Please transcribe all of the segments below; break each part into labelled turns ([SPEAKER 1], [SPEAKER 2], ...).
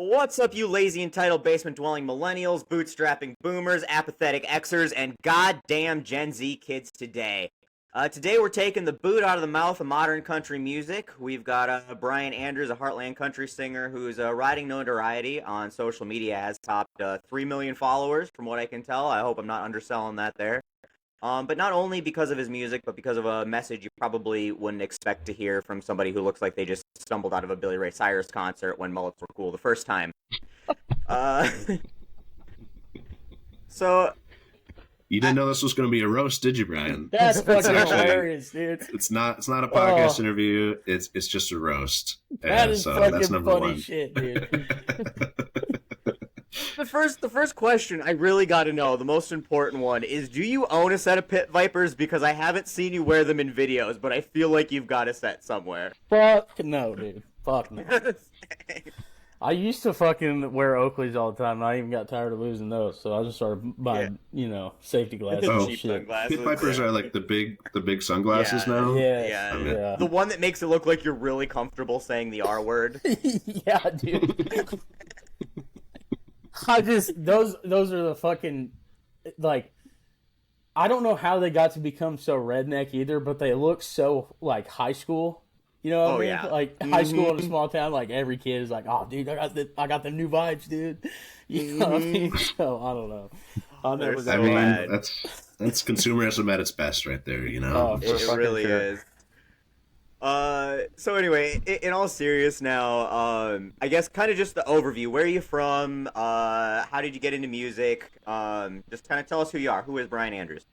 [SPEAKER 1] What's up, you lazy, entitled, basement-dwelling millennials, bootstrapping boomers, apathetic Xers, and goddamn Gen Z kids today? Today we're taking the boot out of the mouth of modern country music. We've got Bryan Andrews, a Heartland country singer who's riding notoriety on social media, has topped 3 million followers from what I can tell. I hope I'm not underselling that there. But not only because of his music, but because of a message you probably wouldn't expect to hear from somebody who looks like they just stumbled out of a Billy Ray Cyrus concert when mullets were cool the first time. Uh, so
[SPEAKER 2] You didn't know this was going to be a roast, did you, Bryan?
[SPEAKER 3] That's fucking hilarious, dude.
[SPEAKER 2] It's not a podcast interview. It's just a roast.
[SPEAKER 3] That is
[SPEAKER 2] so
[SPEAKER 3] fucking
[SPEAKER 2] that's number
[SPEAKER 3] funny
[SPEAKER 2] one.
[SPEAKER 3] shit, dude.
[SPEAKER 1] the first question I really got to know, the most important one, is do you own a set of pit vipers? Because I haven't seen you wear them in videos, but I feel like you've got a set somewhere.
[SPEAKER 3] Fuck no, dude. Fuck no. I used to fucking wear Oakleys all the time, and I even got tired of losing those, so I just started buying, safety glasses and
[SPEAKER 1] cheap
[SPEAKER 3] shit.
[SPEAKER 1] sunglasses.
[SPEAKER 2] Pit vipers are like the big sunglasses now.
[SPEAKER 3] Yeah.
[SPEAKER 1] The one that makes it look like you're really comfortable saying the R word.
[SPEAKER 3] Yeah, dude. Those are the fucking, like, I don't know how they got to become so redneck either, but they look so, like, high school. You know what I mean?
[SPEAKER 1] Yeah.
[SPEAKER 3] Like, high school in a small town, like, every kid is like, oh, dude, I got the new vibes, dude. You know what I mean? So, I don't know. I'll never
[SPEAKER 1] so
[SPEAKER 3] go
[SPEAKER 1] bad.
[SPEAKER 2] That's consumerism at its best right there, you know?
[SPEAKER 3] Oh,
[SPEAKER 1] It really is. So anyway, in all serious now, I guess kind of just the overview. Where are you from? How did you get into music? Just kind of tell us who you are. Who is Bryan Andrews?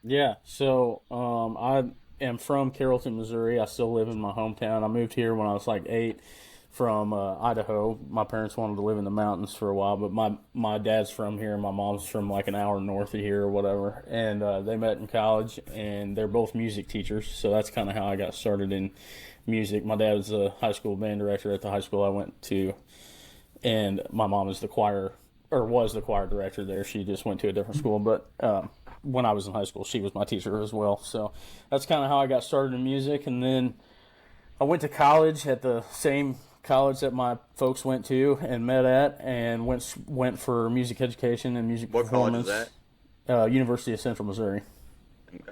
[SPEAKER 3] Yeah, so I am from Carrollton, Missouri. I still live in my hometown. I moved here when I was like 8 from Idaho. My parents wanted to live in the mountains for a while, but my dad's from here and my mom's from like an hour north of here or whatever. And they met in college, and they're both music teachers, so that's kind of how I got started in music. My dad was a high school band director at the high school I went to, and my mom is was the choir director there. She just went to a different school, but when I was in high school, she was my teacher as well. So that's kind of how I got started in music. And then I went to college at the same college that my folks went to and met at, and went for music education and music performance.
[SPEAKER 1] What college is that?
[SPEAKER 3] University of Central Missouri.
[SPEAKER 1] Okay.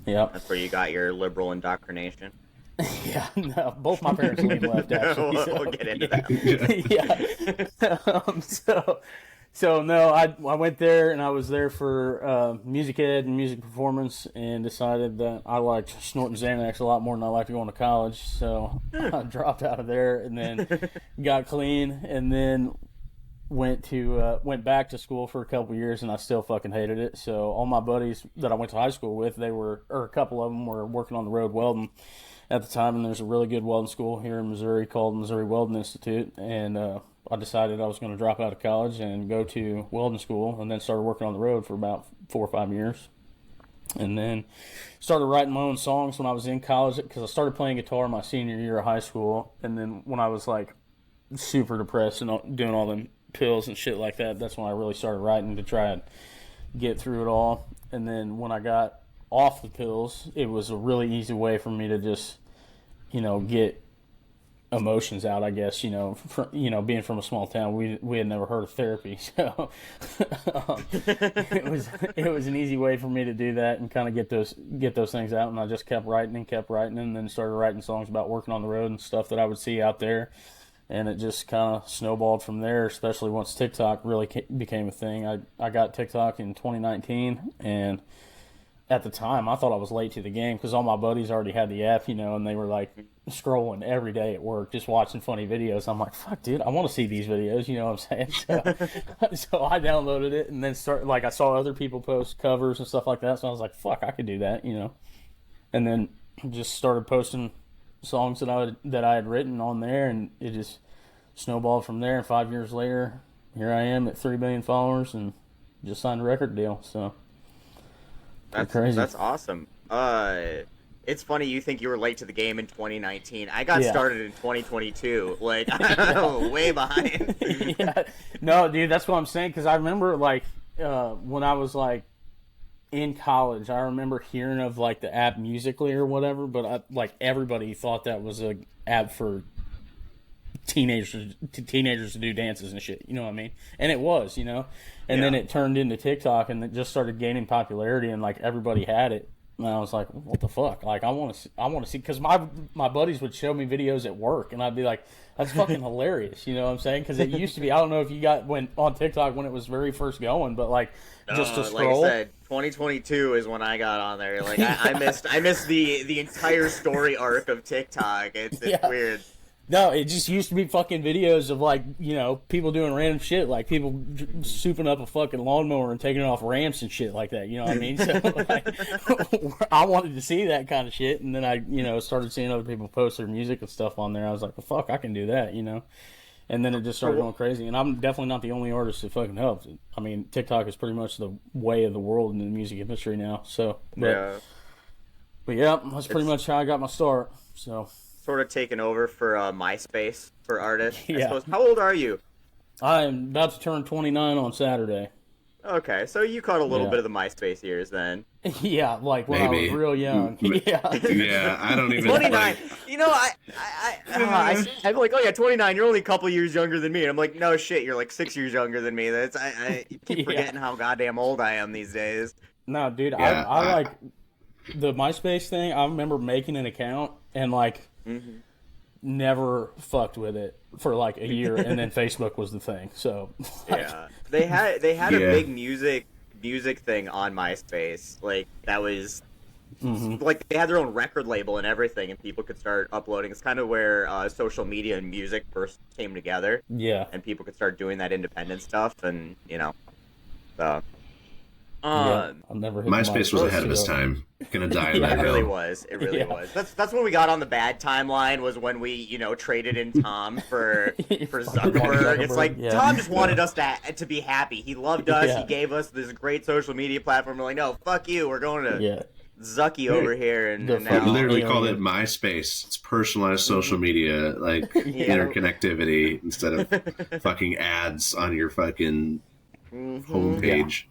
[SPEAKER 3] Yeah.
[SPEAKER 1] That's where you got your liberal indoctrination.
[SPEAKER 3] Yeah, no, both my parents left, actually.
[SPEAKER 1] We'll get into that.
[SPEAKER 3] Yeah. So no, I went there, and I was there for music ed and music performance, and decided that I liked snorting Xanax a lot more than I liked going to college. So I dropped out of there, and then got clean, and then went back to school for a couple years, and I still fucking hated it. So all my buddies that I went to high school with, a couple of them were working on the road welding at the time, and there's a really good welding school here in Missouri called Missouri Welding Institute, and I decided I was going to drop out of college and go to welding school, and then started working on the road for about 4 or 5 years. And then started writing my own songs when I was in college, because I started playing guitar my senior year of high school. And then when I was like super depressed and doing all them pills and shit like that, that's when I really started writing to try and get through it all. And then when I got off the pills, it was a really easy way for me to just, get emotions out, I guess. Being from a small town, we had never heard of therapy, so it was an easy way for me to do that and kind of get those things out. And I just kept writing, and then started writing songs about working on the road and stuff that I would see out there, and it just kind of snowballed from there. Especially once TikTok really became a thing. I got TikTok in 2019, and at the time, I thought I was late to the game because all my buddies already had the app, and they were like scrolling every day at work, just watching funny videos. I'm like, fuck, dude, I want to see these videos, you know what I'm saying? So I downloaded it, and then I saw other people post covers and stuff like that, so I was like, fuck, I could do that, And then just started posting songs that I had written on there, and it just snowballed from there. And 5 years later, here I am at 3 million followers and just signed a record deal, so.
[SPEAKER 1] That's crazy. That's awesome. It's funny you think you were late to the game in 2019. I got started in 2022. Like, I'm way behind.
[SPEAKER 3] Yeah. No, dude, that's what I'm saying, because I remember, like, when I was, like, in college, I remember hearing of, like, the app Musical.ly or whatever, but, everybody thought that was a app for teenagers to do dances and shit. You know what I mean? And it was, and then it turned into TikTok, and it just started gaining popularity, and like everybody had it. And I was like, what the fuck? Like, I want to see, because my buddies would show me videos at work, and I'd be like, that's fucking hilarious. You know what I'm saying? Because it used to be, I don't know if you went on TikTok when it was very first going, but like, just to scroll.
[SPEAKER 1] Like I said, 2022 is when I got on there. Like, I missed the entire story arc of TikTok. It's weird.
[SPEAKER 3] No, it just used to be fucking videos of, like, people doing random shit, like people souping up a fucking lawnmower and taking it off ramps and shit like that. You know what I mean? So, like, I wanted to see that kind of shit, and then I, started seeing other people post their music and stuff on there. I was like, well, fuck, I can do that, And then it just started going crazy. And I'm definitely not the only artist that fucking helps. I mean, TikTok is pretty much the way of the world in the music industry now. So, but yeah, that's pretty much how I got my start. So.
[SPEAKER 1] Sort of taken over for MySpace for artists.
[SPEAKER 3] Yeah.
[SPEAKER 1] I suppose. How old are you?
[SPEAKER 3] I'm about to turn 29 on Saturday.
[SPEAKER 1] Okay, so you caught a little bit of the MySpace years then.
[SPEAKER 3] Yeah, like when I was real young.
[SPEAKER 2] Yeah, I don't even.
[SPEAKER 1] 29.
[SPEAKER 2] Like...
[SPEAKER 1] I'm like, oh yeah, 29. You're only a couple years younger than me, and I'm like, no shit, you're like 6 years younger than me. I keep forgetting how goddamn old I am these days.
[SPEAKER 3] No, dude, I like the MySpace thing. I remember making an account and like. Mm-hmm. Never fucked with it for like a year, and then Facebook was the thing. So like,
[SPEAKER 1] they had a big music thing on MySpace. Like that was like they had their own record label and everything, and people could start uploading. It's kind of where social media and music first came together. Yeah, and people could start doing that independent stuff, and so.
[SPEAKER 2] I'll never hit MySpace was ahead of its time. Gonna die in that hill.
[SPEAKER 1] It really was. It really was. That's when we got on the bad timeline. Was when we traded in Tom for Zuckerberg. It's like Tom just wanted us to be happy. He loved us. Yeah. He gave us this great social media platform. We're like, no, fuck you. We're going to Zucky over here. And now
[SPEAKER 2] we literally called it MySpace. It's personalized social media, like interconnectivity instead of fucking ads on your fucking homepage.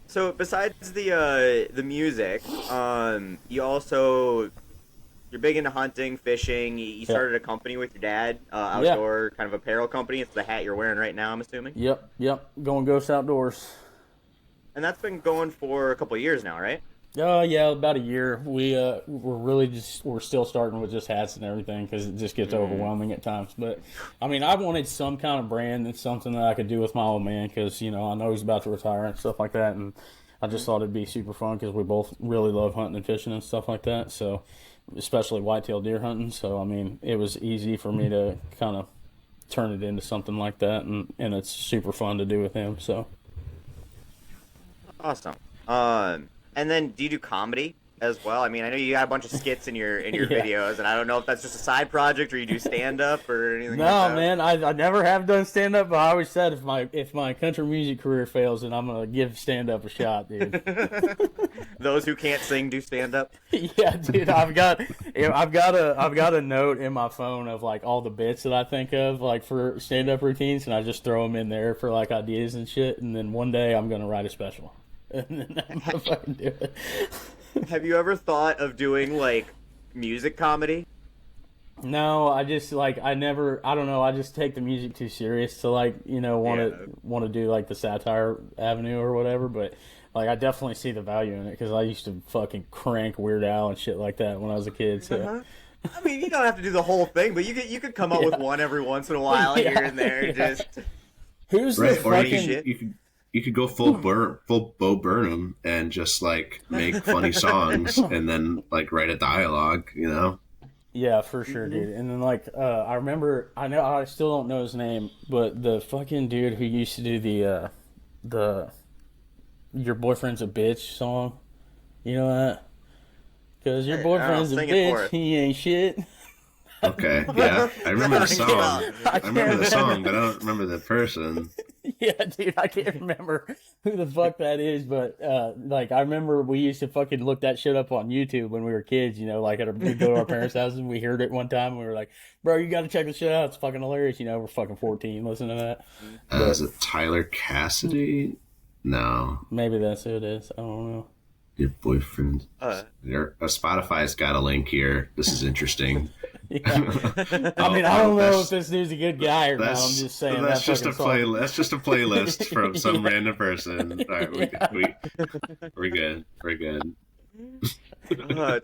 [SPEAKER 1] So besides the music, you're big into hunting, fishing. You started a company with your dad, outdoor kind of apparel company. It's the hat you're wearing right now, I'm assuming.
[SPEAKER 3] Yep. Going Ghost Outdoors.
[SPEAKER 1] And that's been going for a couple of years now, right?
[SPEAKER 3] Yeah, about a year. We're still starting with just hats and everything because it just gets overwhelming at times. But I mean, I wanted some kind of brand and something that I could do with my old man because I know he's about to retire and stuff like that, and I just thought it'd be super fun because we both really love hunting and fishing and stuff like that. So, especially whitetail deer hunting. So I mean, it was easy for me to kind of turn it into something like that, and it's super fun to do with him. So
[SPEAKER 1] awesome. And then, do you do comedy as well? I mean, I know you got a bunch of skits in your videos, and I don't know if that's just a side project or you do stand up or anything.
[SPEAKER 3] No, like that. Man, I never have done stand up, but I always said if my country music career fails, then I'm gonna give stand up a shot, dude.
[SPEAKER 1] Those who can't sing do stand up.
[SPEAKER 3] Yeah, dude, I've got a note in my phone of like all the bits that I think of like for stand up routines, and I just throw them in there for like ideas and shit, and then one day I'm gonna write a special. And then I'm gonna fucking do it.
[SPEAKER 1] Have you ever thought of doing like music comedy?
[SPEAKER 3] No, I just like I don't know. I just take the music too serious to like want to do like the satire avenue or whatever. But like I definitely see the value in it because I used to fucking crank Weird Al and shit like that when I was a kid. So.
[SPEAKER 1] I mean, you don't have to do the whole thing, but you could come up with one every once in a while here and there. Just
[SPEAKER 3] who's the fucking
[SPEAKER 2] shit? You could go full Bo Burnham and just like make funny songs and then like write a dialogue,
[SPEAKER 3] Yeah, for sure, dude. And then like I remember, I still don't know his name, but the fucking dude who used to do the "Your Boyfriend's a Bitch" song, you know that? Because your boyfriend's a bitch, he ain't shit.
[SPEAKER 2] Okay, yeah, I remember the song. I remember the song, but I don't remember the person.
[SPEAKER 3] Yeah, dude, I can't remember who the fuck that is, but like I remember we used to fucking look that shit up on YouTube when we were kids, like we'd go to our parents' houses and we heard it one time and we were like, bro, you gotta check this shit out, it's fucking hilarious, we're fucking 14 listening to that.
[SPEAKER 2] Is it Tyler Cassidy? No.
[SPEAKER 3] Maybe that's who it is, I don't know.
[SPEAKER 2] Your boyfriend. Spotify's got a link here. This is interesting.
[SPEAKER 3] I mean, I don't know if this dude's a good guy or not. I'm just saying
[SPEAKER 2] that's just a that's just a playlist from some random person. All right, we're good. We're good.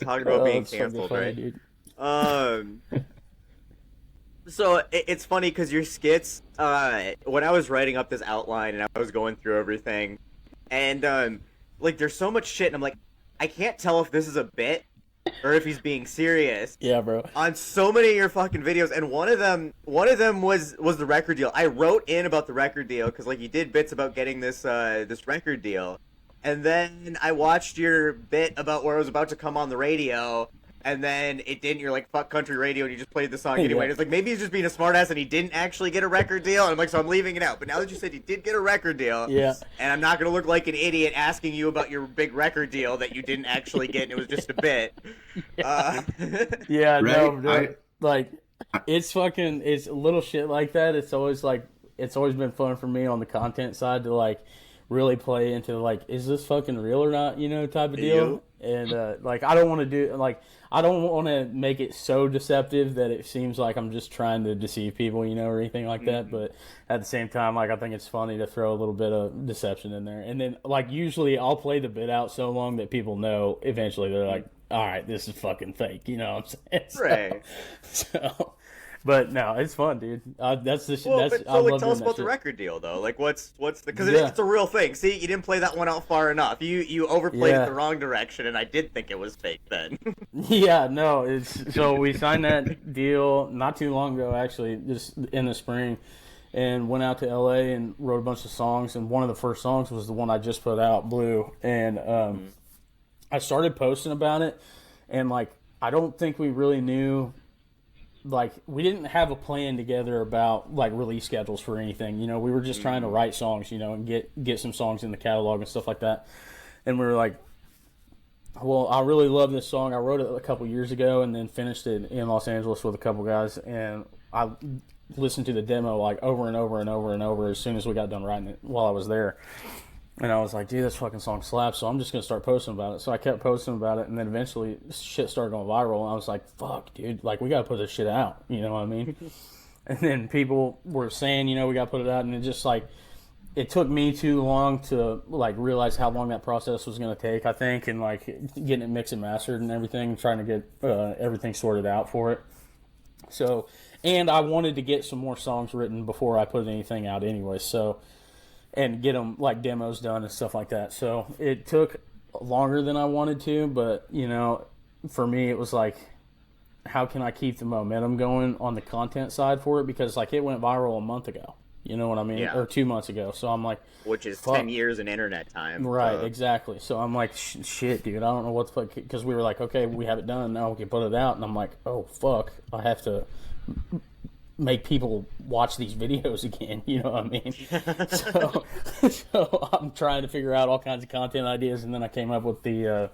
[SPEAKER 1] Talking about being canceled, right? Dude. So it's funny because your skits, when I was writing up this outline and I was going through everything, and like there's so much shit, and I'm like, I can't tell if this is a bit or if he's being serious.
[SPEAKER 3] Yeah, bro.
[SPEAKER 1] On so many of your fucking videos, and one of them was the record deal. I wrote in about the record deal because like you did bits about getting this record deal, and then I watched your bit about where I was about to come on the radio. And then it didn't. You're like, fuck country radio, and you just played the song anyway. And it's like, maybe he's just being a smartass and he didn't actually get a record deal. And I'm like, so I'm leaving it out. But now that you said you did get a record deal,
[SPEAKER 3] yeah, and
[SPEAKER 1] I'm not going to look like an idiot asking you about your big record deal that you didn't actually get and it was just a bit.
[SPEAKER 3] Yeah, no, like, it's fucking, it's little shit like that. It's always been fun for me on the content side to, like, really play into, like, is this fucking real or not, you know, type of deal. And, like, I don't want to do, like, I don't want to make it so deceptive that it seems like I'm just trying to deceive people, you know, or anything like that. But at the same time, like, I think it's funny to throw a little bit of deception in there. And then, like, usually I'll play the bit out so long that people know eventually they're like, all right, this is fucking fake, you know what I'm saying?
[SPEAKER 1] Right.
[SPEAKER 3] So but no, it's fun, dude. That's the shit.
[SPEAKER 1] Well, tell us about the record deal, though. Like, what's the? Because it's a real thing. See, you didn't play that one out far enough. You overplayed it the wrong direction, and I did think it was fake then.
[SPEAKER 3] Yeah, no. So we signed that deal not too long ago, actually, just in the spring, and went out to LA and wrote a bunch of songs. And one of the first songs was the one I just put out, Blue. And I started posting about it, and like I don't think we really knew. Like, we didn't have a plan together about, like, release schedules for anything. You know, we were just trying to write songs, you know, and get some songs in the catalog and stuff like that. And we were like, well, I really love this song. I wrote it a couple years ago and then finished it in Los Angeles with a couple guys. And I listened to the demo, like, over and over and over and over as soon as we got done writing it while I was there. And I was like, dude, this fucking song slaps, so I'm just going to start posting about it. So I kept posting about it, and then eventually shit started going viral, and I was like, fuck, dude, like, we got to put this shit out, you know what I mean? And then people were saying, you know, we got to put it out, and it just, like, it took me too long to, like, realize how long that process was going to take, I think, and, like, getting it mixed and mastered and everything, and trying to get everything sorted out for it. So, and I wanted to get some more songs written before I put anything out anyway, so... and get them, like, demos done and stuff like that. So it took longer than I wanted to, but, you know, for me it was like, how can I keep the momentum going on the content side for it? Because, like, it went viral a month ago. You know what I mean? Yeah. Or 2 months ago. So I'm like...
[SPEAKER 1] which is fuck. 10 years in internet time.
[SPEAKER 3] Right, exactly. So I'm like, shit, dude, I don't know what the fuck... Because we were like, okay, we have it done, now we can put it out. And I'm like, oh, fuck, I have to... make people watch these videos again, you know what I mean? So I'm trying to figure out all kinds of content ideas, and then I came up with the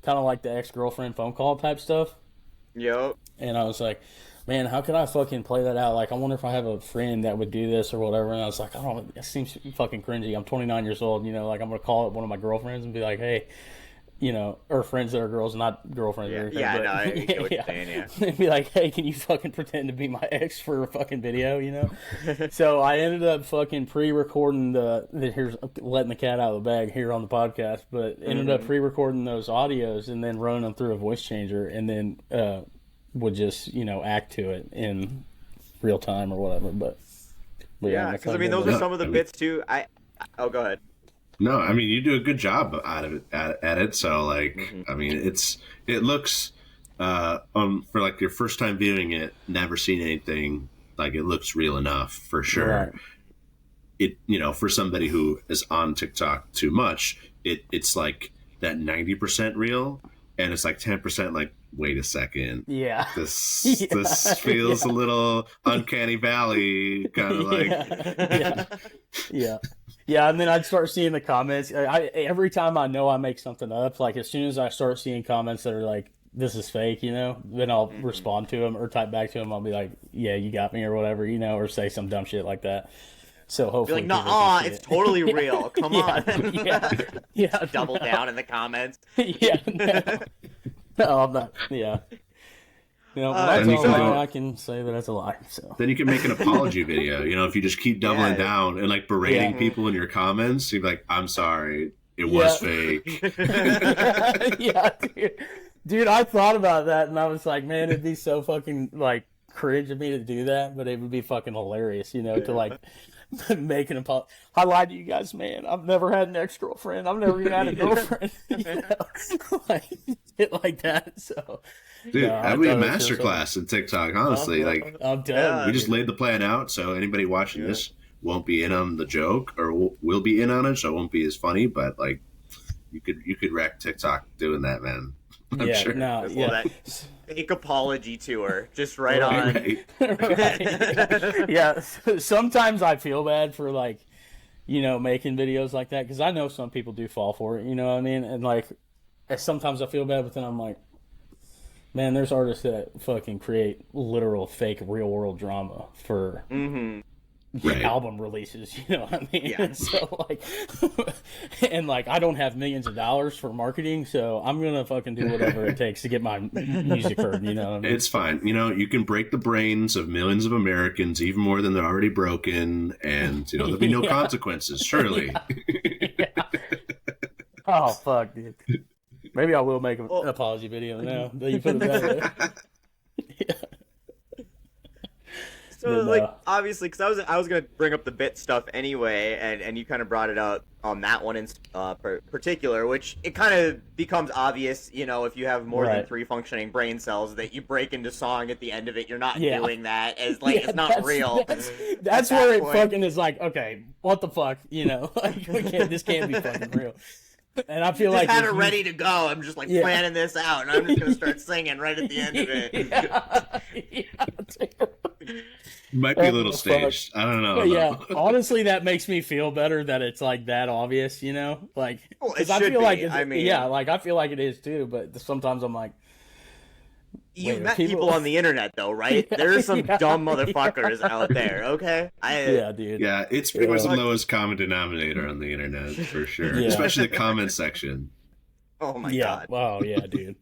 [SPEAKER 3] kind of like the ex-girlfriend phone call type stuff.
[SPEAKER 1] Yep.
[SPEAKER 3] And I was like, man, how can I fucking play that out? Like, I wonder if I have a friend that would do this or whatever. And I was like, I don't know, it seems fucking cringy. I'm 29 years old, you know, like, I'm going to call up one of my girlfriends and be like, hey, you know, or friends that are girls, not girlfriends or anything.
[SPEAKER 1] Yeah, but, no, I get what you're saying, yeah.
[SPEAKER 3] And be like, hey, can you fucking pretend to be my ex for a fucking video, you know? So I ended up fucking pre-recording here's letting the cat out of the bag here on the podcast, but ended up pre-recording those audios and then running them through a voice changer and then would just, you know, act to it in real time or whatever. But
[SPEAKER 1] yeah, because I mean, those are some of the bits too. Oh, go ahead.
[SPEAKER 2] No, I mean, you do a good job at it. So, like, I mean, it looks for like your first time viewing it, never seen anything, like, it looks real enough for sure. Right. It, you know, for somebody who is on TikTok too much, it's like that 90% real, and it's like 10% like, wait a second, this feels a little uncanny valley, kind of like,
[SPEAKER 3] yeah. And then I'd start seeing the comments. Every time I know I make something up, like, as soon as I start seeing comments that are like, this is fake, you know, then I'll respond to them or type back to them. I'll be like, yeah, you got me, or whatever, you know, or say some dumb shit like that. So hopefully,
[SPEAKER 1] be like, nah, it's totally real. Come on.
[SPEAKER 3] Yeah.
[SPEAKER 1] Double down in the comments.
[SPEAKER 3] Yeah. No, I'm not. Yeah. You know, when I
[SPEAKER 2] then you
[SPEAKER 3] tell
[SPEAKER 2] can
[SPEAKER 3] a
[SPEAKER 2] go-
[SPEAKER 3] lie, I can say that it's a lie. So
[SPEAKER 2] Then you can make an apology video. You know, if you just keep doubling
[SPEAKER 1] Yeah.
[SPEAKER 2] down and like berating
[SPEAKER 3] Yeah.
[SPEAKER 2] people in your comments, you're like, I'm sorry, it was fake.
[SPEAKER 3] yeah, dude, I thought about that and I was like, man, it'd be so fucking like cringe of me to do that, but it would be fucking hilarious, you know, to like make an apology. I lied to you guys, man. I've never had an ex-girlfriend. I've never even had a girlfriend. You know? Like shit like that. So,
[SPEAKER 2] Dude,
[SPEAKER 3] yeah,
[SPEAKER 2] that'd be a
[SPEAKER 3] I thought it was so
[SPEAKER 2] masterclass in TikTok, honestly. Like,
[SPEAKER 3] I'm done.
[SPEAKER 2] we just laid the plan out, so anybody watching this won't be in on the joke, or will be in on it, so it won't be as funny. But like, you could wreck TikTok doing that, man. I'm sure.
[SPEAKER 3] No,
[SPEAKER 1] Well, that fake apology tour, just right on.
[SPEAKER 2] Right.
[SPEAKER 3] Right. Yeah, sometimes I feel bad for like, you know, making videos like that because I know some people do fall for it. You know what I mean? And like, sometimes I feel bad, but then I'm like, man, there's artists that fucking create literal fake real world drama for
[SPEAKER 2] Right.
[SPEAKER 3] album releases. You know what I mean?
[SPEAKER 1] Yeah.
[SPEAKER 3] So like, and like, I don't have millions of dollars for marketing, so I'm gonna fucking do whatever it takes to get my music heard. You know what I mean?
[SPEAKER 2] It's fine. You know, you can break the brains of millions of Americans even more than they're already broken, and you know there'll be no consequences. Surely.
[SPEAKER 3] Oh fuck, dude. Maybe I will make an apology video now that you put it that way.
[SPEAKER 1] So,
[SPEAKER 3] But,
[SPEAKER 1] like, obviously, because I was gonna bring up the bit stuff anyway, and you kind of brought it out on that one in particular, which it kind of becomes obvious, you know, if you have more than
[SPEAKER 3] Right.
[SPEAKER 1] 3 functioning brain cells that you break into song at the end of it, you're not
[SPEAKER 3] Yeah.
[SPEAKER 1] doing that as like
[SPEAKER 3] Yeah,
[SPEAKER 1] it's not real.
[SPEAKER 3] That's
[SPEAKER 1] At
[SPEAKER 3] where
[SPEAKER 1] that
[SPEAKER 3] it
[SPEAKER 1] point.
[SPEAKER 3] fucking is like, okay, what the fuck, you know? Like, this can't be fucking real. And I feel
[SPEAKER 1] Just
[SPEAKER 3] like
[SPEAKER 1] had
[SPEAKER 3] if
[SPEAKER 1] it
[SPEAKER 3] you-
[SPEAKER 1] ready to go. I'm just like
[SPEAKER 3] Yeah.
[SPEAKER 1] planning this out, and I'm just gonna start singing right at the end of it.
[SPEAKER 2] Might be a little
[SPEAKER 3] Oh, fuck.
[SPEAKER 2] staged. I don't know.
[SPEAKER 3] But yeah, honestly, that makes me feel better that it's like that obvious, you know? Like,
[SPEAKER 1] Well, it
[SPEAKER 3] 'cause I
[SPEAKER 1] should
[SPEAKER 3] feel like
[SPEAKER 1] be.
[SPEAKER 3] it's,
[SPEAKER 1] I mean-
[SPEAKER 3] yeah, like I feel like it is too. But sometimes I'm like,
[SPEAKER 1] You've
[SPEAKER 3] Wait,
[SPEAKER 1] met
[SPEAKER 3] people-
[SPEAKER 1] people on the internet, though, right?
[SPEAKER 3] Yeah,
[SPEAKER 1] There's some
[SPEAKER 3] yeah,
[SPEAKER 1] dumb motherfuckers out there. Okay,
[SPEAKER 3] yeah, dude.
[SPEAKER 2] Yeah, it's pretty much the
[SPEAKER 1] Yeah.
[SPEAKER 2] lowest common denominator on the internet for sure,
[SPEAKER 3] Yeah.
[SPEAKER 2] especially the comment section.
[SPEAKER 1] Oh my
[SPEAKER 3] Yeah.
[SPEAKER 1] god.
[SPEAKER 3] Oh yeah, dude.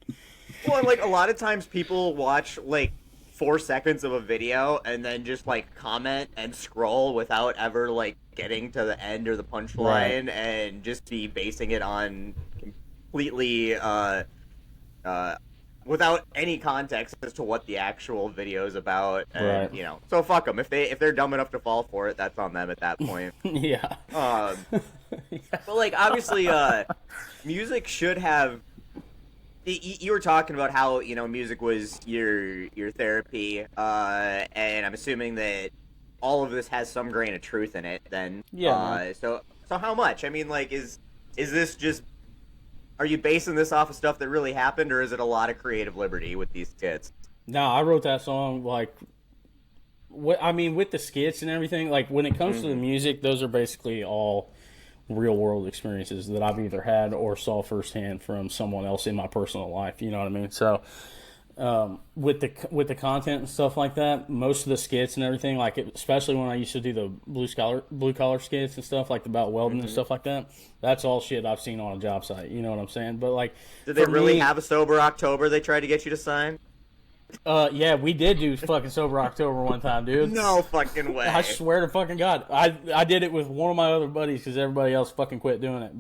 [SPEAKER 1] Well, and like a lot of times people watch like 4 seconds of a video and then just like comment and scroll without ever like getting to the end or the punchline and just be basing it on completely without any context as to what the actual video is about. And,
[SPEAKER 3] Right.
[SPEAKER 1] you know, so fuck them. If they're dumb enough to fall for it, that's on them at that point.
[SPEAKER 3] Yeah.
[SPEAKER 1] But like obviously, music should have. You were talking about how, you know, music was your therapy, and I'm assuming that all of this has some grain of truth in it. Then,
[SPEAKER 3] Yeah.
[SPEAKER 1] So how much? I mean, like, is this just? Are you basing this off of stuff that really happened, or is it a lot of creative liberty with these skits?
[SPEAKER 3] No, I wrote that song like, I mean, with the skits and everything. Like when it comes to the music, those are basically all real world experiences that I've either had or saw firsthand from someone else in my personal life. You know what I mean? So with the content and stuff like that, most of the skits and everything, like especially when I used to do the blue collar skits and stuff like about welding and stuff like that, that's all shit I've seen on a job site. You know what I'm saying? But like,
[SPEAKER 1] Did they
[SPEAKER 3] for
[SPEAKER 1] really
[SPEAKER 3] me-
[SPEAKER 1] have a sober October they tried to get you to sign?
[SPEAKER 3] Yeah, we did do fucking sober October one time, dude.
[SPEAKER 1] No fucking way.
[SPEAKER 3] I swear to fucking God, I did it with one of my other buddies because everybody else fucking quit doing it.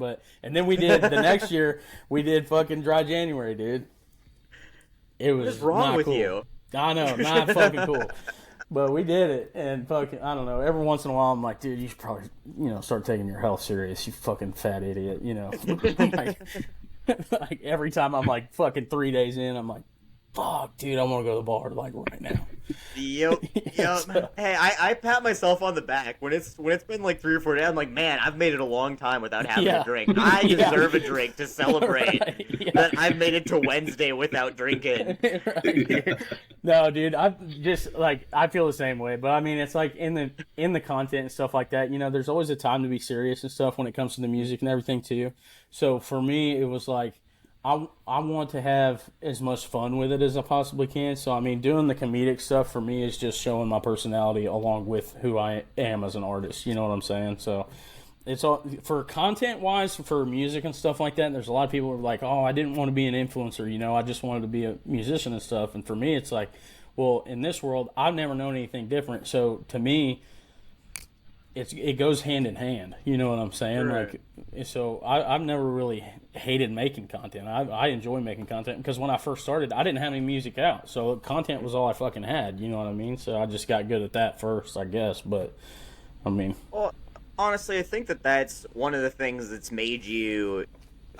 [SPEAKER 3] And then we did the next year. We did fucking dry January, dude. It was
[SPEAKER 1] What is wrong
[SPEAKER 3] not
[SPEAKER 1] with
[SPEAKER 3] cool.
[SPEAKER 1] you?
[SPEAKER 3] I know, not fucking cool. But we did it, and fucking, I don't know. Every once in a while, I'm like, dude, you should probably, start taking your health serious. You fucking fat idiot, like every time I'm like fucking 3 days in, I'm like, fuck, dude, I want to go to the bar like right now.
[SPEAKER 1] Yep.
[SPEAKER 3] So-
[SPEAKER 1] Hey, I pat myself on the back when it's been like 3 or 4 days. I'm like, man, I've made it a long time without having
[SPEAKER 3] Yeah.
[SPEAKER 1] a drink. I
[SPEAKER 3] Yeah.
[SPEAKER 1] deserve a drink to celebrate
[SPEAKER 3] Right, yeah.
[SPEAKER 1] that I've made it to Wednesday without drinking.
[SPEAKER 3] Right. No, dude, I just like I feel the same way. But I mean, it's like in the content and stuff like that. There's always a time to be serious and stuff when it comes to the music and everything too. So for me, it was like I want to have as much fun with it as I possibly can. So I mean, doing the comedic stuff for me is just showing my personality along with who I am as an artist. You know what I'm saying? So it's all for content wise for music and stuff like that. There's a lot of people who are like, oh, I didn't want to be an influencer, I just wanted to be a musician and stuff. And for me, it's like, well, in this world, I've never known anything different. So to me, it goes hand in hand. You know what I'm saying?
[SPEAKER 1] Right.
[SPEAKER 3] Like, so I've never really hated making content. I enjoy making content because when I first started, I didn't have any music out, so content was all I fucking had. You know what I mean? So I just got good at that first, I guess. But I mean,
[SPEAKER 1] well, honestly, I think that's one of the things that's made you,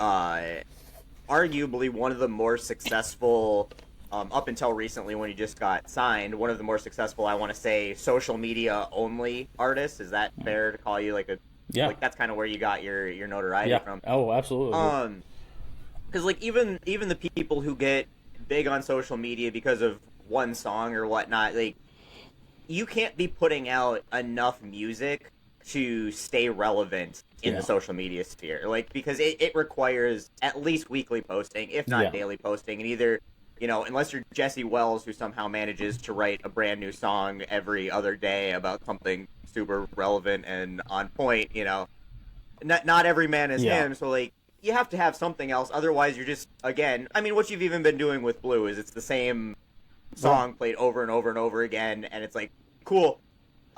[SPEAKER 1] arguably one of the more successful. Up until recently when you just got signed, one of the more successful, I want to say, social media only artists. Is that fair to call you like a?
[SPEAKER 3] Yeah.
[SPEAKER 1] Like that's kind of where you got your notoriety from.
[SPEAKER 3] Oh, absolutely.
[SPEAKER 1] Because like even the people who get big on social media because of one song or whatnot, like you can't be putting out enough music to stay relevant in the social media sphere. Like because it requires at least weekly posting, if not daily posting, and either. Unless you're Jesse Wells, who somehow manages to write a brand new song every other day about something super relevant and on point, not every man is him. So, like, you have to have something else. Otherwise, you're just, again, I mean, what you've even been doing with Blue is it's the same song played over and over and over again. And it's like, cool.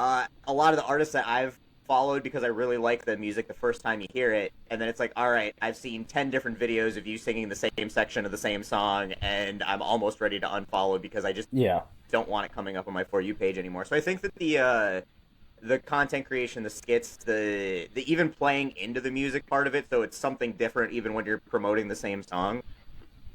[SPEAKER 1] A lot of the artists that I've followed because I really like the music the first time you hear it, and then it's like, all right, I've seen 10 different videos of you singing the same section of the same song, and I'm almost ready to unfollow because I just don't want it coming up on my For You page anymore. So I think that the content creation, the skits, the even playing into the music part of it, so it's something different even when you're promoting the same song,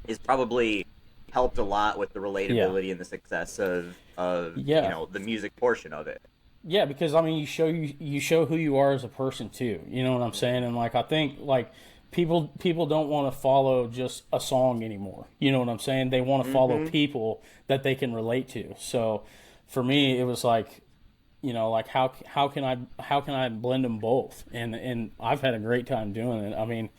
[SPEAKER 1] is probably helped a lot with the relatability and the success of the music portion of it.
[SPEAKER 3] Yeah, because I mean, you show who you are as a person too. You know what I'm saying? And like I think like people don't want to follow just a song anymore. You know what I'm saying? They want to follow people that they can relate to. So for me, it was like, like how can I blend them both? And I've had a great time doing it. I mean,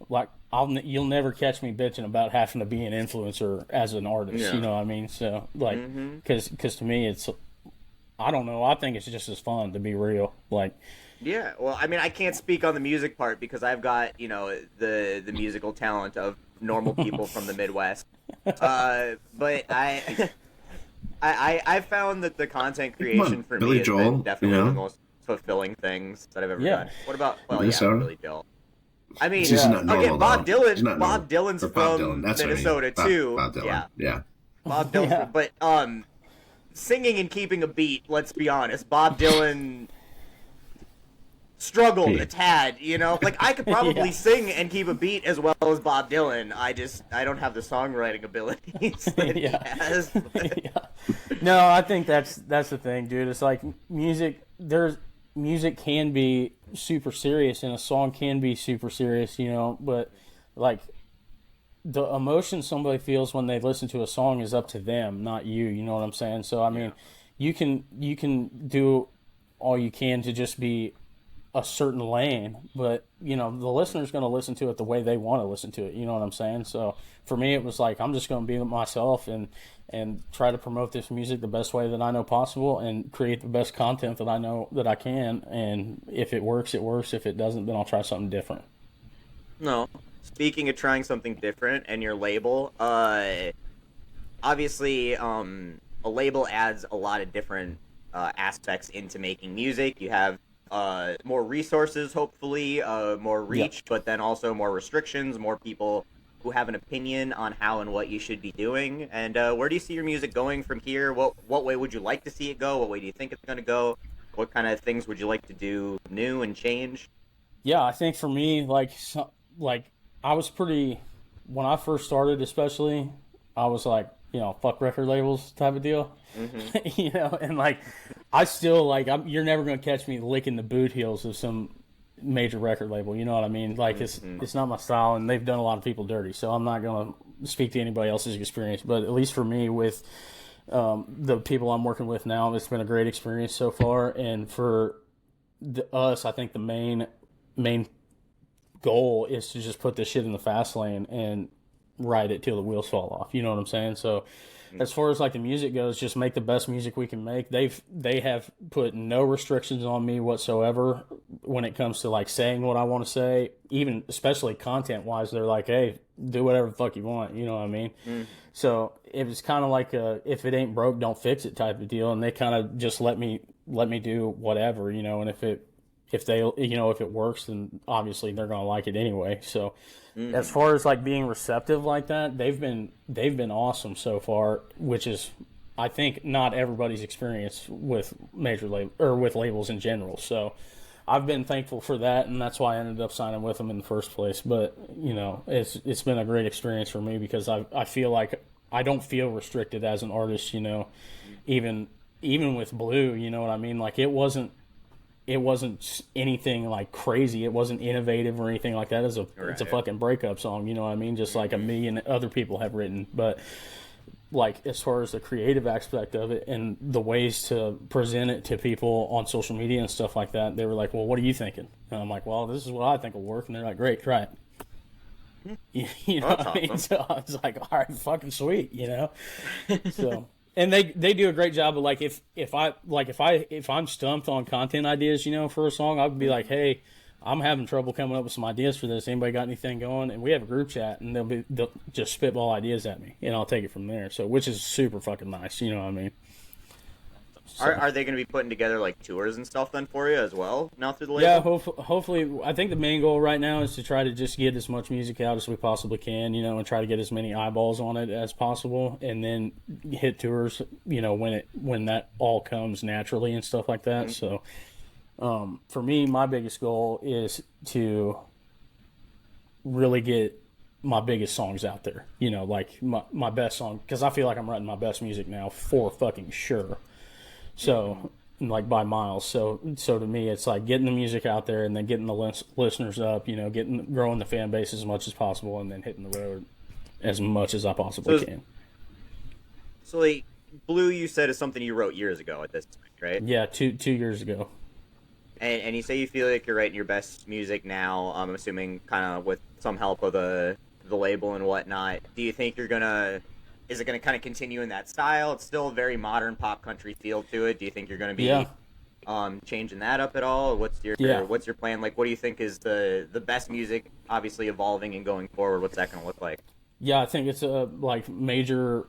[SPEAKER 3] like you'll never catch me bitching about having to be an influencer as an artist.
[SPEAKER 1] Yeah.
[SPEAKER 3] You know what I mean? So like, because to me it's. I don't know. I think it's just as fun, to be real. Like,
[SPEAKER 1] yeah. Well, I mean, I can't speak on the music part because I've got the musical talent of normal people from the Midwest. But I found that the content creation for
[SPEAKER 2] Billy
[SPEAKER 1] me has
[SPEAKER 2] Joel,
[SPEAKER 1] been definitely one of the most fulfilling things that I've ever done. What about Billy Joel? I mean,
[SPEAKER 2] not normal,
[SPEAKER 1] again, Bob
[SPEAKER 2] though.
[SPEAKER 1] Dylan. Bob Dylan's from Minnesota too.
[SPEAKER 2] Bob Dylan. Yeah.
[SPEAKER 1] Bob Dylan, but singing and keeping a beat, let's be honest, Bob Dylan struggled a tad, Like, I could probably sing and keep a beat as well as Bob Dylan. I don't have the songwriting abilities that he has.
[SPEAKER 3] No, I think that's the thing, dude. It's like music can be super serious and a song can be super serious, but like the emotion somebody feels when they listen to a song is up to them, not you. You know what I'm saying? So I mean, you can do all you can to just be a certain lane, but the listener's going to listen to it the way they want to listen to it. You know what I'm saying? So for me, it was like I'm just going to be myself and try to promote this music the best way that I know possible and create the best content that I know that I can. And if it works, it works. If it doesn't, then I'll try something different.
[SPEAKER 1] No. Speaking of trying something different and your label, obviously a label adds a lot of different aspects into making music. You have more resources, hopefully, more reach, but then also more restrictions, more people who have an opinion on how and what you should be doing. And where do you see your music going from here? What way would you like to see it go? What way do you think it's going to go? What kind of things would you like to do new and change?
[SPEAKER 3] Yeah, I think for me, like I was when I first started, especially, I was like, fuck record labels type of deal, and like, I still you're never going to catch me licking the boot heels of some major record label. You know what I mean? Like it's not my style, and they've done a lot of people dirty. So I'm not going to speak to anybody else's experience, but at least for me with the people I'm working with now, it's been a great experience so far. And for us, I think the main goal is to just put this shit in the fast lane and ride it till the wheels fall off. You know what I'm saying? So as far as like the music goes, just make the best music we can make. They have put no restrictions on me whatsoever when it comes to like saying what I want to say, even especially content wise, they're like, hey, do whatever the fuck you want, you know what I mean? So it was kind of like a if it ain't broke, don't fix it type of deal, and they kind of just let me do whatever, you know, and if they you know if it works, then obviously they're gonna like it anyway. So as far as like being receptive like that, they've been awesome so far, which is I think not everybody's experience with major label or with labels in general. So I've been thankful for that, and that's why I ended up signing with them in the first place. But you know, it's been a great experience for me because I feel like I don't feel restricted as an artist. You know, even with Blue, you know what I mean? Like it wasn't anything like crazy. It wasn't innovative or anything like that. It's a fucking breakup song. You know what I mean? Just like a million other people have written, but. Like as far as the creative aspect of it and the ways to present it to people on social media and stuff like that, they were like, well, what are you thinking? And I'm like, well, this is what I think will work. And they're like, great, try it. You know what I mean? So I was like, all right, fucking sweet, you know? So, and they do a great job of like, if I'm stumped on content ideas, you know, for a song, I would be like, hey, I'm having trouble coming up with some ideas for this. Anybody got anything going? And we have a group chat, and they'll just spitball ideas at me, and I'll take it from there. So, which is super fucking nice, you know what I mean?
[SPEAKER 1] So, are they going to be putting together like tours and stuff then for you as well now through the label?
[SPEAKER 3] Yeah, hopefully. I think the main goal right now is to try to just get as much music out as we possibly can, you know, and try to get as many eyeballs on it as possible, and then hit tours, you know, when that all comes naturally and stuff like that. So. For me, my biggest goal is to really get my biggest songs out there. You know, like my best song, because I feel like I'm writing my best music now for fucking sure. So, like by miles. So to me, it's like getting the music out there and then getting the listeners up. You know, growing the fan base as much as possible, and then hitting the road as much as I possibly can.
[SPEAKER 1] So, like, Blue, you said is something you wrote years ago at this point, right?
[SPEAKER 3] Yeah, 2 years ago.
[SPEAKER 1] And you say you feel like you're writing your best music now, I'm assuming kind of with some help of the label and whatnot. Do you think is it going to kind of continue in that style? It's still a very modern pop country feel to it. Do you think you're going to be changing that up at all? What's your plan? Like, what do you think is the best music, obviously evolving and going forward? What's that going to look like?
[SPEAKER 3] Yeah, I think it's a major...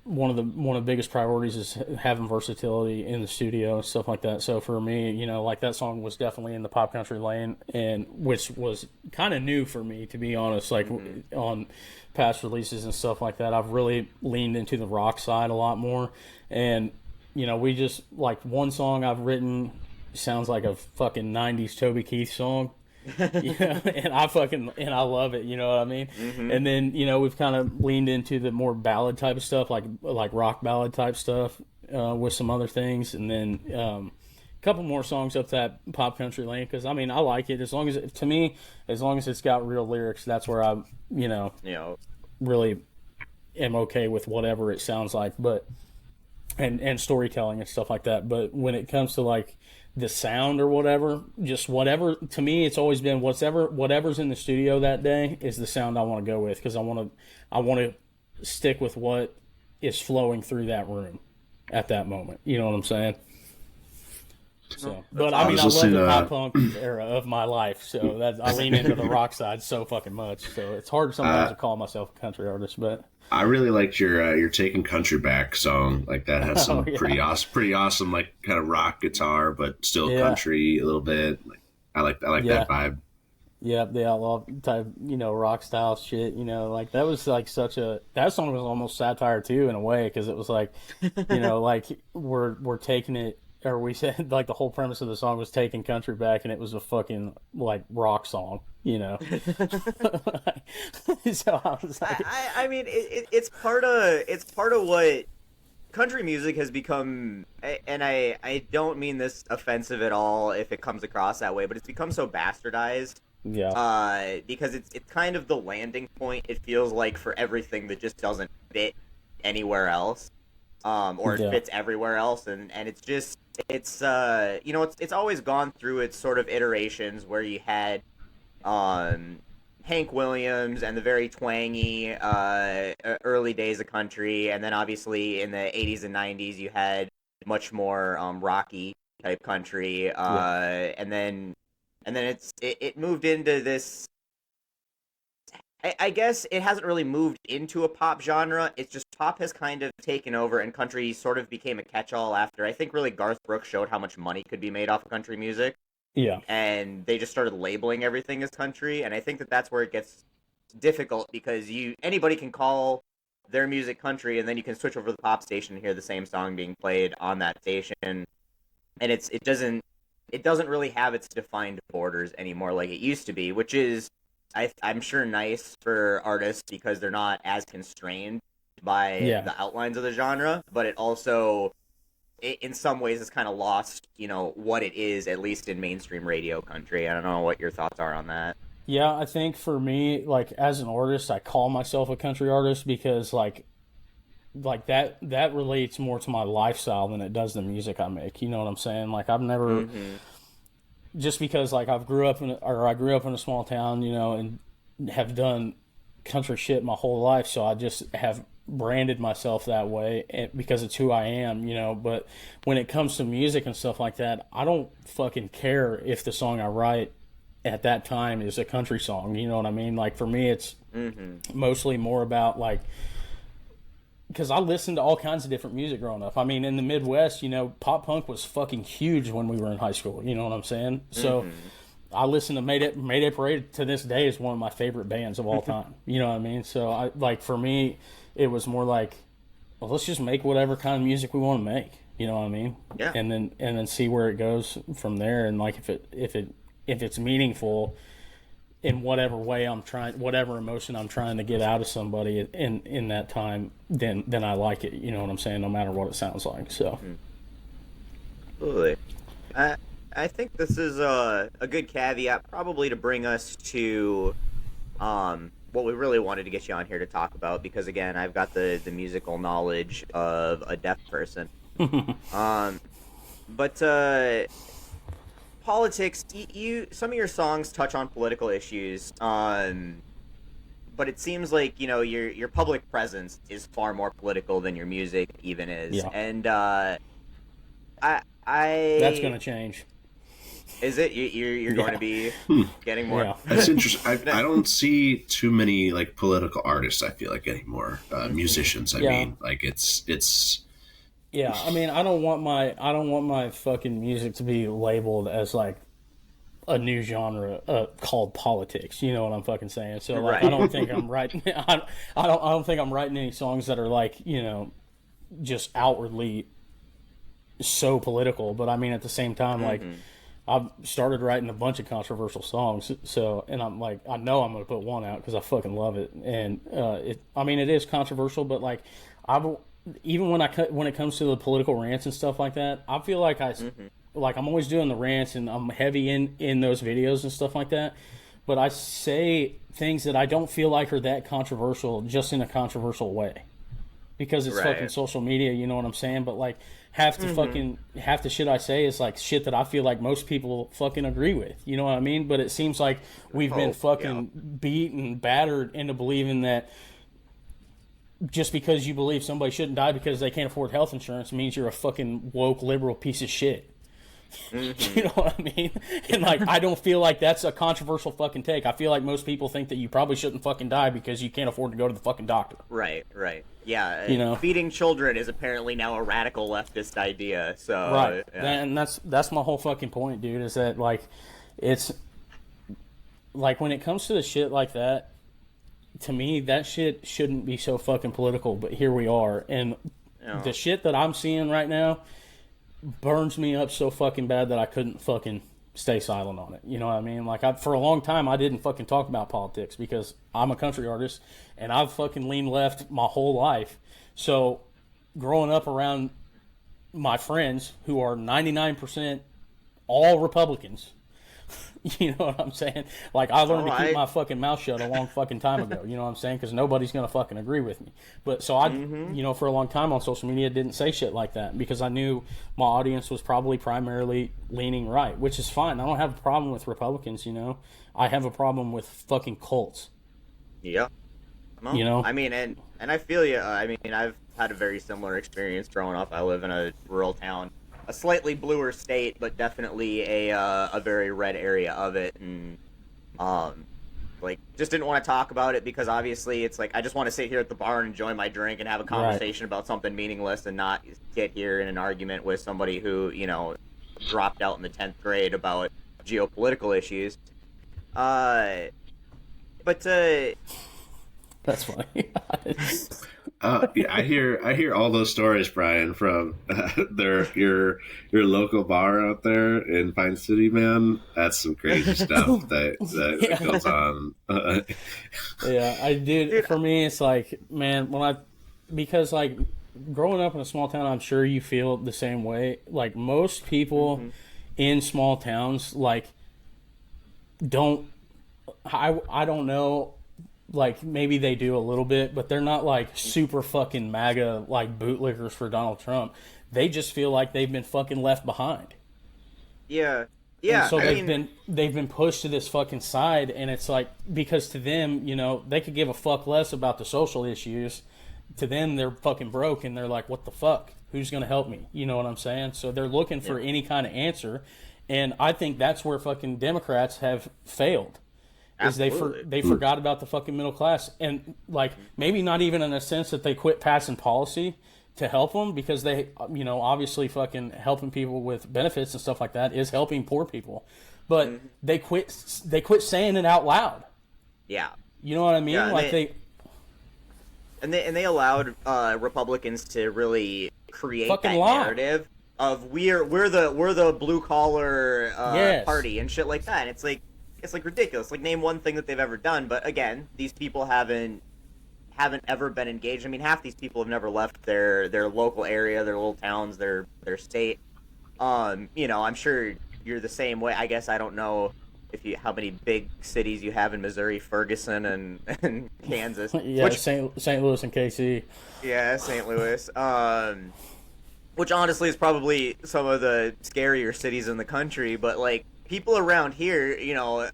[SPEAKER 3] one of the biggest priorities is having versatility in the studio and stuff like that. So for me, you know, like that song was definitely in the pop country lane, and which was kind of new for me, to be honest. Like on past releases and stuff like that, I've really leaned into the rock side a lot more. And you know, we just like one song I've written sounds like a fucking 90s Toby Keith song. Yeah, and I love it, you know what I mean? And then, you know, we've kind of leaned into the more ballad type of stuff, like rock ballad type stuff, with some other things, and then a couple more songs up that pop country lane, because I mean, I like it as long as it's got real lyrics. That's where I really am okay with whatever it sounds like, but and storytelling and stuff like that. But when it comes to like the sound or whatever, just whatever, to me it's always been whatever's in the studio that day is the sound I want to go with, because I want to stick with what is flowing through that room at that moment, you know what I'm saying? So, but I mean, I love the pop punk era of my life, so that I lean into the rock side so fucking much, so it's hard sometimes to call myself a country artist. But
[SPEAKER 2] I really liked your "Taking Country Back" song. Like that has some pretty awesome, like kind of rock guitar, but still country a little bit. Like, I like that vibe.
[SPEAKER 3] Yeah, the outlaw type, you know, rock style shit. You know, like that was like that song was almost satire too in a way, because it was like, you know, like we're taking it. Or we said like the whole premise of the song was taking country back, and it was a fucking like rock song, you know. So I was like,
[SPEAKER 1] I mean, it's part of what country music has become, and I don't mean this offensive at all if it comes across that way, but it's become so bastardized.
[SPEAKER 3] Yeah.
[SPEAKER 1] Because it's kind of the landing point. It feels like for everything that just doesn't fit anywhere else. Or it fits everywhere else, and it's just you know, it's always gone through its sort of iterations where you had Hank Williams and the very twangy early days of country, and then obviously in the 80s and 90s you had much more rocky type country, and then it moved into this. I guess it hasn't really moved into a pop genre. It's just pop has kind of taken over, and country sort of became a catch-all after. I think really Garth Brooks showed how much money could be made off of country music.
[SPEAKER 3] Yeah.
[SPEAKER 1] And they just started labeling everything as country, and I think that that's where it gets difficult because anybody can call their music country, and then you can switch over to the pop station and hear the same song being played on that station, and it doesn't really have its defined borders anymore like it used to be, which is I'm sure nice for artists because they're not as constrained by the outlines of the genre, but it also in some ways it's kind of lost, what it is, at least in mainstream radio country. I don't know what your thoughts are on that.
[SPEAKER 3] Yeah, I think for me, like as an artist, I call myself a country artist because like that relates more to my lifestyle than it does the music I make. You know what I'm saying? Like I've never just because like I grew up in a small town, and have done country shit my whole life, so I just have branded myself that way because it's who I am, but when it comes to music and stuff like that, I don't fucking care if the song I write at that time is a country song, you know what I mean? Like for me it's mostly more about like, because I listened to all kinds of different music growing up. I mean, in the Midwest, pop punk was fucking huge when we were in high school. You know what I'm saying? So I listen to Mayday Parade to this day is one of my favorite bands of all time. You know what I mean? So for me, it was more like, well, let's just make whatever kind of music we want to make. You know what I mean?
[SPEAKER 1] Yeah.
[SPEAKER 3] And then see where it goes from there. And like if it's meaningful in whatever way whatever emotion I'm trying to get out of somebody in that time, then I like it. You know what I'm saying? No matter what it sounds like. So.
[SPEAKER 1] Absolutely. I think this is a good caveat, probably to bring us to what we really wanted to get you on here to talk about, because again, I've got the musical knowledge of a deaf person. But politics, some of your songs touch on political issues, but it seems like your public presence is far more political than your music even is.
[SPEAKER 3] Yeah.
[SPEAKER 1] And I
[SPEAKER 3] that's gonna change.
[SPEAKER 1] Is it? You're going to be getting more?
[SPEAKER 3] Yeah.
[SPEAKER 2] That's interesting. I don't see too many like political artists, I feel like, anymore. Musicians, I mean, like it's.
[SPEAKER 3] Yeah, I mean, I don't want my fucking music to be labeled as like a new genre called politics. You know what I'm fucking saying? So like, I don't think I'm writing. I don't think I'm writing any songs that are like just outwardly so political. But I mean, at the same time, like I've started writing a bunch of controversial songs. So and I'm like, I know I'm gonna put one out because I fucking love it. And it is controversial, but like even when it comes to the political rants and stuff like that, I feel like I'm always doing the rants and I'm heavy in those videos and stuff like that. But I say things that I don't feel like are that controversial just in a controversial way. Because it's fucking social media, you know what I'm saying? But like half the shit I say is like shit that I feel like most people fucking agree with. You know what I mean? But it seems like we've been fucking beat and battered into believing that just because you believe somebody shouldn't die because they can't afford health insurance means you're a fucking woke liberal piece of shit. You know what I mean? And like, I don't feel like that's a controversial fucking take. I feel like most people think that you probably shouldn't fucking die because you can't afford to go to the fucking doctor.
[SPEAKER 1] Right. Yeah. Feeding children is apparently now a radical leftist idea. So
[SPEAKER 3] right.
[SPEAKER 1] Yeah.
[SPEAKER 3] And that's my whole fucking point, dude, is that like, it's like when it comes to the shit like that, to me, that shit shouldn't be so fucking political, but here we are. And the shit that I'm seeing right now burns me up so fucking bad that I couldn't fucking stay silent on it. You know what I mean? Like, for a long time, I didn't fucking talk about politics because I'm a country artist and I've fucking leaned left my whole life. So, growing up around my friends who are 99% all Republicans, you know what I'm saying? Like, I learned to keep my fucking mouth shut a long fucking time ago. You know what I'm saying? Because nobody's going to fucking agree with me. But so I, for a long time on social media, didn't say shit like that because I knew my audience was probably primarily leaning right, which is fine. I don't have a problem with Republicans, I have a problem with fucking cults.
[SPEAKER 1] Yeah. Well, I mean, and I feel you. I mean, I've had a very similar experience growing up. I live in a rural town. a slightly bluer state, but definitely a very red area of it, and like, just didn't want to talk about it because obviously it's like I just want to sit here at the bar and enjoy my drink and have a conversation about something meaningless and not get here in an argument with somebody who, you know, dropped out in the 10th grade about geopolitical issues. But
[SPEAKER 3] that's funny.
[SPEAKER 2] Yeah, I hear all those stories, Brian, from your local bar out there in Pine City, man. That's some crazy stuff that goes on.
[SPEAKER 3] Yeah, I did. For me, it's like, man, because like growing up in a small town, I'm sure you feel the same way. Like most people in small towns, like I don't know. Like, maybe they do a little bit, but they're not, like, super fucking MAGA, like, bootlickers for Donald Trump. They just feel like they've been fucking left behind.
[SPEAKER 1] Yeah. Yeah.
[SPEAKER 3] And so they've been pushed to this fucking side, and it's like, because to them, you know, they could give a fuck less about the social issues. To them, they're fucking broke, and they're like, what the fuck? Who's going to help me? You know what I'm saying? So they're looking for any kind of answer, and I think that's where fucking Democrats have failed. Is they forgot about the fucking middle class, and like maybe not even in a sense that they quit passing policy to help them, because they, you know, obviously fucking helping people with benefits and stuff like that is helping poor people, but they quit saying it out loud.
[SPEAKER 1] Yeah,
[SPEAKER 3] you know what I mean?
[SPEAKER 1] Yeah,
[SPEAKER 3] like
[SPEAKER 1] they allowed Republicans to really create
[SPEAKER 3] fucking
[SPEAKER 1] that narrative of we're the blue collar party and shit like that. And it's like ridiculous. Like, name one thing that they've ever done, but again, these people haven't ever been engaged. I mean, half these people have never left their local area, their little towns, their state. You know, I'm sure you're the same way. I guess I don't know how many big cities you have in Missouri, Ferguson and Kansas.
[SPEAKER 3] Yeah, St. Louis and KC.
[SPEAKER 1] Yeah, St. Louis. Which honestly is probably some of the scarier cities in the country, but like, people around here, you know,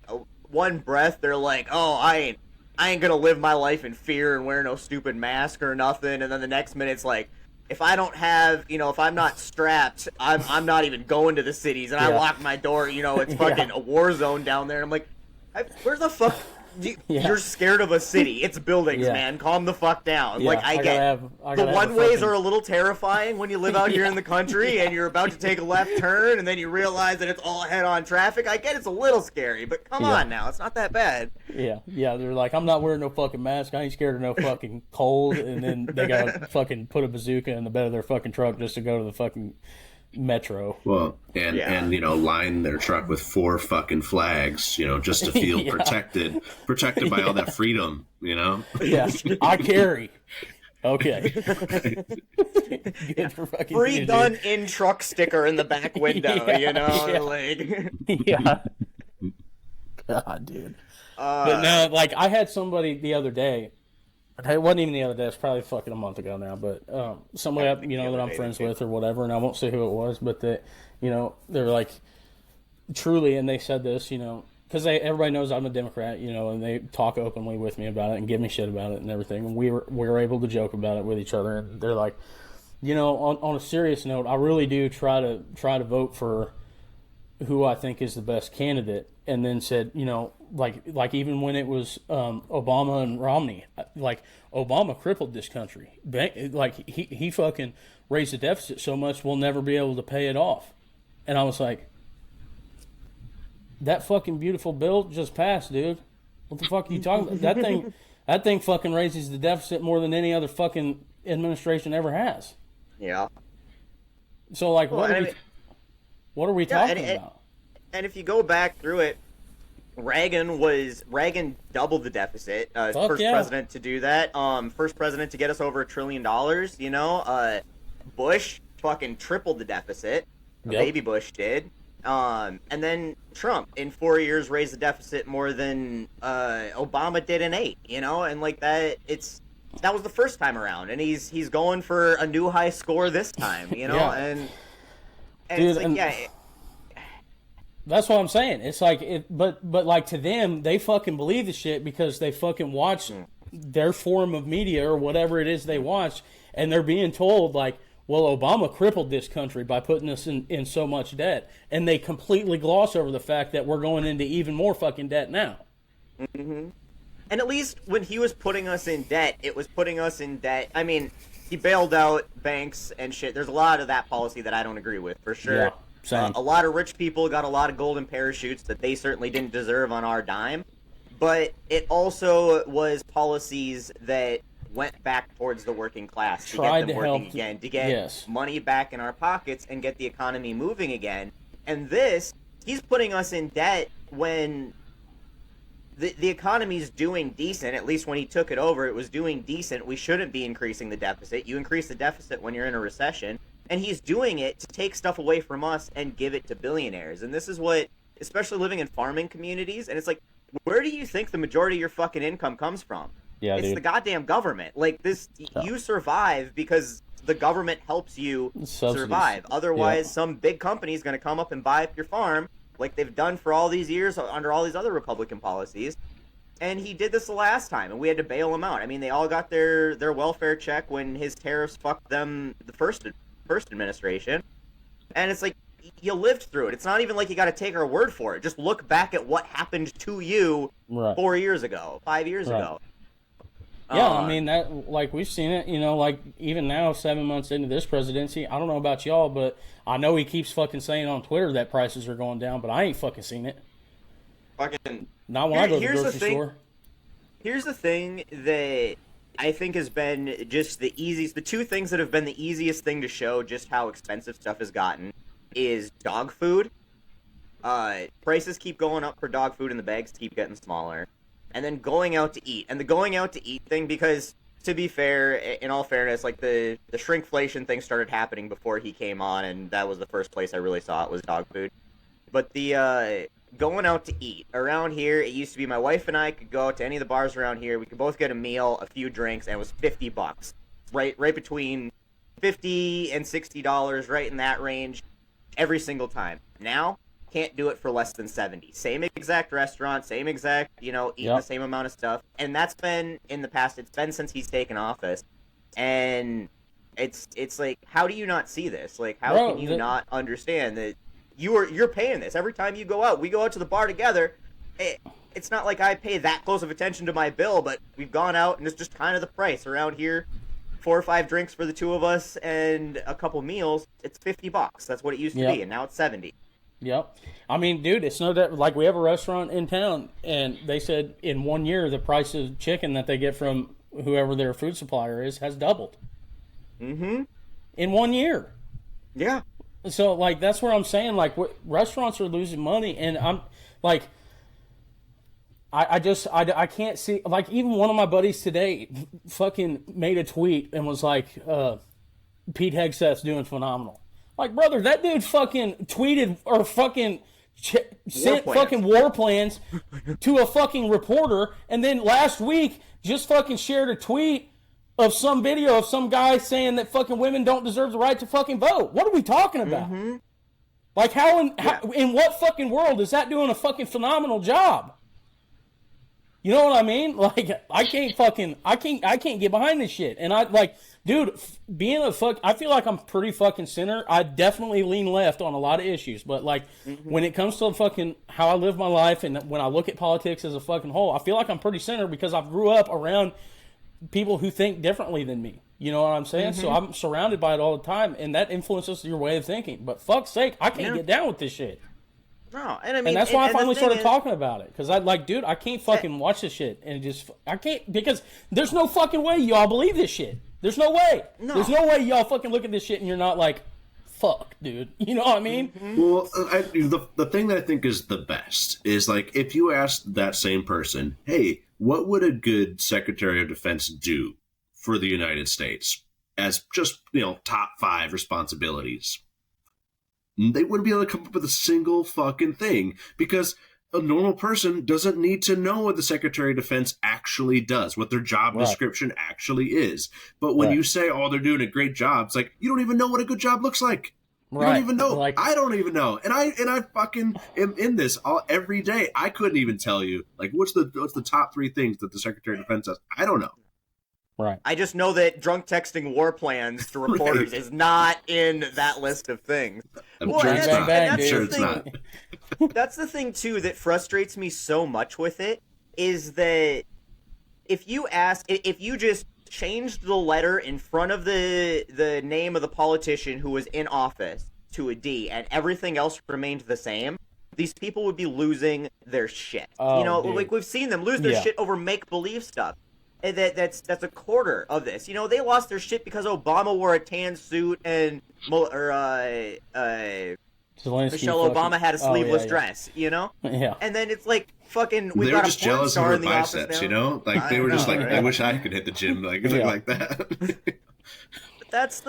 [SPEAKER 1] one breath they're like, "Oh, I ain't gonna live my life in fear and wear no stupid mask or nothing," and then the next minute it's like, if I don't have, you know, if I'm not strapped, I'm not even going to the cities, and I lock my door. You know, it's fucking a war zone down there. And I'm like, where the fuck? You're scared of a city. It's buildings, man. Calm the fuck down.
[SPEAKER 3] Yeah,
[SPEAKER 1] like, I get the one-ways are a little terrifying when you live out here in the country and you're about to take a left turn and then you realize that it's all head-on traffic. I get it's a little scary, but come on now. It's not that bad.
[SPEAKER 3] Yeah, they're like, I'm not wearing no fucking mask. I ain't scared of no fucking cold. And then they gotta fucking put a bazooka in the bed of their fucking truck just to go to the fucking metro.
[SPEAKER 2] Well, and you know, line their truck with 4 fucking flags, you know, just to feel protected by all that freedom, you know.
[SPEAKER 3] Yeah, I carry. Okay.
[SPEAKER 1] Free gun in truck sticker in the back window, you know, like.
[SPEAKER 3] Yeah. God, dude. But no, like, I had somebody the other day. It wasn't even the other day. It was probably fucking a month ago now. But somebody, you know, that I'm friends with or whatever, and I won't say who it was, but that, you know, they were like, truly, and they said this, you know, because everybody knows I'm a Democrat, you know, and they talk openly with me about it and give me shit about it and everything. And we were able to joke about it with each other. And they're like, you know, on a serious note, I really do try to vote for who I think is the best candidate. And then said, you know, like even when it was Obama and Romney, like, Obama crippled this country. Like, he fucking raised the deficit so much we'll never be able to pay it off. And I was like, that fucking beautiful bill just passed, dude. What the fuck are you talking about? That thing fucking raises the deficit more than any other fucking administration ever has.
[SPEAKER 1] Yeah.
[SPEAKER 3] So, like, what are we talking about?
[SPEAKER 1] And if you go back through it, Reagan doubled the deficit. First president to do that. First president to get us over $1 trillion. You know, Bush fucking tripled the deficit. Baby Bush did. And then Trump in 4 years raised the deficit more than Obama did in 8. You know, and like that, that was the first time around, and he's going for a new high score this time. You know, and
[SPEAKER 3] dude,
[SPEAKER 1] it's like,
[SPEAKER 3] that's what I'm saying. It's like, but like, to them, they fucking believe the shit because they fucking watch their form of media or whatever it is they watch, and they're being told, like, well, Obama crippled this country by putting us in so much debt. And they completely gloss over the fact that we're going into even more fucking debt now.
[SPEAKER 1] Mm-hmm. And at least when he was putting us in debt, it was putting us in debt. I mean, he bailed out banks and shit. There's a lot of that policy that I don't agree with, for sure.
[SPEAKER 3] Yeah, same.
[SPEAKER 1] A lot of rich people got a lot of golden parachutes that they certainly didn't deserve on our dime. But it also was policies that went back towards the working class to get them working again, to get money back in our pockets and get the economy moving again. And this, he's putting us in debt when the economy's doing decent. At least when he took it over, it was doing decent. We shouldn't be increasing the deficit. You increase the deficit when you're in a recession. And he's doing it to take stuff away from us and give it to billionaires. And this is what, especially living in farming communities, and it's like, where do you think the majority of your fucking income comes from?
[SPEAKER 3] Yeah,
[SPEAKER 1] it's
[SPEAKER 3] dude.
[SPEAKER 1] the goddamn government. Like, this, you survive because the government helps you survive. Otherwise, some big company is going to come up and buy up your farm, like they've done for all these years under all these other Republican policies. And he did this the last time, and we had to bail him out. I mean, they all got their welfare check when his tariffs fucked them the first administration. And it's like, you lived through it. It's not even like you got to take our word for it. Just look back at what happened to you 4 years ago, 5 years ago.
[SPEAKER 3] Yeah, I mean, that, like, we've seen it, you know, like, even now, 7 months into this presidency, I don't know about y'all, but I know he keeps fucking saying on Twitter that prices are going down, but I ain't fucking seen it.
[SPEAKER 1] Fucking...
[SPEAKER 3] Not when I go to the grocery store.
[SPEAKER 1] Here's the thing that I think has been just the easiest, the two things that have been the easiest thing to show just how expensive stuff has gotten is dog food. Prices keep going up for dog food and the bags keep getting smaller. And then going out to eat. And the going out to eat thing, because to be fair, in all fairness, like the shrinkflation thing started happening before he came on, and that was the first place I really saw it was dog food. But the going out to eat. Around here, it used to be my wife and I could go out to any of the bars around here. We could both get a meal, a few drinks, and it was $50. Right between $50 and $60, right in that range, every single time. Now, can't do it for less than $70. Same exact restaurant, same exact, eating the same amount of stuff. And that's been in the past. It's been since he's taken office. And it's like, how do you not see this? Like, how can you not understand that you're paying this every time you go out? We go out to the bar together. It's not like I pay that close of attention to my bill, but we've gone out and it's just kind of the price around here. 4 or 5 drinks for the two of us and a couple meals. It's $50. That's what it used to be, and now it's $70.
[SPEAKER 3] Yep. I mean, dude, it's no that, like, we have a restaurant in town, and they said in 1 year the price of chicken that they get from whoever their food supplier is has doubled. Mm-hmm. In 1 year. Yeah. So, like, that's where I'm saying, like, restaurants are losing money, and I'm, like, I can't see, like, even one of my buddies today fucking made a tweet and was like, Pete Hegseth's doing phenomenal. Like, brother, that dude fucking tweeted or fucking sent fucking war plans to a fucking reporter, and then last week just fucking shared a tweet of some video of some guy saying that fucking women don't deserve the right to fucking vote. What are we talking about? Mm-hmm. Like, how in what fucking world is that doing a fucking phenomenal job? You know what I mean? Like, I can't get behind this shit. And I, like, dude, I feel like I'm pretty fucking center. I definitely lean left on a lot of issues. But, like, when it comes to fucking how I live my life and when I look at politics as a fucking whole, I feel like I'm pretty center because I grew up around people who think differently than me. You know what I'm saying? Mm-hmm. So I'm surrounded by it all the time, and that influences your way of thinking. But fuck's sake, I can't get down with this shit.
[SPEAKER 1] No, and I mean,
[SPEAKER 3] and that's why I finally started talking about it, because I can't fucking watch this shit, and I can't, because there's no fucking way y'all believe this shit. There's no way. No. There's no way y'all fucking look at this shit and you're not like, fuck, dude. You know what I mean?
[SPEAKER 2] Mm-hmm. Well, the thing that I think is the best is, like, if you ask that same person, hey, what would a good Secretary of Defense do for the United States as just, top 5 responsibilities? They wouldn't be able to come up with a single fucking thing, because a normal person doesn't need to know what the Secretary of Defense actually does, what their job description actually is. But when you say, oh, they're doing a great job, it's like, you don't even know what a good job looks like. You don't even know. Like, I don't even know. And I fucking am in this every day. I couldn't even tell you, like, what's the top 3 things that the Secretary of Defense does. I don't know.
[SPEAKER 3] Right.
[SPEAKER 1] I just know that drunk texting war plans to reporters is not in that list of things.
[SPEAKER 2] I'm
[SPEAKER 1] Well,
[SPEAKER 2] sure
[SPEAKER 1] and
[SPEAKER 2] it's
[SPEAKER 1] that's,
[SPEAKER 2] not.
[SPEAKER 1] and
[SPEAKER 2] I'm
[SPEAKER 1] that's
[SPEAKER 2] sure
[SPEAKER 1] the
[SPEAKER 2] it's
[SPEAKER 1] thing.
[SPEAKER 2] not.
[SPEAKER 1] That's the thing too that frustrates me so much with it is that if you just changed the letter in front of the name of the politician who was in office to a D and everything else remained the same, these people would be losing their shit.
[SPEAKER 3] Oh, dude.
[SPEAKER 1] Like we've seen them lose their shit over make-believe stuff. And that's a quarter of this. They lost their shit because Obama wore a tan suit and Michelle Obama had a sleeveless dress,
[SPEAKER 3] Yeah.
[SPEAKER 1] And then it's like fucking
[SPEAKER 2] They were
[SPEAKER 1] got
[SPEAKER 2] just
[SPEAKER 1] a porn
[SPEAKER 2] jealous of
[SPEAKER 1] star
[SPEAKER 2] her
[SPEAKER 1] in the office
[SPEAKER 2] biceps,
[SPEAKER 1] now.
[SPEAKER 2] Like they were just like,
[SPEAKER 1] right?
[SPEAKER 2] I wish I could hit the gym like that.
[SPEAKER 1] But that's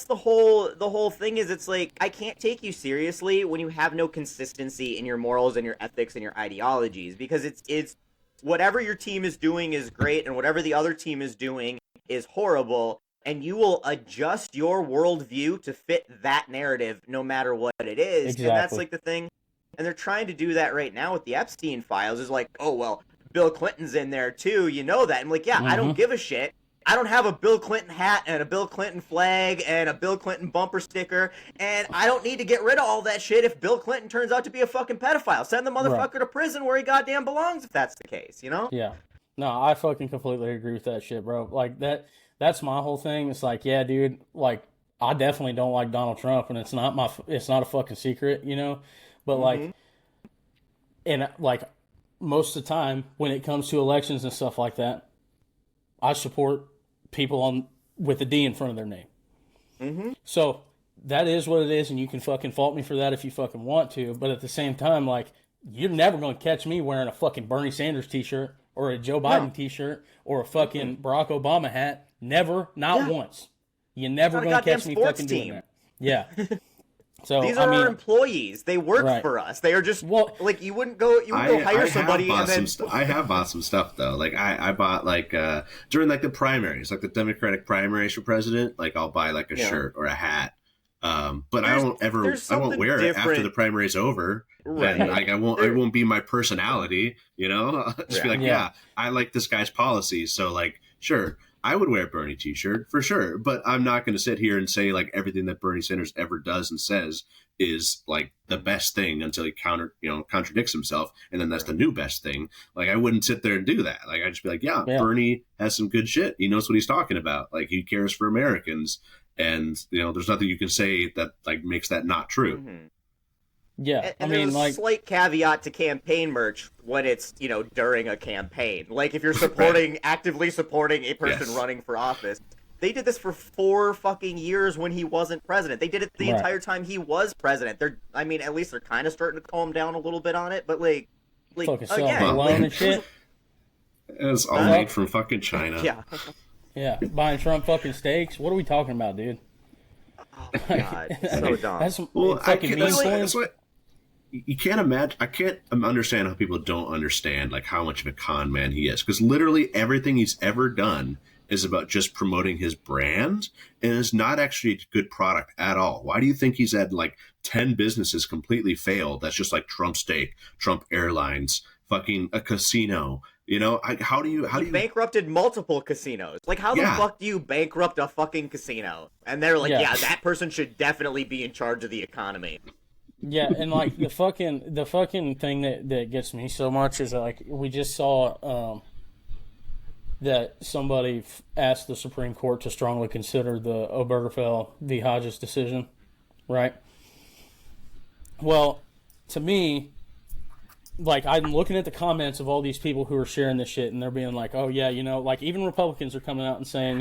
[SPEAKER 1] the whole thing is it's like I can't take you seriously when you have no consistency in your morals and your ethics and your ideologies because it's whatever your team is doing is great and whatever the other team is doing is horrible, and you will adjust your worldview to fit that narrative no matter what it is.
[SPEAKER 3] Exactly.
[SPEAKER 1] And that's like the thing. And they're trying to do that right now with the Epstein files. Is like, oh, well, Bill Clinton's in there too. You know that. I'm like, yeah, I don't give a shit. I don't have a Bill Clinton hat and a Bill Clinton flag and a Bill Clinton bumper sticker, and I don't need to get rid of all that shit if Bill Clinton turns out to be a fucking pedophile. Send the motherfucker to prison where he goddamn belongs if that's the case,
[SPEAKER 3] Yeah. No, I fucking completely agree with that shit, bro. Like, that's my whole thing. It's like, yeah, dude, like, I definitely don't like Donald Trump, and it's not a fucking secret, But, like, and, like, most of the time, when it comes to elections and stuff like that, I support people with a D in front of their name.
[SPEAKER 1] Mm-hmm.
[SPEAKER 3] So that is what it is, and you can fucking fault me for that if you fucking want to. But at the same time, like, you're never going to catch me wearing a fucking Bernie Sanders t-shirt or a Joe Biden t-shirt or a fucking Barack Obama hat. Never, not once. You're never going to catch me fucking doing that. Yeah. So
[SPEAKER 1] these are our employees. They work for us. They are just like you wouldn't go hire somebody and then
[SPEAKER 2] I have bought some stuff though. Like I bought like during like the primaries, like the Democratic primaries for president. Like I'll buy like a shirt or a hat. But I won't wear it after the primary's over. Right. And like it won't be my personality. I'll just be like, yeah, I like this guy's policies. So like, sure. I would wear a Bernie t-shirt for sure, but I'm not going to sit here and say like everything that Bernie Sanders ever does and says is like the best thing until he contradicts himself. And then that's the new best thing. Like I wouldn't sit there and do that. Like I'd just be like, yeah, Bernie has some good shit. He knows what he's talking about. Like he cares for Americans. And there's nothing you can say that like makes that not true.
[SPEAKER 1] Mm-hmm.
[SPEAKER 3] Yeah,
[SPEAKER 1] and there's a slight caveat to campaign merch when it's during a campaign. Like if you're actively supporting a person running for office. They did this for 4 fucking years when he wasn't president. They did it the entire time he was president. At least they're kind of starting to calm down a little bit on it. But like
[SPEAKER 3] alone and shit.
[SPEAKER 2] It's all made from fucking China.
[SPEAKER 1] Yeah.
[SPEAKER 3] Yeah, buying Trump fucking steaks. What are we talking about, dude?
[SPEAKER 1] Oh my god, so dumb.
[SPEAKER 3] That's what
[SPEAKER 2] you can't imagine. I can't understand how people don't understand like how much of a con man he is, because literally everything he's ever done is about just promoting his brand, and is not actually a good product at all. Why do you think he's had like 10 businesses completely fail? That's just like Trump Steak, Trump Airlines, fucking a casino. How do you
[SPEAKER 1] bankrupted multiple casinos? Like how the fuck do you bankrupt a fucking casino? And they're like, yeah, that person should definitely be in charge of the economy.
[SPEAKER 3] Yeah, and like the fucking thing that gets me so much is like we just saw that somebody asked the Supreme Court to strongly consider the Obergefell v. Hodges decision, right? Well, to me, like I'm looking at the comments of all these people who are sharing this shit, and they're being like, "Oh yeah, like even Republicans are coming out and saying,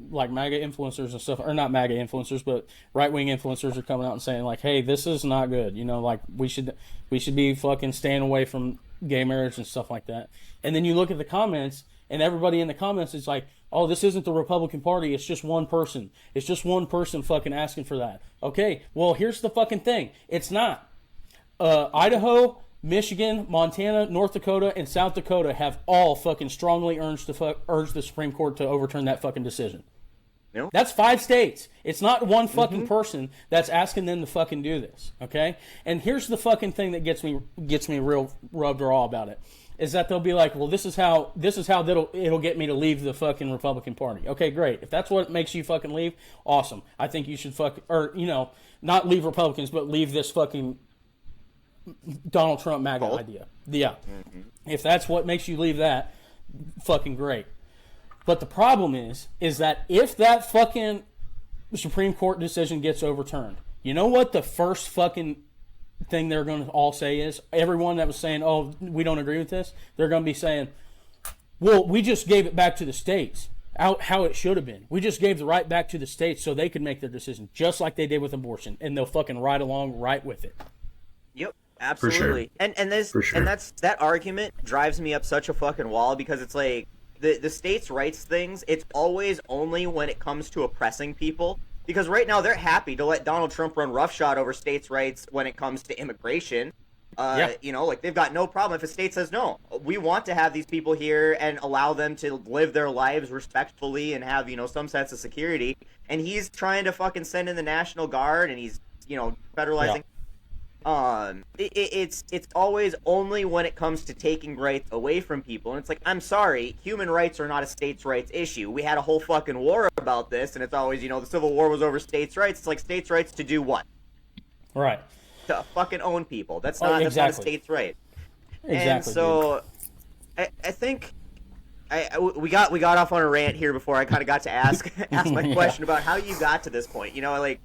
[SPEAKER 3] like MAGA influencers and stuff, or not MAGA influencers, but right-wing influencers are coming out and saying like, hey, this is not good. Like we should be fucking staying away from gay marriage and stuff like that." And then you look at the comments, and everybody in the comments is like, "Oh, this isn't the Republican Party. It's just one person. It's just one person fucking asking for that." Okay, well here's the fucking thing. It's not. Idaho, Michigan, Montana, North Dakota, and South Dakota have all fucking strongly urged the Supreme Court to overturn that fucking decision.
[SPEAKER 1] You know?
[SPEAKER 3] That's 5 states. It's not one fucking person that's asking them to fucking do this, okay? And here's the fucking thing that gets me real rubbed raw about it, is that they'll be like, well, this is how it'll get me to leave the fucking Republican Party. Okay, great. If that's what makes you fucking leave, awesome. I think you should not leave Republicans, but leave this fucking Donald Trump MAGA idea. Yeah. If that's what makes you leave that, fucking great. But the problem is that if that fucking Supreme Court decision gets overturned, you know what the first fucking thing they're going to all say is? Everyone that was saying, oh, we don't agree with this, they're going to be saying, well, we just gave it back to the states, how it should have been. We just gave the right back to the states so they could make their decision, just like they did with abortion, and they'll fucking ride along right with it.
[SPEAKER 1] Yep. Absolutely.
[SPEAKER 2] For sure.
[SPEAKER 1] And that argument drives me up such a fucking wall, because it's like, the states' rights things, it's always only when it comes to oppressing people. Because right now they're happy to let Donald Trump run roughshod over states' rights when it comes to immigration. You know, like, they've got no problem if a state says, no, we want to have these people here and allow them to live their lives respectfully and have, you know, some sense of security. And he's trying to fucking send in the National Guard, and he's, you know, federalizing. Yeah. It's always only when it comes to taking rights away from people. And it's like, I'm sorry, human rights are not a states' rights issue. We had a whole fucking war about this, and it's always, you know, the Civil War was over states' rights. It's like, states' rights to do what?
[SPEAKER 3] Right.
[SPEAKER 1] To fucking own people. That's not a states' right.
[SPEAKER 3] Exactly.
[SPEAKER 1] And so, I think we got off on a rant here before I kind of got to ask my question about how you got to this point. You know, like,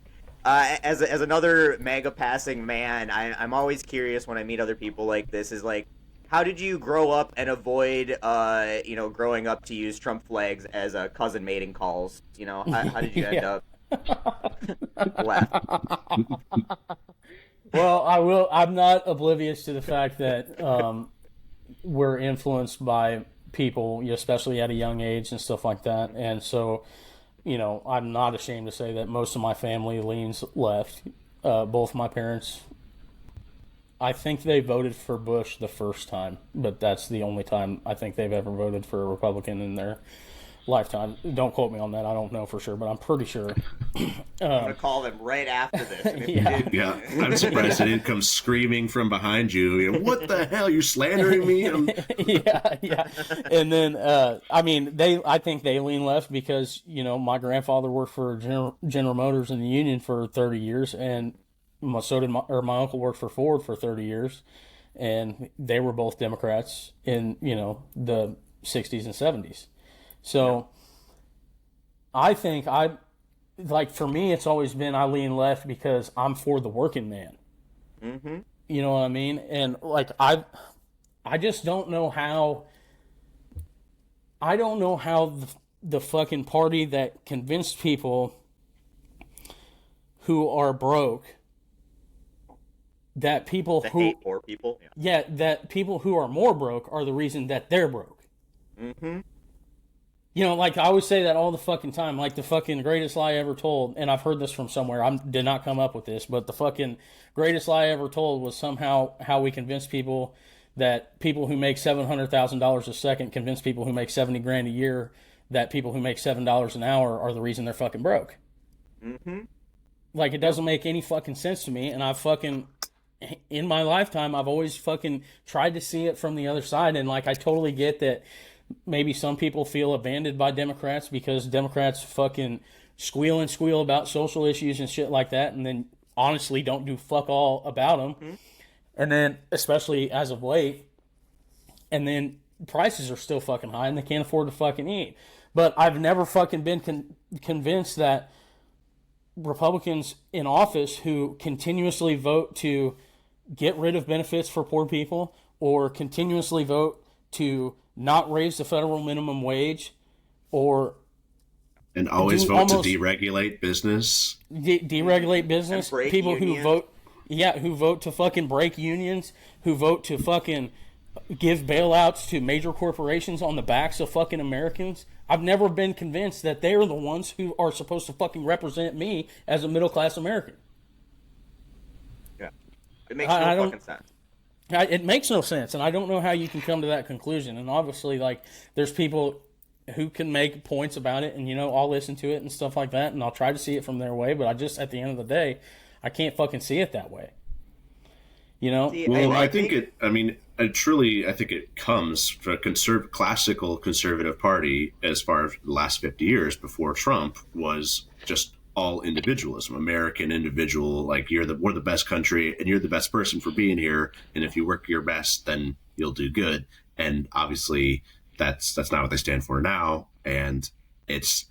[SPEAKER 1] as another MAGA passing man, I'm always curious when I meet other people like this, is like, how did you grow up and avoid, growing up to use Trump flags as cousin mating calls? You know, how did you end up?
[SPEAKER 3] Well, I'm not oblivious to the fact that we're influenced by people, especially at a young age and stuff like that, and so, you know, I'm not ashamed to say that most of my family leans left. Both my parents, I think they voted for Bush the first time, but that's the only time I think they've ever voted for a Republican in their lifetime. Don't quote me on that. I don't know for sure, but I'm pretty sure.
[SPEAKER 1] I'm going to call them right after this. And if
[SPEAKER 2] yeah, I'm surprised they didn't come screaming from behind you. You know, what the hell? You're slandering me?
[SPEAKER 3] Yeah. And then, I think they lean left because, you know, my grandfather worked for General Motors in the Union for 30 years, and my uncle worked for Ford for 30 years, and they were both Democrats in, you know, the 60s and 70s. So I think for me, it's always been I lean left because I'm for the working man. Mm-hmm. You know what I mean? And like, I just don't know how, the fucking party that convinced people who are broke that people who
[SPEAKER 1] hate poor people,
[SPEAKER 3] that people who are more broke are the reason that they're broke.
[SPEAKER 1] Mm-hmm.
[SPEAKER 3] You know, like, I always say that all the fucking time, like, the fucking greatest lie ever told, and I've heard this from somewhere, I did not come up with this, but the fucking greatest lie ever told was somehow how we convince people that people who make $700,000 a second convince people who make $70,000 a year that people who make $7 an hour are the reason they're fucking broke.
[SPEAKER 1] Mm-hmm.
[SPEAKER 3] Like, it doesn't make any fucking sense to me, and I've fucking, in my lifetime, I've always fucking tried to see it from the other side, and, like, I totally get that maybe some people feel abandoned by Democrats because Democrats fucking squeal about social issues and shit like that, and then honestly don't do fuck all about them. Mm-hmm. And then, especially as of late, and then prices are still fucking high and they can't afford to fucking eat. But I've never fucking been convinced that Republicans in office who continuously vote to get rid of benefits for poor people or continuously vote to not raise the federal minimum wage,
[SPEAKER 2] and always vote to deregulate business.
[SPEAKER 3] Deregulate business. People unions. who vote to fucking break unions, who vote to fucking give bailouts to major corporations on the backs of fucking Americans. I've never been convinced that they're the ones who are supposed to fucking represent me as a middle class American.
[SPEAKER 1] Yeah, it makes no fucking sense.
[SPEAKER 3] It makes no sense, and I don't know how you can come to that conclusion. And obviously, like, there's people who can make points about it, and I'll listen to it and stuff like that, and I'll try to see it from their way, but I just, at the end of the day, I can't fucking see it that way.
[SPEAKER 2] Well, I think it comes from a classical conservative party as far as the last 50 years before Trump was just all individualism, American individual, like we're the best country and you're the best person for being here. And if you work your best, then you'll do good. And obviously that's not what they stand for now. And it's,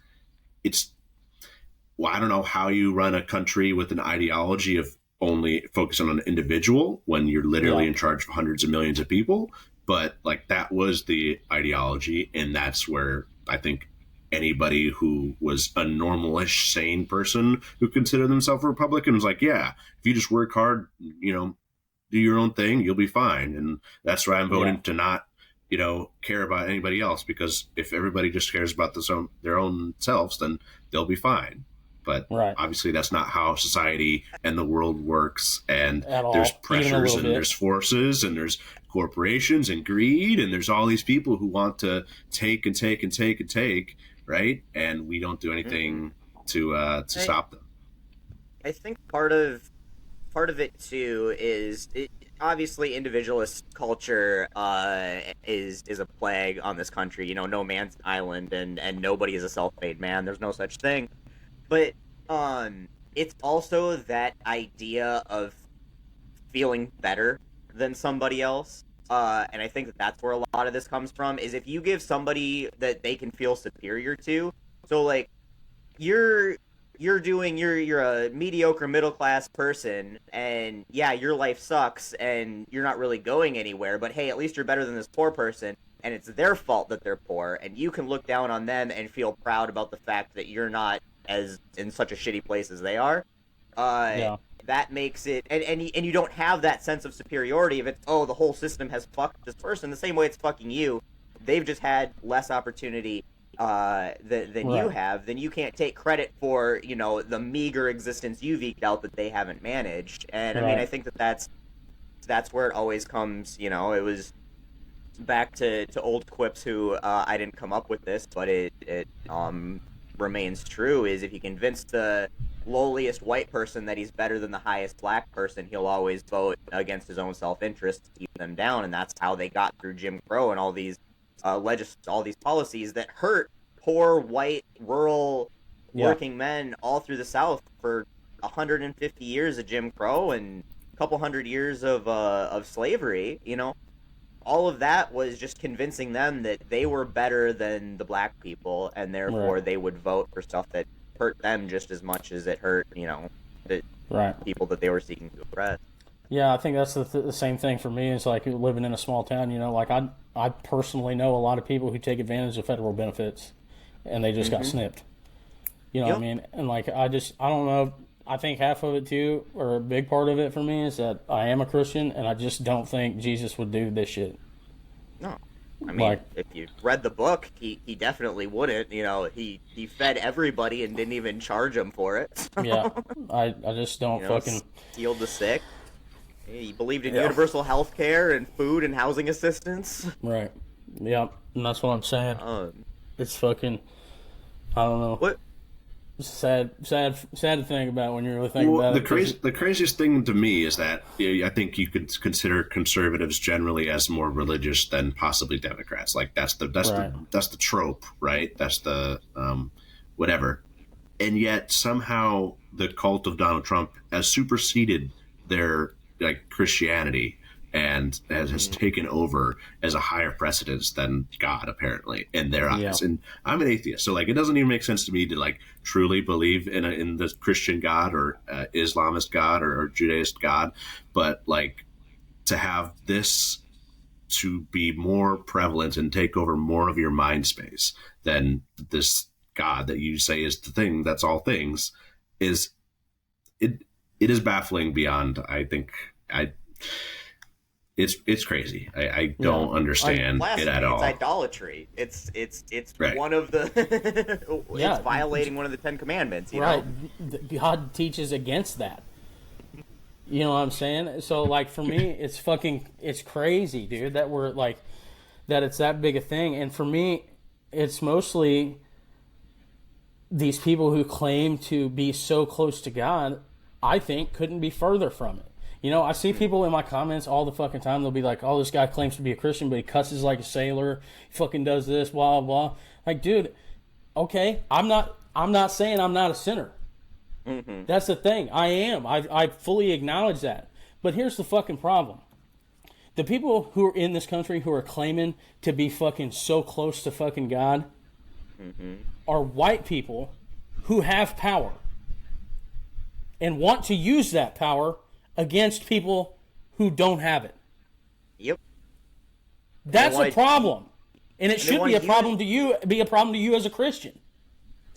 [SPEAKER 2] well, I don't know how you run a country with an ideology of only focusing on an individual when you're literally in charge of hundreds of millions of people. But like, that was the ideology. And that's where I think anybody who was a normalish, sane person who considered themselves a Republican was like, yeah, if you just work hard, do your own thing, you'll be fine. And that's why I'm voting to not, care about anybody else, because if everybody just cares about their own selves, then they'll be fine. But obviously that's not how society and the world works. And there's pressures and there's forces and there's corporations and greed. And there's all these people who want to take and take and take and take. Right. And we don't do anything to stop them.
[SPEAKER 1] I think part of it too is obviously individualist culture is a plague on this country. No man's island and nobody is a self-made man. There's no such thing. But it's also that idea of feeling better than somebody else. And I think that's where a lot of this comes from, is if you give somebody that they can feel superior to. So like you're a mediocre middle class person, and yeah, your life sucks and you're not really going anywhere, but hey, at least you're better than this poor person, and it's their fault that they're poor, and you can look down on them and feel proud about the fact that you're not as in such a shitty place as they are. That makes it, and you don't have that sense of superiority if it's, the whole system has fucked this person the same way it's fucking you. They've just had less opportunity than you have. Then you can't take credit for the meager existence you've eked out that they haven't managed. And I mean, I think that's where it always comes. It was back to old quips who I didn't come up with this, but it remains true, is if you convince the lowliest white person that he's better than the highest black person, he'll always vote against his own self-interest to keep them down. And that's how they got through Jim Crow and all these all these policies that hurt poor white rural working men all through the South for 150 years of Jim Crow and a couple hundred years of slavery. All of that was just convincing them that they were better than the black people, and therefore they would vote for stuff that hurt them just as much as it hurt, the people that they were seeking to oppress.
[SPEAKER 3] Yeah, I think that's the same thing for me. It's like living in a small town, like I personally know a lot of people who take advantage of federal benefits, and they just got snipped. What I mean? And like, I don't know. I think half of it too, or a big part of it for me, is that I am a Christian, and I just don't think Jesus would do this shit.
[SPEAKER 1] No. I mean, if you read the book, he definitely wouldn't. He fed everybody and didn't even charge them for it. So.
[SPEAKER 3] Yeah, I just don't fucking...
[SPEAKER 1] Healed the sick. He believed in universal health care and food and housing assistance.
[SPEAKER 3] Right. Yeah, and that's what I'm saying. It's fucking... I don't know.
[SPEAKER 1] What?
[SPEAKER 3] Sad to think about when you really think about it.
[SPEAKER 2] The craziest thing to me is that I think you could consider conservatives generally as more religious than possibly Democrats. Like that's the trope, right? That's the whatever. And yet somehow the cult of Donald Trump has superseded their Christianity and has taken over as a higher precedence than God, apparently, in their eyes. And I'm an atheist, so it doesn't even make sense to me to truly believe in the Christian God or Islamist God or Judaist God, but to have this to be more prevalent and take over more of your mind space than this God that you say is the thing that's all things is it is baffling beyond. I think It's crazy. I don't understand it at all.
[SPEAKER 1] It's idolatry. It's one of the it's violating one of the 10 Commandments. You know?
[SPEAKER 3] God teaches against that. You know what I'm saying? So for me, it's crazy, dude. That we're that it's that big a thing. And for me, it's mostly these people who claim to be so close to God, I think, couldn't be further from it. You know, I see people in my comments all the fucking time. They'll be like, "Oh, this guy claims to be a Christian, but he cusses like a sailor. He fucking does this, blah blah." Like, dude, okay, I'm not saying I'm not a sinner. Mm-hmm. That's the thing. I am. I fully acknowledge that. But here's the fucking problem. The people who are in this country who are claiming to be fucking so close to fucking God are white people who have power and want to use that power against people who don't have it.
[SPEAKER 1] Yep.
[SPEAKER 3] That's a problem. And it should be a problem to you as a Christian.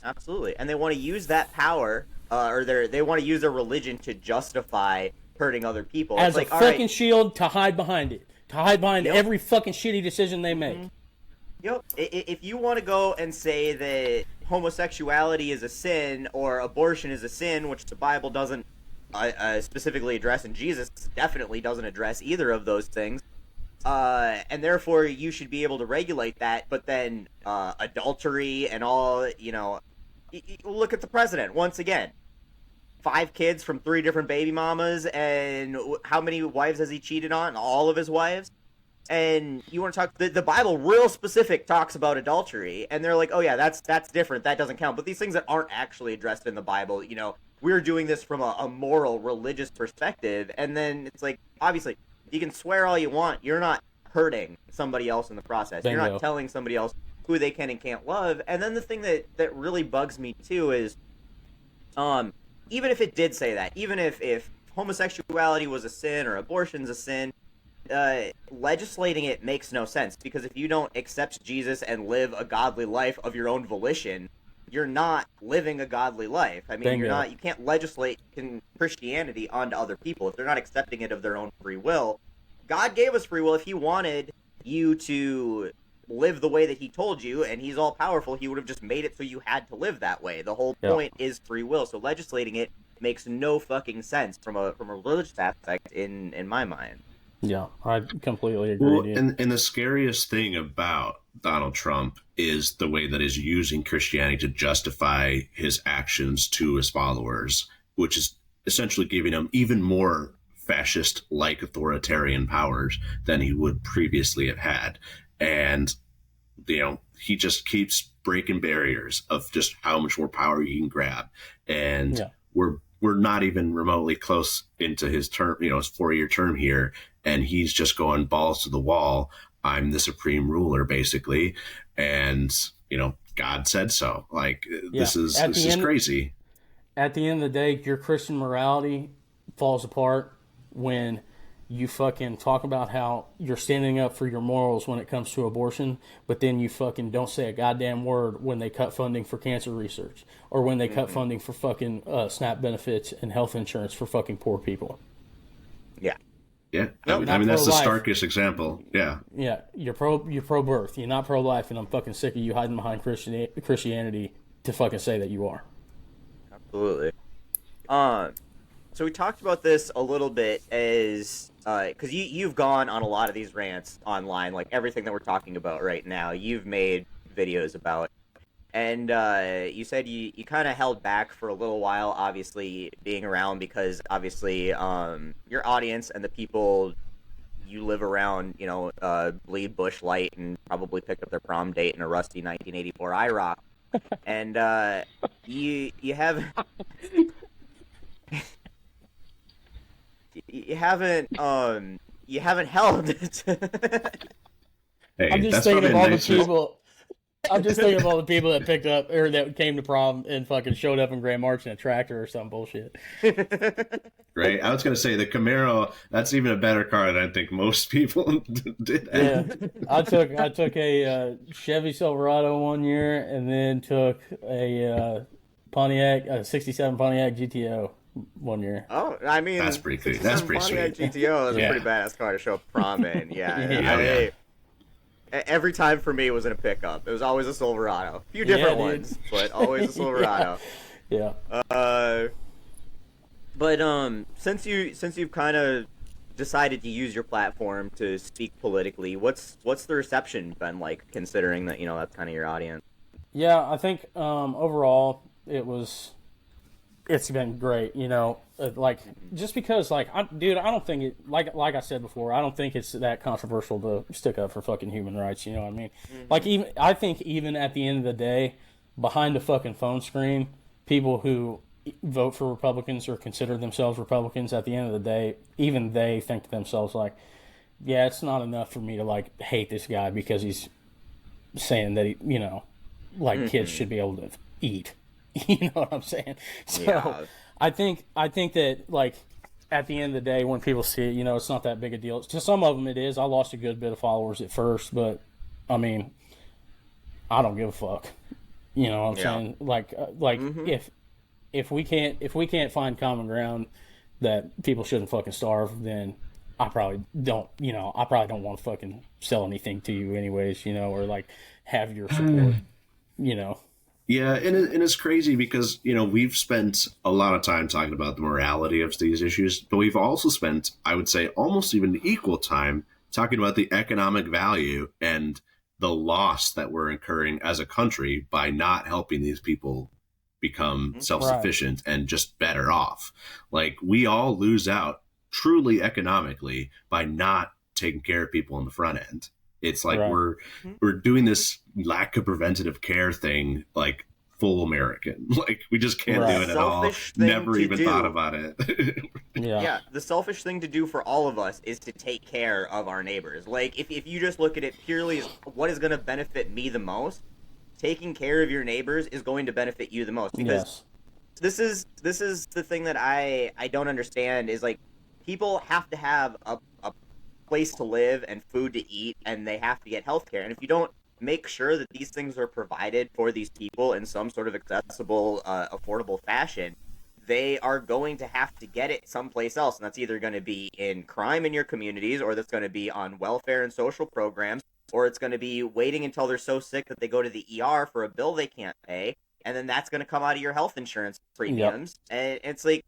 [SPEAKER 1] Absolutely. And they want to use that power, or they want to use their religion to justify hurting other people.
[SPEAKER 3] As a fucking shield to hide behind it. To hide behind every fucking shitty decision they make.
[SPEAKER 1] Yep. If you want to go and say that homosexuality is a sin or abortion is a sin, which the Bible doesn't specifically address, and Jesus definitely doesn't address either of those things, and therefore you should be able to regulate that, but then adultery and all, you know, look at the president once again. 5 kids from 3 different baby mamas, and how many wives has he cheated on? All of his wives. And you want to talk, the Bible real specific talks about adultery, and they're like, oh yeah, that's different, that doesn't count. But these things that aren't actually addressed in the Bible, you know, we're doing this from a moral, religious perspective, and then it's like, obviously, you can swear all you want, you're not hurting somebody else in the process.
[SPEAKER 3] Bingo.
[SPEAKER 1] You're not telling somebody else who they can and can't love. And then the thing that really bugs me too is, even if it did say that, even if homosexuality was a sin or abortion's a sin, legislating it makes no sense, because if you don't accept Jesus and live a godly life of your own volition, you're not living a godly life. I mean, you can't legislate Christianity onto other people if they're not accepting it of their own free will. God gave us free will. If he wanted you to live the way that he told you, and he's all powerful, he would have just made it so you had to live that way. The whole point is free will. So legislating it makes no fucking sense from a religious aspect in my mind.
[SPEAKER 3] Yeah, I completely agree with you.
[SPEAKER 2] And the scariest thing about Donald Trump is the way that he's using Christianity to justify his actions to his followers, which is essentially giving him even more fascist-like authoritarian powers than he would previously have had. And, you know, he just keeps breaking barriers of just how much more power he can grab. And we're not even remotely close into his term, you know, his 4-year term here. And he's just going balls to the wall. I'm the supreme ruler, basically. And, you know, God said so. Like, this is crazy.
[SPEAKER 3] At the end of the day, your Christian morality falls apart when you fucking talk about how you're standing up for your morals when it comes to abortion, but then you fucking don't say a goddamn word when they cut funding for cancer research, or when they cut funding for fucking SNAP benefits and health insurance for fucking poor people.
[SPEAKER 1] Yeah.
[SPEAKER 2] Yeah, I mean that's the starkest example. Yeah.
[SPEAKER 3] Yeah, you're pro-birth. You're not pro-life, and I'm fucking sick of you hiding behind Christianity to fucking say that you are.
[SPEAKER 1] Absolutely. So we talked about this a little bit as, because you've gone on a lot of these rants online, like everything that we're talking about right now, you've made videos about. And you said you kind of held back for a little while, obviously, being around, because obviously your audience and the people you live around, you know, bleed Bush Light and probably picked up their prom date in a rusty 1984 IROC. And you haven't... You haven't held it.
[SPEAKER 2] Hey,
[SPEAKER 3] I'm just thinking of all the people. I'm just thinking of all the people that picked up or that came to prom and fucking showed up in Grand March in a tractor or some bullshit.
[SPEAKER 2] Right. I was going to say the Camaro. That's even a better car than I think most people did.
[SPEAKER 3] Yeah, I took a Chevy Silverado one year, and then took a Pontiac, 67 Pontiac GTO one year.
[SPEAKER 1] Oh, I mean,
[SPEAKER 2] that's pretty cool. That's pretty
[SPEAKER 1] Pontiac
[SPEAKER 2] sweet.
[SPEAKER 1] GTO is a pretty badass car to show up prom in. Yeah. Every time for me was in a pickup. It was always a Silverado. A few different ones, but always a Silverado.
[SPEAKER 3] Yeah.
[SPEAKER 1] But since you've kind of decided to use your platform to speak politically. What's the reception been like, considering that, that's kind of your audience?
[SPEAKER 3] Yeah, I think overall it's been great. Like, just because, like, I don't think it, like I said before, I don't think it's that controversial to stick up for fucking human rights. You know what I mean? Like, I think even at the end of the day, behind a fucking phone screen, people who vote for Republicans or consider themselves Republicans, at the end of the day, even they think to themselves, like, yeah, it's not enough for me to, like, hate this guy because he's saying that like, kids should be able to eat. You know what I'm saying? So
[SPEAKER 1] Yeah.
[SPEAKER 3] I think that, like, at the end of the day, when people see it, it's not that big a deal. To some of them it is. I lost a good bit of followers at first, but I mean, I don't give a fuck. You know what I'm saying? Like if we can't find common ground that people shouldn't fucking starve, then I probably don't want to fucking sell anything to you anyways, or like have your support,
[SPEAKER 2] Yeah, and it's crazy because, we've spent a lot of time talking about the morality of these issues, but we've also spent, I would say, almost even equal time talking about the economic value and the loss that we're incurring as a country by not helping these people become self-sufficient and just better off. Like, we all lose out truly economically by not taking care of people on the front end. It's like we're doing this lack of preventative care thing, like, full American. Like, we just can't do it at all. Never even thought about it.
[SPEAKER 1] Yeah, the selfish thing to do for all of us is to take care of our neighbors. Like, if you just look at it purely as what is going to benefit me the most, taking care of your neighbors is going to benefit you the most. Because this is the thing that I don't understand is, like, people have to have a place to live and food to eat, and they have to get health care. And if you don't make sure that these things are provided for these people in some sort of accessible, affordable fashion, they are going to have to get it someplace else. And that's either going to be in crime in your communities, or that's going to be on welfare and social programs, or it's going to be waiting until they're so sick that they go to the ER for a bill they can't pay, and then that's going to come out of your health insurance premiums. And it's like,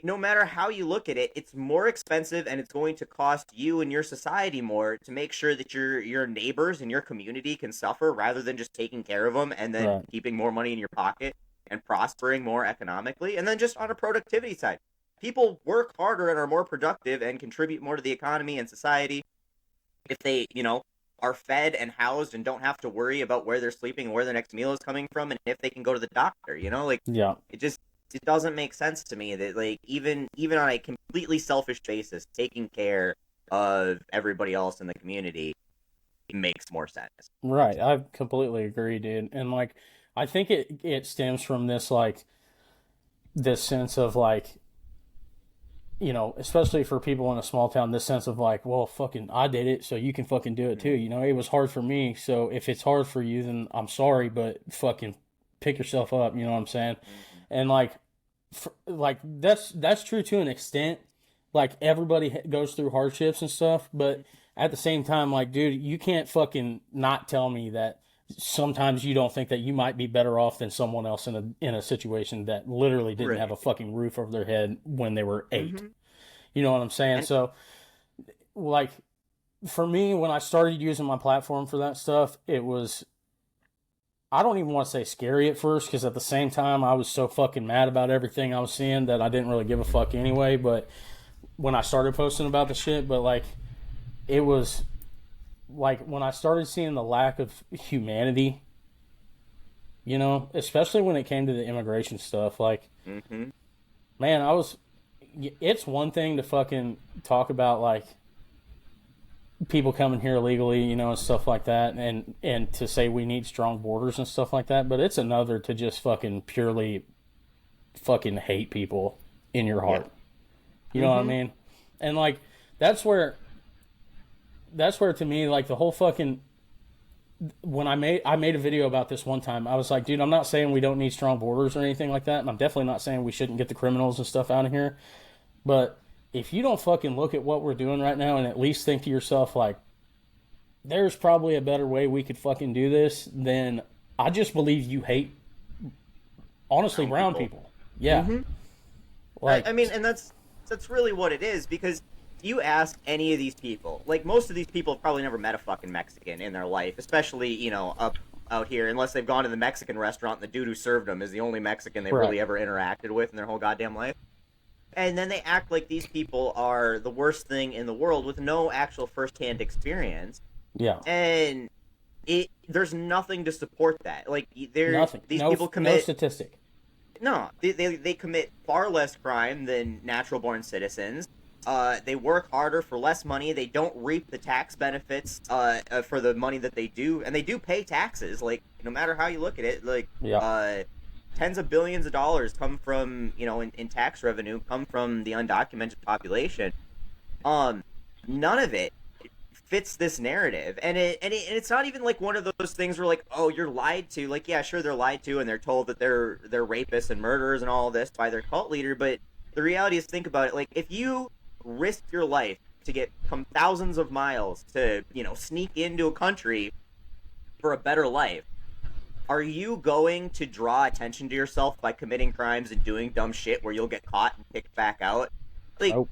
[SPEAKER 1] no matter how you look at it, it's more expensive, and it's going to cost you and your society more to make sure that your neighbors and your community can suffer, rather than just taking care of them and then keeping more money in your pocket and prospering more economically. And then just on a productivity side, people work harder and are more productive and contribute more to the economy and society if they, are fed and housed and don't have to worry about where they're sleeping and where their next meal is coming from, and if they can go to the doctor, it doesn't make sense to me that, like, even on a completely selfish basis, taking care of everybody else in the community makes more sense.
[SPEAKER 3] Right, I completely agree, dude. And, like, I think it stems from this, like, this sense of, like, especially for people in a small town, this sense of, like, well, fucking, I did it, so you can fucking do it too. It was hard for me, so if it's hard for you, then I'm sorry, but fucking pick yourself up. You know what I'm saying? And, like, that's true to an extent. Like, everybody goes through hardships and stuff, but at the same time, like, dude, you can't fucking not tell me that sometimes you don't think that you might be better off than someone else in a situation that literally didn't have a fucking roof over their head when they were 8. You know what I'm saying? So, like, for me, when I started using my platform for that stuff, it was, I don't even want to say scary at first, because at the same time, I was so fucking mad about everything I was seeing that I didn't really give a fuck anyway. But when I started posting about the shit, but, like, it was, like, when I started seeing the lack of humanity, especially when it came to the immigration stuff, like, man, it's one thing to fucking talk about, like, people coming here illegally, and stuff like that, and to say we need strong borders and stuff like that, but it's another to just fucking purely fucking hate people in your heart. You know what I mean? And, like, that's where to me, like, the whole fucking, when I made a video about this one time, I was like, dude, I'm not saying we don't need strong borders or anything like that, and I'm definitely not saying we shouldn't get the criminals and stuff out of here, but if you don't fucking look at what we're doing right now and at least think to yourself, like, there's probably a better way we could fucking do this, then I just believe you hate, honestly, brown people. Yeah.
[SPEAKER 1] Like, I mean, and that's really what it is, because you ask any of these people, like most of these people have probably never met a fucking Mexican in their life, especially, you know, up out here, unless they've gone to the Mexican restaurant and the dude who served them is the only Mexican they've really ever interacted with in their whole goddamn life. And then they act like these people are the worst thing in the world with no actual firsthand experience.
[SPEAKER 3] Yeah.
[SPEAKER 1] And there's nothing to support that. Like,
[SPEAKER 3] nothing.
[SPEAKER 1] These people commit...
[SPEAKER 3] No statistic.
[SPEAKER 1] No, they commit far less crime than natural-born citizens. They work harder for less money. They don't reap the tax benefits for the money that they do, and they do pay taxes. Like, no matter how you look at it, like tens of billions of dollars come from, you know, in tax revenue come from the undocumented population. None of it fits this narrative, and it's not even like one of those things where like, oh, you're lied to. Like, yeah, sure, they're lied to, and they're told that they're rapists and murderers and all this by their cult leader. But the reality is, think about it. Like, if you risk your life to come thousands of miles to, you know, sneak into a country for a better life, are you going to draw attention to yourself by committing crimes and doing dumb shit where you'll get caught and kicked back out? Like, nope.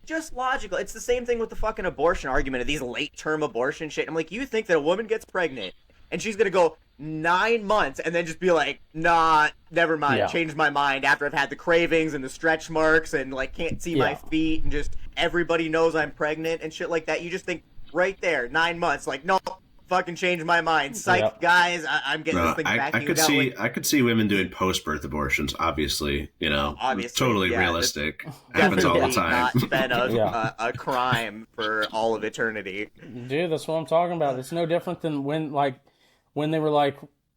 [SPEAKER 1] Just logical. It's the same thing with the fucking abortion argument of these late-term abortion shit. I'm like, you think that a woman gets pregnant and she's gonna go 9 months and then just be like, nah, never mind, change my mind after I've had the cravings and the stretch marks and like can't see my feet and just everybody knows I'm pregnant and shit like that. You just think right there, 9 months, like, no, fucking change my mind. Psych, guys, I'm getting this thing back.
[SPEAKER 2] I could see women doing post-birth abortions, obviously, you know, totally realistic. Happens all the time.
[SPEAKER 1] Not been a crime for all of eternity.
[SPEAKER 3] Dude, that's what I'm talking about. It's no different than when they were like,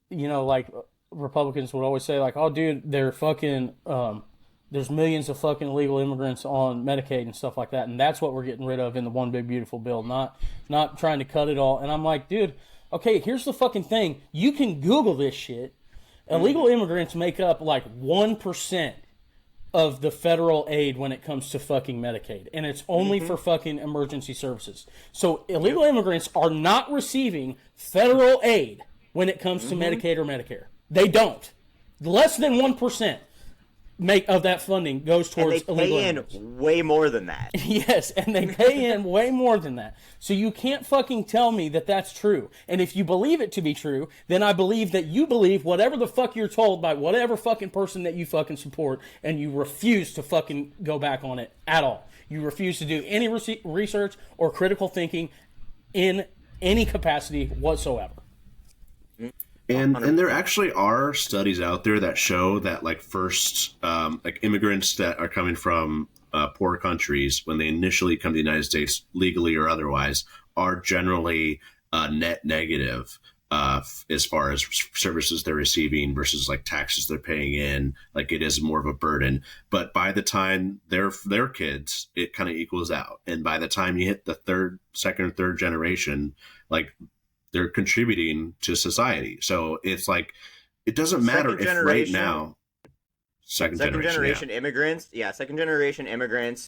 [SPEAKER 3] you know, like Republicans would always say like, oh, dude, they're fucking, there's millions of fucking illegal immigrants on Medicaid and stuff like that, and that's what we're getting rid of in the one big beautiful bill, not trying to cut it all. And I'm like, dude, okay, here's the fucking thing. You can Google this shit. Illegal immigrants make up like 1% of the federal aid when it comes to fucking Medicaid, and it's only for fucking emergency services. So illegal immigrants are not receiving federal aid when it comes to Medicaid or Medicare. They don't. Less than 1% of that funding goes towards illegal immigrants.
[SPEAKER 1] And they pay in way more than that.
[SPEAKER 3] Yes, and they pay in way more than that. So you can't fucking tell me that that's true. And if you believe it to be true, then I believe that you believe whatever the fuck you're told by whatever fucking person that you fucking support, and you refuse to fucking go back on it at all. You refuse to do any research or critical thinking in any capacity whatsoever.
[SPEAKER 2] And there actually are studies out there that show that like first like immigrants that are coming from poor countries, when they initially come to the United States legally or otherwise, are generally net negative as far as services they're receiving versus like taxes they're paying in. Like, it is more of a burden. But by the time they're kids, it kind of equals out. And by the time you hit the second or third generation, like, they're contributing to society. So it's like, it doesn't matter if right now second generation
[SPEAKER 1] immigrants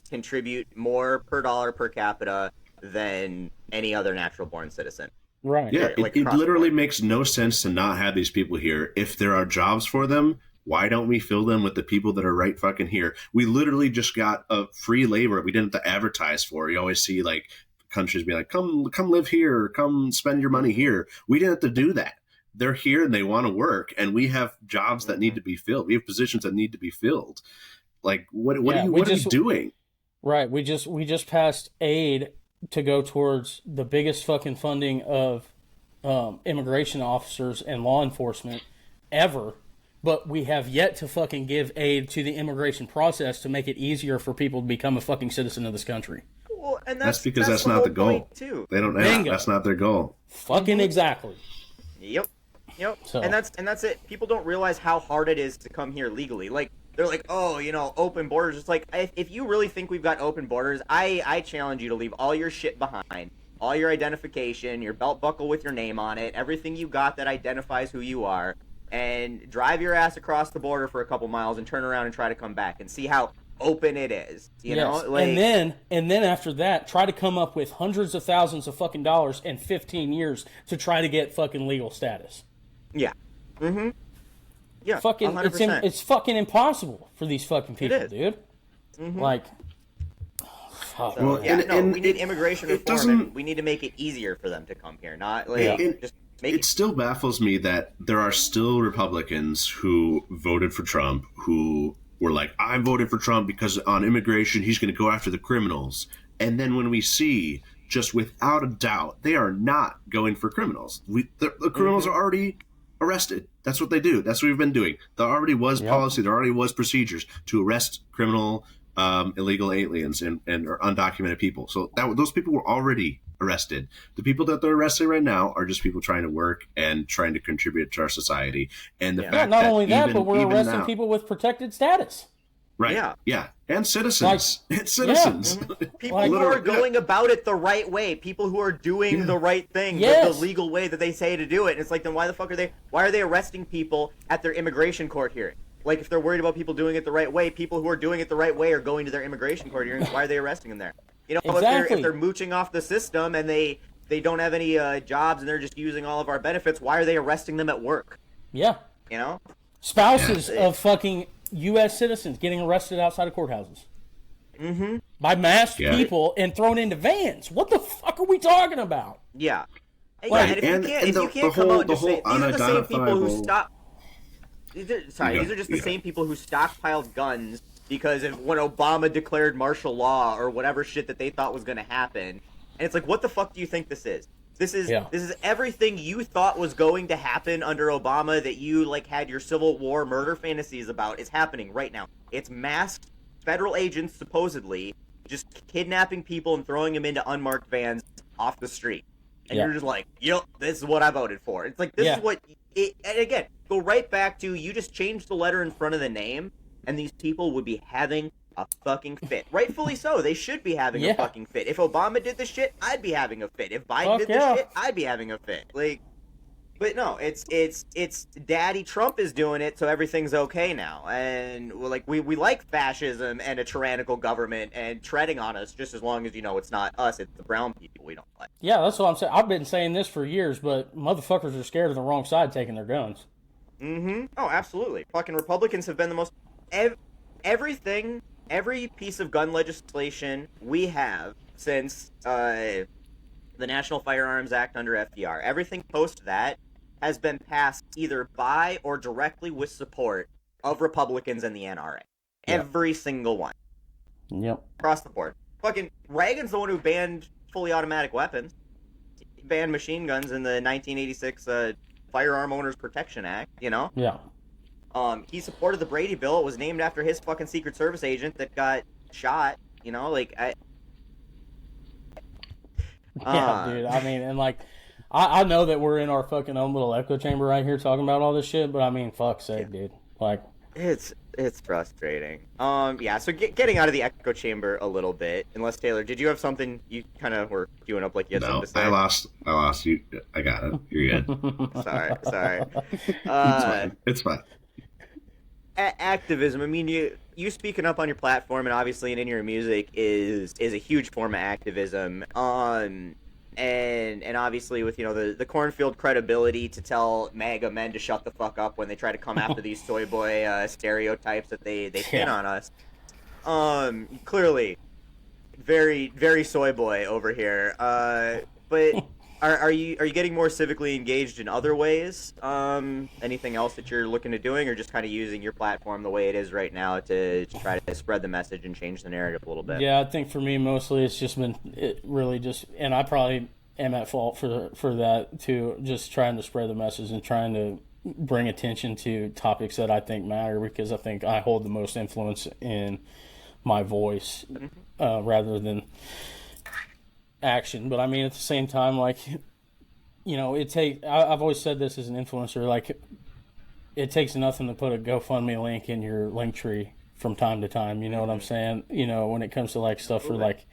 [SPEAKER 1] contribute more per dollar per capita than any other natural born citizen.
[SPEAKER 3] Right.
[SPEAKER 2] Yeah, it literally makes no sense to not have these people here. If there are jobs for them, why don't we fill them with the people that are right fucking here? We literally just got a free labor we didn't have to advertise for. You always see like countries be like, come live here, come spend your money here. We didn't have to do that. They're here and they want to work, and we have jobs that need to be filled. We have positions that need to be filled. Like, what are you doing?
[SPEAKER 3] Right. We just passed aid to go towards the biggest fucking funding of immigration officers and law enforcement ever, but we have yet to fucking give aid to the immigration process to make it easier for people to become a fucking citizen of this country.
[SPEAKER 1] Well, and
[SPEAKER 2] that's because that's not the goal. Too. They don't. That's not their goal.
[SPEAKER 3] Fucking exactly.
[SPEAKER 1] Yep. So. And that's it. People don't realize how hard it is to come here legally. Like, they're like, oh, you know, open borders. It's like, if you really think we've got open borders, I challenge you to leave all your shit behind, all your identification, your belt buckle with your name on it, everything you got that identifies who you are, and drive your ass across the border for a couple miles and turn around and try to come back and see how open it is, you know? Like,
[SPEAKER 3] and then after that, try to come up with hundreds of thousands of fucking dollars in 15 years to try to get fucking legal status.
[SPEAKER 1] Yeah. Mm-hmm. Yeah,
[SPEAKER 3] fucking, it's fucking impossible for these fucking people, dude. Mm-hmm. Like, Oh,
[SPEAKER 1] So
[SPEAKER 2] Well,
[SPEAKER 1] yeah,
[SPEAKER 2] and
[SPEAKER 1] we need immigration
[SPEAKER 2] it
[SPEAKER 1] reform,
[SPEAKER 2] doesn't-
[SPEAKER 1] and we need to make it easier for them to come here, not like
[SPEAKER 2] it,
[SPEAKER 1] just make
[SPEAKER 2] it still baffles me that there are still Republicans who voted for Trump who were like, I voted for Trump because on immigration he's going to go after the criminals. And then when we see, just without a doubt, they are not going for criminals. The criminals are already arrested. That's what they do. That's what we've been doing. There already was policy. There already was procedures to arrest criminal, illegal aliens and or undocumented people. So those people were already arrested. The people that they're arresting right now are just people trying to work and trying to contribute to our society. And the fact
[SPEAKER 3] not
[SPEAKER 2] that
[SPEAKER 3] only that,
[SPEAKER 2] even,
[SPEAKER 3] but we're
[SPEAKER 2] even
[SPEAKER 3] arresting
[SPEAKER 2] now,
[SPEAKER 3] people with protected status.
[SPEAKER 2] right? Yeah, and citizens. It's citizens.
[SPEAKER 1] people who are going about it the right way, people who are doing the right thing, the legal way that they say to do it. And it's like, then why are they arresting people at their immigration court hearing? Like, if they're worried about people doing it the right way, people who are doing it the right way are going to their immigration court hearings. Why are they arresting them there? You know, if they're mooching off the system and they don't have any jobs and they're just using all of our benefits, why are they arresting them at work?
[SPEAKER 3] Yeah.
[SPEAKER 1] You know?
[SPEAKER 3] Spouses of fucking U.S. citizens getting arrested outside of courthouses.
[SPEAKER 1] Mm-hmm.
[SPEAKER 3] By masked people and thrown into vans. What the fuck are we talking about?
[SPEAKER 1] Yeah.
[SPEAKER 2] Right.
[SPEAKER 1] And if you can't come out and just say, these are the same people who stop... These are just the same people who stockpiled guns because when Obama declared martial law or whatever shit that they thought was going to happen. And it's like, what the fuck do you think this is? This is everything you thought was going to happen under Obama that you like had your Civil War murder fantasies about is happening right now. It's masked federal agents supposedly just kidnapping people and throwing them into unmarked vans off the street. And you're just like, yep, this is what I voted for. It's like, this is what... and again, go right back to, you just changed the letter in front of the name, and these people would be having a fucking fit. Rightfully so. They should be having a fucking fit. If Obama did this shit, I'd be having a fit. If Biden did this shit, I'd be having a fit. Like, but no, it's Daddy Trump is doing it, so everything's okay now. And like we like fascism and a tyrannical government and treading on us, just as long as it's not us, it's the brown people we don't like.
[SPEAKER 3] Yeah, that's what I'm saying. I've been saying this for years, but motherfuckers are scared of the wrong side taking their guns.
[SPEAKER 1] Mm-hmm. Oh, absolutely. Fucking Republicans have been the most... Every piece of gun legislation we have since the National Firearms Act under FDR, everything post that has been passed either by or directly with support of Republicans and the NRA. Yep. Every single one.
[SPEAKER 3] Yep.
[SPEAKER 1] Across the board. Fucking Reagan's the one who banned fully automatic weapons. He banned machine guns in the 1986 Firearm Owners Protection Act,
[SPEAKER 3] Yeah.
[SPEAKER 1] He supported the Brady Bill. It was named after his fucking Secret Service agent that got shot. Yeah,
[SPEAKER 3] dude. I mean, and like, I know that we're in our fucking own little echo chamber right here talking about all this shit, but I mean, fuck's sake, dude. Like,
[SPEAKER 1] it's frustrating. Yeah. So getting out of the echo chamber a little bit. Unless Taylor, did you have something you kind of were queuing up like you had something to say?
[SPEAKER 2] I lost you. I got it. You're good.
[SPEAKER 1] sorry.
[SPEAKER 2] It's fine.
[SPEAKER 1] Activism. I mean, you speaking up on your platform and obviously in your music is a huge form of activism. And obviously with the cornfield credibility to tell MAGA men to shut the fuck up when they try to come after these soy boy stereotypes that they pin on us. Clearly, very very soy boy over here. But are you getting more civically engaged in other ways? Anything else that you're looking at doing, or just kind of using your platform the way it is right now to try to spread the message and change the narrative a little bit?
[SPEAKER 3] Yeah, I think for me mostly it's just been and I probably am at fault for that too. Just trying to spread the message and trying to bring attention to topics that I think matter, because I think I hold the most influence in my voice rather than action. But I mean, at the same time, like, I've always said this as an influencer, like, it takes nothing to put a GoFundMe link in your link tree from time to time. You know what I'm saying? When it comes to like stuff for like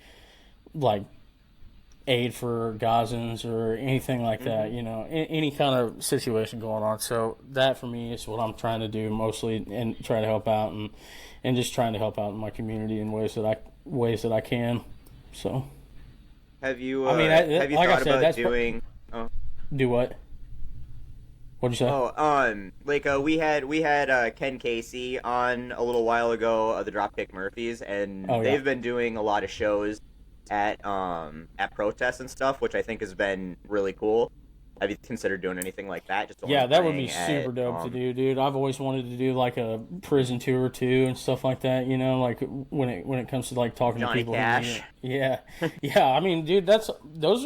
[SPEAKER 3] aid for Gazans or anything like that, any kind of situation going on. So that for me is what I'm trying to do mostly, and try to help out and just trying to help out in my community in ways that I can. So.
[SPEAKER 1] Have you?
[SPEAKER 3] I mean,
[SPEAKER 1] have you
[SPEAKER 3] like
[SPEAKER 1] thought
[SPEAKER 3] I said,
[SPEAKER 1] about doing?
[SPEAKER 3] Do what? What'd you say?
[SPEAKER 1] Oh, we had Ken Casey on a little while ago, the Dropkick Murphys, and they've been doing a lot of shows at protests and stuff, which I think has been really cool. Have you considered doing anything like that? Just
[SPEAKER 3] Yeah, that would be super dope to do, dude. I've always wanted to do like a prison tour too and stuff like that. You know, like when it comes to like talking
[SPEAKER 1] Johnny
[SPEAKER 3] to people.
[SPEAKER 1] Cash.
[SPEAKER 3] Yeah, yeah. I mean, dude, those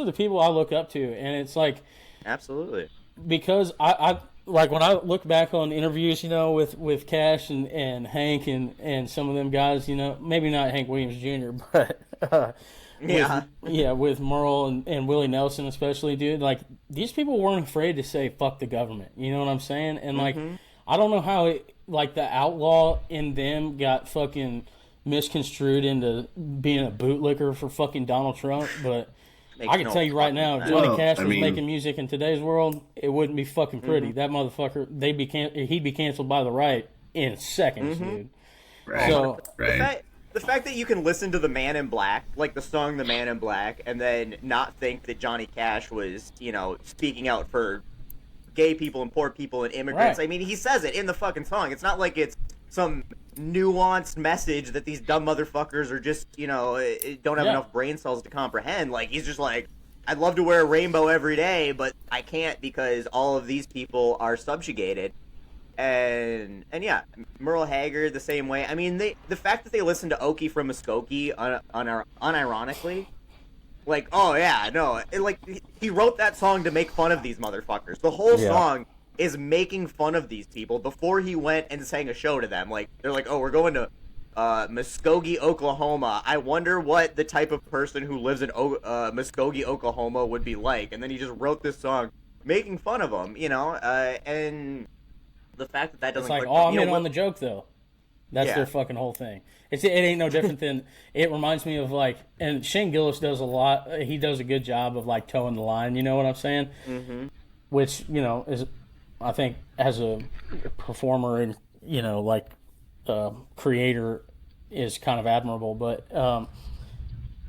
[SPEAKER 3] are the people I look up to, and it's like
[SPEAKER 1] absolutely
[SPEAKER 3] because I like when I look back on interviews, you know, with Cash and Hank and some of them guys, you know, maybe not Hank Williams Jr., but. With Merle and Willie Nelson especially, dude. Like, these people weren't afraid to say fuck the government. You know what I'm saying? And like, I don't know how the outlaw in them got fucking misconstrued into being a bootlicker for fucking Donald Trump, but I can tell you right now, if Johnny Cash was making music in today's world, it wouldn't be fucking pretty. That motherfucker, he'd be canceled by the right in seconds, dude.
[SPEAKER 2] Right.
[SPEAKER 3] So,
[SPEAKER 1] the fact that you can listen to The Man in Black, like the song The Man in Black, and then not think that Johnny Cash was, you know, speaking out for gay people and poor people and immigrants. Right. I mean, he says it in the fucking song. It's not like it's some nuanced message that these dumb motherfuckers are just, you know, don't have enough brain cells to comprehend. Like, he's just like, I'd love to wear a rainbow every day, but I can't because all of these people are subjugated. And yeah, Merle Haggard the same way. I mean, the fact that they listened to Okie from Muskogee unironically, like, oh yeah, no, he wrote that song to make fun of these motherfuckers. The whole song is making fun of these people before he went and sang a show to them. Like, they're like, oh, we're going to Muskogee, Oklahoma. I wonder what the type of person who lives in Muskogee, Oklahoma would be like. And then he just wrote this song making fun of them, you know, and the fact that doesn't.
[SPEAKER 3] It's like, I'm in on the joke though. That's their fucking whole thing. It ain't no different than. It reminds me of like, and Shane Gillis does a lot. He does a good job of like towing the line. You know what I'm saying? Mm-hmm. Which, you know, is, I think, as a performer and, you know, like creator, is kind of admirable. But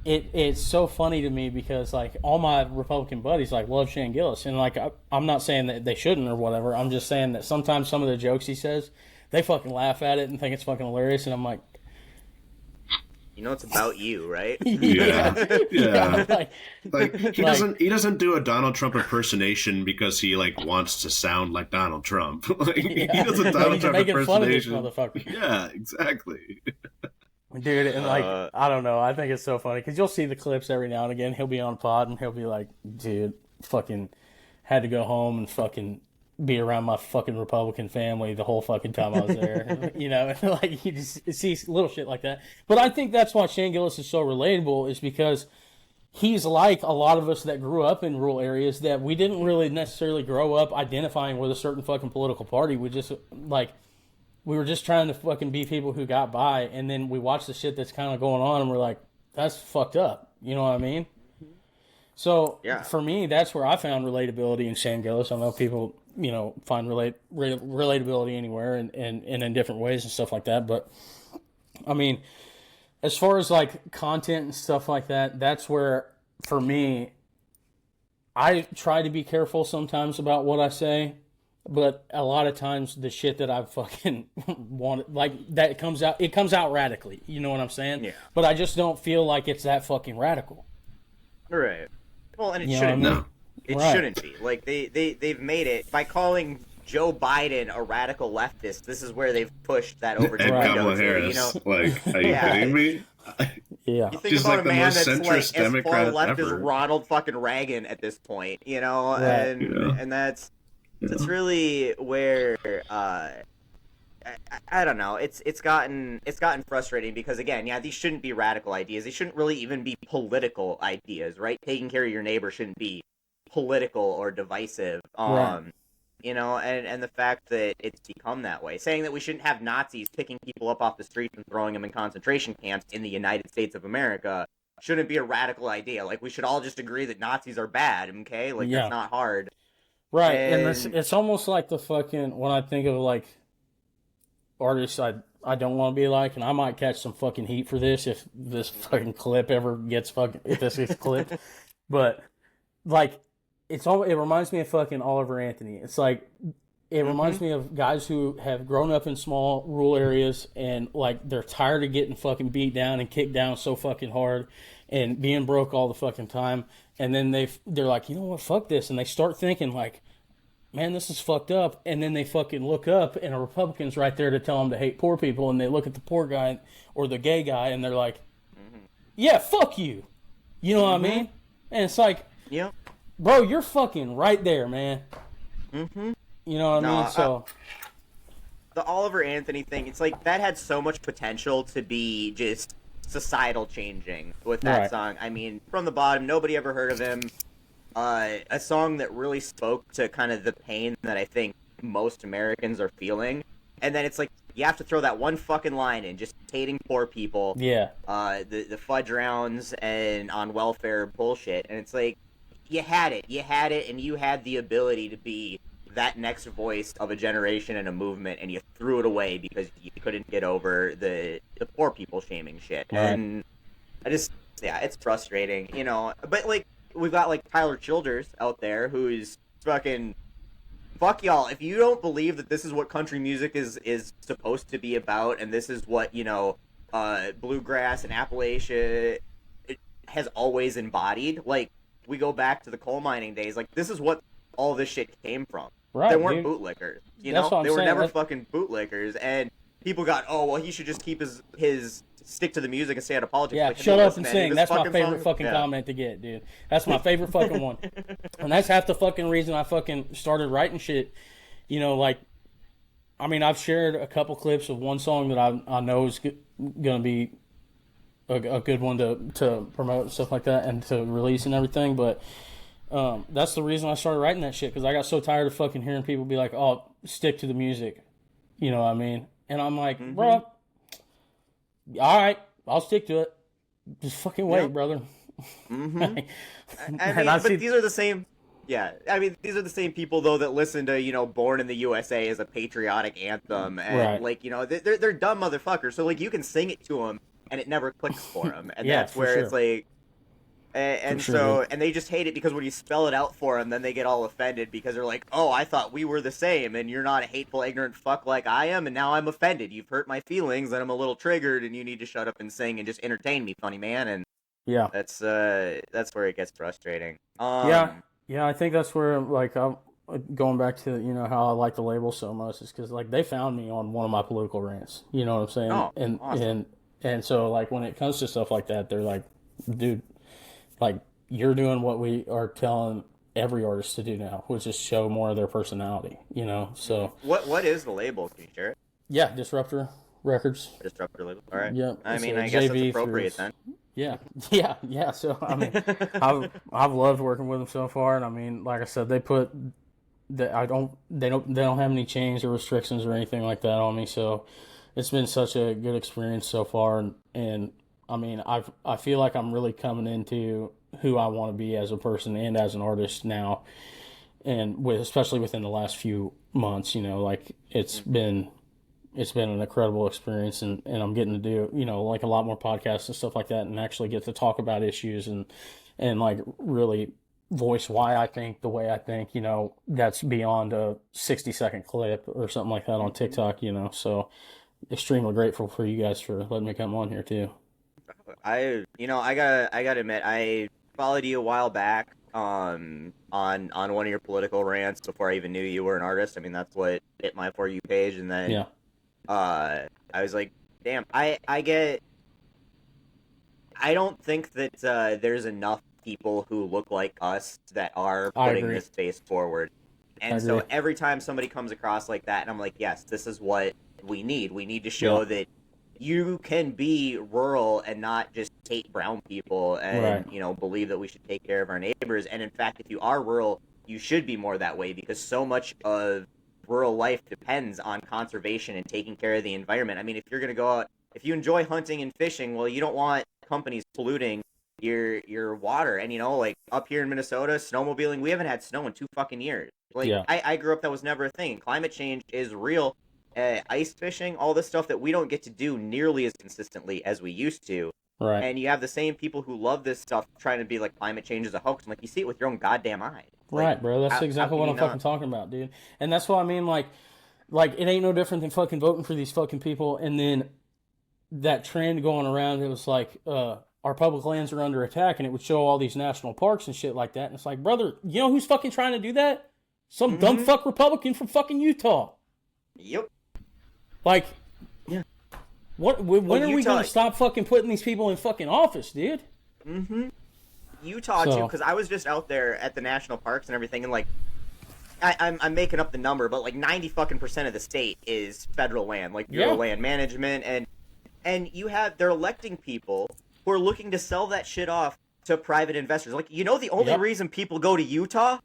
[SPEAKER 3] it's so funny to me because like all my Republican buddies like love Shane Gillis, and like I'm not saying that they shouldn't or whatever. I'm just saying that sometimes some of the jokes he says, they fucking laugh at it and think it's fucking hilarious, and I'm like,
[SPEAKER 1] you know, it's about you, right?
[SPEAKER 2] Yeah. Like he doesn't do a Donald Trump impersonation because he like wants to sound like Donald Trump. Like, he does a Donald Trump
[SPEAKER 3] making
[SPEAKER 2] impersonation.
[SPEAKER 3] Fun of this motherfucker.
[SPEAKER 2] Yeah, exactly.
[SPEAKER 3] Dude, and like, I don't know. I think it's so funny because you'll see the clips every now and again. He'll be on pod and he'll be like, dude, fucking had to go home and fucking be around my fucking Republican family the whole fucking time I was there. You know, like you just see little shit like that. But I think that's why Shane Gillis is so relatable, is because he's like a lot of us that grew up in rural areas that we didn't really necessarily grow up identifying with a certain fucking political party. We just like, we were just trying to fucking be people who got by, and then we watch the shit that's kind of going on, and we're like, that's fucked up. You know what I mean? So, for me, that's where I found relatability in Shane Gillis. I know people, you know, find relatability anywhere and in different ways and stuff like that. But, I mean, as far as, like, content and stuff like that, that's where, for me, I try to be careful sometimes about what I say. But a lot of times the shit that I fucking want, like, that comes out radically. You know what I'm saying? Yeah. But I just don't feel like it's that fucking radical.
[SPEAKER 1] Right. Well, and it shouldn't be. It shouldn't be. Like, they've made it by calling Joe Biden a radical leftist. This is where they've pushed that over to
[SPEAKER 2] Kamala Harris. You know? Like, are you kidding me?
[SPEAKER 1] Yeah. You think
[SPEAKER 2] just
[SPEAKER 1] about
[SPEAKER 2] like
[SPEAKER 1] a man that's like as
[SPEAKER 2] Democrat
[SPEAKER 1] far left
[SPEAKER 2] ever.
[SPEAKER 1] as Ronald fucking Reagan at this point, you know? Right. And that's really where I don't know. It's gotten frustrating because, again, these shouldn't be radical ideas. They shouldn't really even be political ideas, right? Taking care of your neighbor shouldn't be political or divisive.
[SPEAKER 3] Right.
[SPEAKER 1] You know, and the fact that it's become that way. Saying that we shouldn't have Nazis picking people up off the streets and throwing them in concentration camps in the United States of America shouldn't be a radical idea. Like, we should all just agree that Nazis are bad, okay? Like, that's not hard.
[SPEAKER 3] Right, and it's almost like the fucking, when I think of, like, artists I don't want to be like, and I might catch some fucking heat for this if this fucking clip ever gets if this gets clipped, but, like, it reminds me of fucking Oliver Anthony. It's like, It reminds me of guys who have grown up in small rural areas and like they're tired of getting fucking beat down and kicked down so fucking hard and being broke all the fucking time. And then they're like, you know what, fuck this. And they start thinking like, man, this is fucked up. And then they fucking look up and a Republican's right there to tell them to hate poor people. And they look at the poor guy or the gay guy and they're like, yeah, fuck you. You know what I mean? And it's like,
[SPEAKER 1] yeah,
[SPEAKER 3] bro, you're fucking right there, man. You know what I mean? So
[SPEAKER 1] the Oliver Anthony thing, it's like that had so much potential to be just societal changing with that song. I mean, From the Bottom, nobody ever heard of him. A song that really spoke to kind of the pain that I think most Americans are feeling. And then it's like, you have to throw that one fucking line in, just hating poor people.
[SPEAKER 3] Yeah.
[SPEAKER 1] The fudge rounds and on welfare bullshit. And it's like, you had it, and you had the ability to be that next voice of a generation and a movement, and you threw it away because you couldn't get over the poor people shaming shit.
[SPEAKER 3] Right.
[SPEAKER 1] And I just, yeah, it's frustrating, you know. But, like, we've got, like, Tyler Childers out there who's fucking, fuck y'all. If you don't believe that this is what country music is supposed to be about, and this is what, you know, bluegrass and Appalachia it has always embodied, like, we go back to the coal mining days, like, this is what all this shit came from.
[SPEAKER 3] Right,
[SPEAKER 1] they weren't
[SPEAKER 3] dude.
[SPEAKER 1] bootlickers, you
[SPEAKER 3] That's
[SPEAKER 1] know?
[SPEAKER 3] what I'm
[SPEAKER 1] They were
[SPEAKER 3] saying.
[SPEAKER 1] never fucking bootlickers, and people got, oh, well, he should just keep his stick to the music and stay out of politics.
[SPEAKER 3] yeah,
[SPEAKER 1] like,
[SPEAKER 3] shut
[SPEAKER 1] hey,
[SPEAKER 3] up
[SPEAKER 1] listen,
[SPEAKER 3] and
[SPEAKER 1] man,
[SPEAKER 3] sing.
[SPEAKER 1] this
[SPEAKER 3] That's my
[SPEAKER 1] fucking
[SPEAKER 3] favorite
[SPEAKER 1] song-
[SPEAKER 3] fucking
[SPEAKER 1] yeah.
[SPEAKER 3] comment to get, dude. That's my favorite fucking one. And that's half the fucking reason I fucking started writing shit. You know, like, I mean, I've shared a couple clips of one song that I know is going to be a good one to promote and stuff like that and to release and everything, but that's the reason I started writing that shit, because I got so tired of fucking hearing people be like, oh, stick to the music. You know what I mean? And I'm like, bro, all right, I'll stick to it. Just fucking wait, brother.
[SPEAKER 1] I mean,
[SPEAKER 3] And I
[SPEAKER 1] but
[SPEAKER 3] see-
[SPEAKER 1] these are the same. Yeah, I mean, these are the same people though that listen to, you know, "Born in the USA" as a patriotic anthem, and
[SPEAKER 3] Right.
[SPEAKER 1] like, you know, they're dumb motherfuckers. So like, you can sing it to them, and it never clicks for them, and
[SPEAKER 3] Yeah,
[SPEAKER 1] that's
[SPEAKER 3] for
[SPEAKER 1] where
[SPEAKER 3] sure.
[SPEAKER 1] it's like, and
[SPEAKER 3] For sure,
[SPEAKER 1] so
[SPEAKER 3] dude.
[SPEAKER 1] and they just hate it because when you spell it out for them, then they get all offended because they're like, oh, I thought we were the same, and you're not a hateful, ignorant fuck like I am, and now I'm offended. You've hurt my feelings, and I'm a little triggered, and you need to shut up and sing and just entertain me, funny man, and.
[SPEAKER 3] Yeah.
[SPEAKER 1] That's where it gets frustrating.
[SPEAKER 3] Yeah, I think that's where, like, I'm going back to, you know, how I like the label so much is because, like, they found me on one of my political rants. You know what I'm saying?
[SPEAKER 1] Oh,
[SPEAKER 3] and
[SPEAKER 1] awesome.
[SPEAKER 3] and so, like, when it comes to stuff like that, they're like, dude, like, you're doing what we are telling every artist to do now, which is show more of their personality, you know? So,
[SPEAKER 1] What is the label? Can you share it?
[SPEAKER 3] yeah, Disruptor Records.
[SPEAKER 1] Disruptor label. All right.
[SPEAKER 3] Yeah,
[SPEAKER 1] I
[SPEAKER 3] it's
[SPEAKER 1] mean,
[SPEAKER 3] a
[SPEAKER 1] I guess that's
[SPEAKER 3] JV
[SPEAKER 1] appropriate
[SPEAKER 3] through-
[SPEAKER 1] then.
[SPEAKER 3] Yeah. So I mean, I've loved working with them so far, and I mean, like I said, they don't have any chains or restrictions or anything like that on me. So it's been such a good experience so far, and I mean, I feel like I'm really coming into who I want to be as a person and as an artist now, and especially within the last few months, you know, like it's been an incredible experience, and I'm getting to do, you know, like a lot more podcasts and stuff like that, and actually get to talk about issues and like really voice why I think the way I think, you know, that's beyond a 60-second clip or something like that on TikTok, you know. So extremely grateful for you guys for letting me come on here too.
[SPEAKER 1] I gotta admit, I followed you a while back on one of your political rants before I even knew you were an artist. I mean, that's what hit my For You page, and then
[SPEAKER 3] Yeah.
[SPEAKER 1] I was like, damn, I don't think that there's enough people who look like us that are
[SPEAKER 3] I
[SPEAKER 1] putting
[SPEAKER 3] agree.
[SPEAKER 1] this face forward. And
[SPEAKER 3] I
[SPEAKER 1] so
[SPEAKER 3] agree.
[SPEAKER 1] every time somebody comes across like that, and I'm like, yes, this is what we need. We need to show
[SPEAKER 3] Yeah.
[SPEAKER 1] that you can be rural and not just hate brown people and,
[SPEAKER 3] Right.
[SPEAKER 1] you know, believe that we should take care of our neighbors. And in fact, if you are rural, you should be more that way, because so much of rural life depends on conservation and taking care of the environment. I mean, if you're going to go out, if you enjoy hunting and fishing, well, you don't want companies polluting your water. And, you know, like up here in Minnesota, snowmobiling, we haven't had snow in 2 fucking years. Like,
[SPEAKER 3] Yeah.
[SPEAKER 1] I grew up, that was never a thing. Climate change is real. Ice fishing, all this stuff that we don't get to do nearly as consistently as we used to.
[SPEAKER 3] Right.
[SPEAKER 1] And you have the same people who love this stuff trying to be like climate change is a hoax. I'm like, you see it with your own goddamn eyes. Like,
[SPEAKER 3] Right, bro. That's exactly what I'm fucking talking about, dude. And that's why I mean, like it ain't no different than fucking voting for these fucking people. And then that trend going around, it was like, our public lands are under attack, and it would show all these national parks and shit like that. And it's like, brother, you know who's fucking trying to do that? Some dumb fuck Republican from fucking Utah.
[SPEAKER 1] Yep.
[SPEAKER 3] Like,
[SPEAKER 1] yeah.
[SPEAKER 3] When are we going to stop fucking putting these people in fucking office, dude?
[SPEAKER 1] Utah, too, because I was just out there at the national parks and everything, and, like, I'm making up the number, but, like, 90% of the state is federal land, like, Bureau land management, and they're electing people who are looking to sell that shit off to private investors. Like, you know, the only reason people go to Utah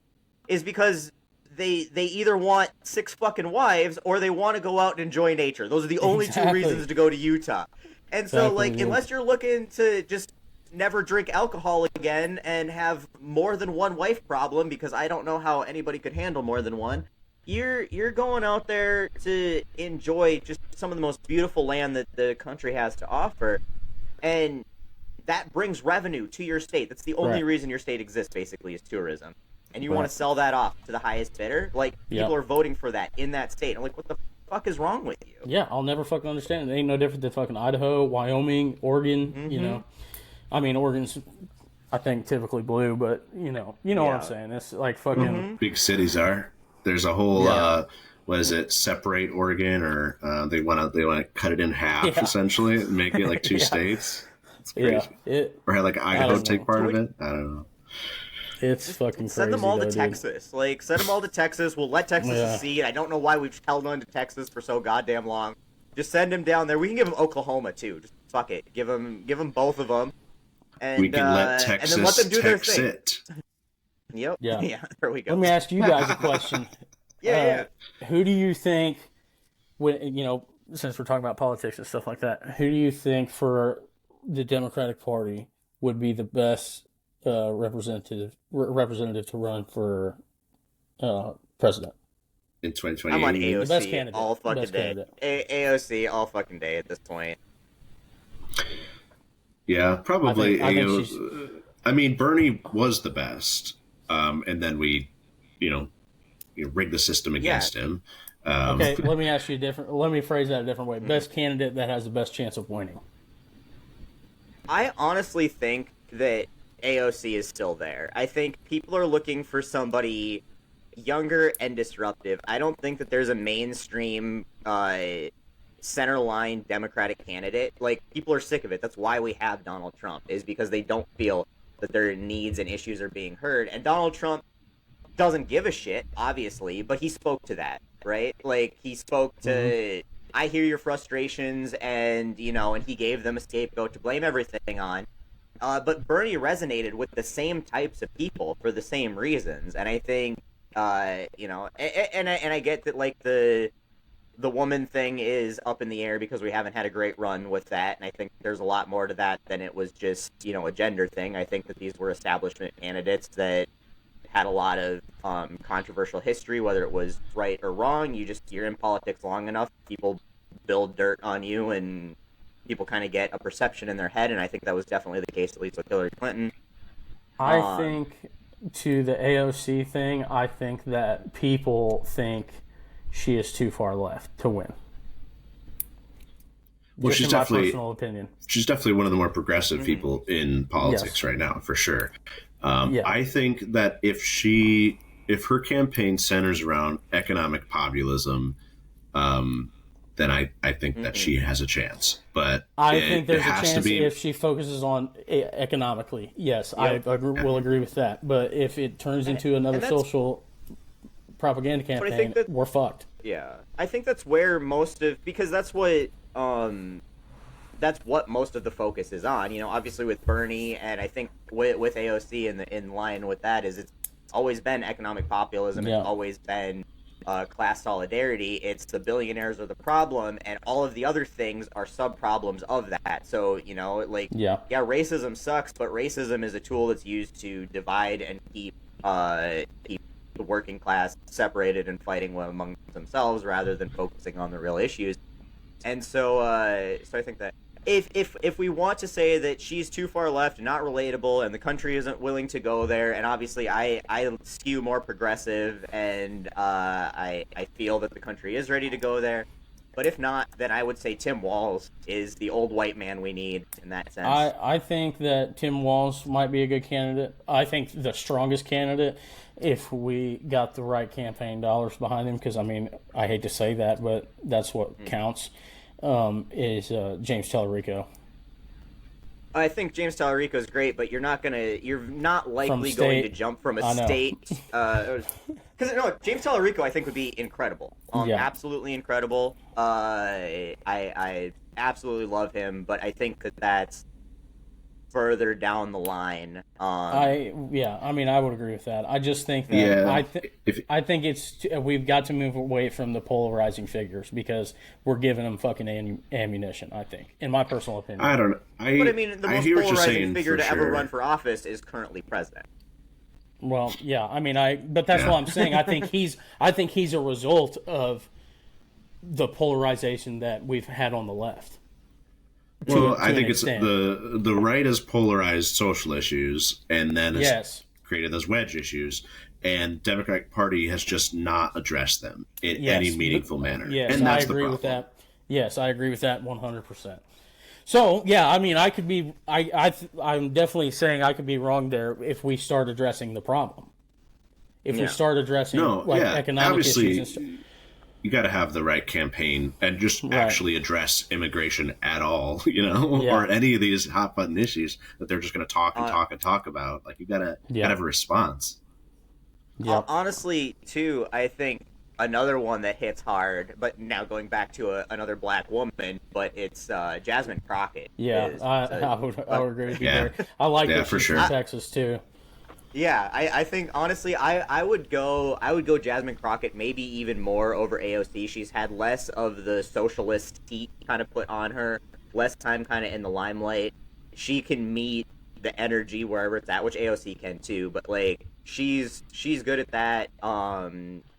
[SPEAKER 1] is because they either want 6 fucking wives or they want to go out and enjoy nature. Those are the only 2 reasons to go to Utah. And so, like, unless you're looking to just never drink alcohol again and have more than one wife problem, because I don't know how anybody could handle more than one, you're going out there to enjoy just some of the most beautiful land that the country has to offer. And that brings revenue to your state. That's the only reason your state exists, basically, is tourism. And you want to sell that off to the highest bidder? Like, people are voting for that in that state. I'm like, what the fuck is wrong with you?
[SPEAKER 3] Yeah, I'll never fucking understand it. It ain't no different than fucking Idaho, Wyoming, Oregon, you know. I mean, Oregon's, I think, typically blue, but, you know what I'm saying. It's like fucking...
[SPEAKER 2] Big cities are. There's a whole, what is it, separate Oregon, or they want to cut it in half, essentially, and make it like 2 states. It's crazy. Or have like Idaho take part of it. I don't know.
[SPEAKER 3] It's fucking crazy.
[SPEAKER 1] Send them all to Texas. Like, send them all to Texas. We'll let Texas secede. I don't know why we've held on to Texas for so goddamn long. Just send them down there. We can give them Oklahoma, too. Just fuck it. Give them both of them. And,
[SPEAKER 2] we can let Texas
[SPEAKER 1] and then let them do their thing.
[SPEAKER 2] It.
[SPEAKER 1] Yep. Yeah. There we go.
[SPEAKER 3] Let me ask you guys a question. Who do you think, since we're talking about politics and stuff like that, who do you think for the Democratic Party would be the best representative to run for president
[SPEAKER 2] in 2028?
[SPEAKER 1] I'm on
[SPEAKER 3] The best
[SPEAKER 1] AOC
[SPEAKER 3] candidate.
[SPEAKER 1] all fucking day. AOC all fucking day at this point.
[SPEAKER 2] Yeah, probably.
[SPEAKER 3] I
[SPEAKER 2] mean, Bernie was the best, and then we, rigged the system against him.
[SPEAKER 3] Okay, let me ask you let me phrase that a different way. Best candidate that has the best chance of winning.
[SPEAKER 1] I honestly think that AOC is still there. I think people are looking for somebody younger and disruptive. I don't think that there's a mainstream center line Democratic candidate. Like, people are sick of it. That's why we have Donald Trump, is because they don't feel that their needs and issues are being heard. And Donald Trump doesn't give a shit, obviously, but he spoke to that, right? Like, he spoke to, I hear your frustrations, and, and he gave them a scapegoat to blame everything on. But Bernie resonated with the same types of people for the same reasons. And I think, and I get that, like, the woman thing is up in the air because we haven't had a great run with that, and I think there's a lot more to that than it was just, a gender thing. I think that these were establishment candidates that had a lot of controversial history, whether it was right or wrong. You're in politics long enough, people build dirt on you, and people kind of get a perception in their head, and I think that was definitely the case, at least with Hillary Clinton.
[SPEAKER 3] I think, to the AOC thing, I think that people think she is too far left to win.
[SPEAKER 2] Well,
[SPEAKER 3] she's definitely, my personal opinion.
[SPEAKER 2] She's definitely one of the more progressive people in politics right now, for sure. I think that if her campaign centers around economic populism, then I think that she has a chance. But
[SPEAKER 3] I think there's a chance if she focuses on economically. Yes, I will agree with that. But if it turns into another social propaganda campaign, we're fucked.
[SPEAKER 1] Yeah, I think that's where because that's what most of the focus is on. Obviously with Bernie, and I think with AOC in line with that is it's always been economic populism. It's always been class solidarity. It's the billionaires are the problem, and all of the other things are sub-problems of that. So, racism sucks, but racism is a tool that's used to divide and keep the working class separated and fighting among themselves rather than focusing on the real issues. And so I think that if we want to say that she's too far left, not relatable, and the country isn't willing to go there, and obviously I skew more progressive, and I feel that the country is ready to go there. But if not, then I would say Tim Walz is the old white man we need in that sense.
[SPEAKER 3] I think that Tim Walz might be a good candidate. I think the strongest candidate, if we got the right campaign dollars behind him, because, I mean, I hate to say that, but that's what counts, is James Tallarico.
[SPEAKER 1] I think James Tallarico is great, but you're not likely going to jump from a state. Because James Tallarico I think would be incredible. Absolutely incredible. I absolutely love him, but I think that's further down the line.
[SPEAKER 3] I mean, I would agree with that. I just think that I think we've got to move away from the polarizing figures because we're giving them fucking ammunition. I think, in my personal opinion.
[SPEAKER 2] I don't know.
[SPEAKER 1] But I mean, the most polarizing figure to ever run for office is currently president.
[SPEAKER 3] Well, yeah, I mean, but that's what I'm saying. I think he's a result of the polarization that we've had on the left.
[SPEAKER 2] Well, I think it's the right has polarized social issues and then has created those wedge issues, and Democratic Party has just not addressed them in any meaningful manner.
[SPEAKER 3] Yes,
[SPEAKER 2] and that's
[SPEAKER 3] I agree
[SPEAKER 2] the
[SPEAKER 3] with that. Yes, I agree with that 100%. So, yeah, I mean, I could be I'm definitely saying I could be wrong there if we start addressing the problem. If we start addressing economic issues.
[SPEAKER 2] You got to have the right campaign and just actually address immigration at all, or any of these hot button issues that they're just going to talk and talk and talk about. Like, you got to have a response.
[SPEAKER 1] Yeah. Honestly, too, I think another one that hits hard, but now going back to another black woman, but it's Jasmine Crockett.
[SPEAKER 3] Yeah, I would agree with you there. I like that she's from Texas too.
[SPEAKER 1] Yeah, I think honestly, I would go Jasmine Crockett maybe even more over AOC. She's had less of the socialist heat kind of put on her, less time kind of in the limelight. She can meet the energy wherever it's at, which AOC can too. But like she's good at that.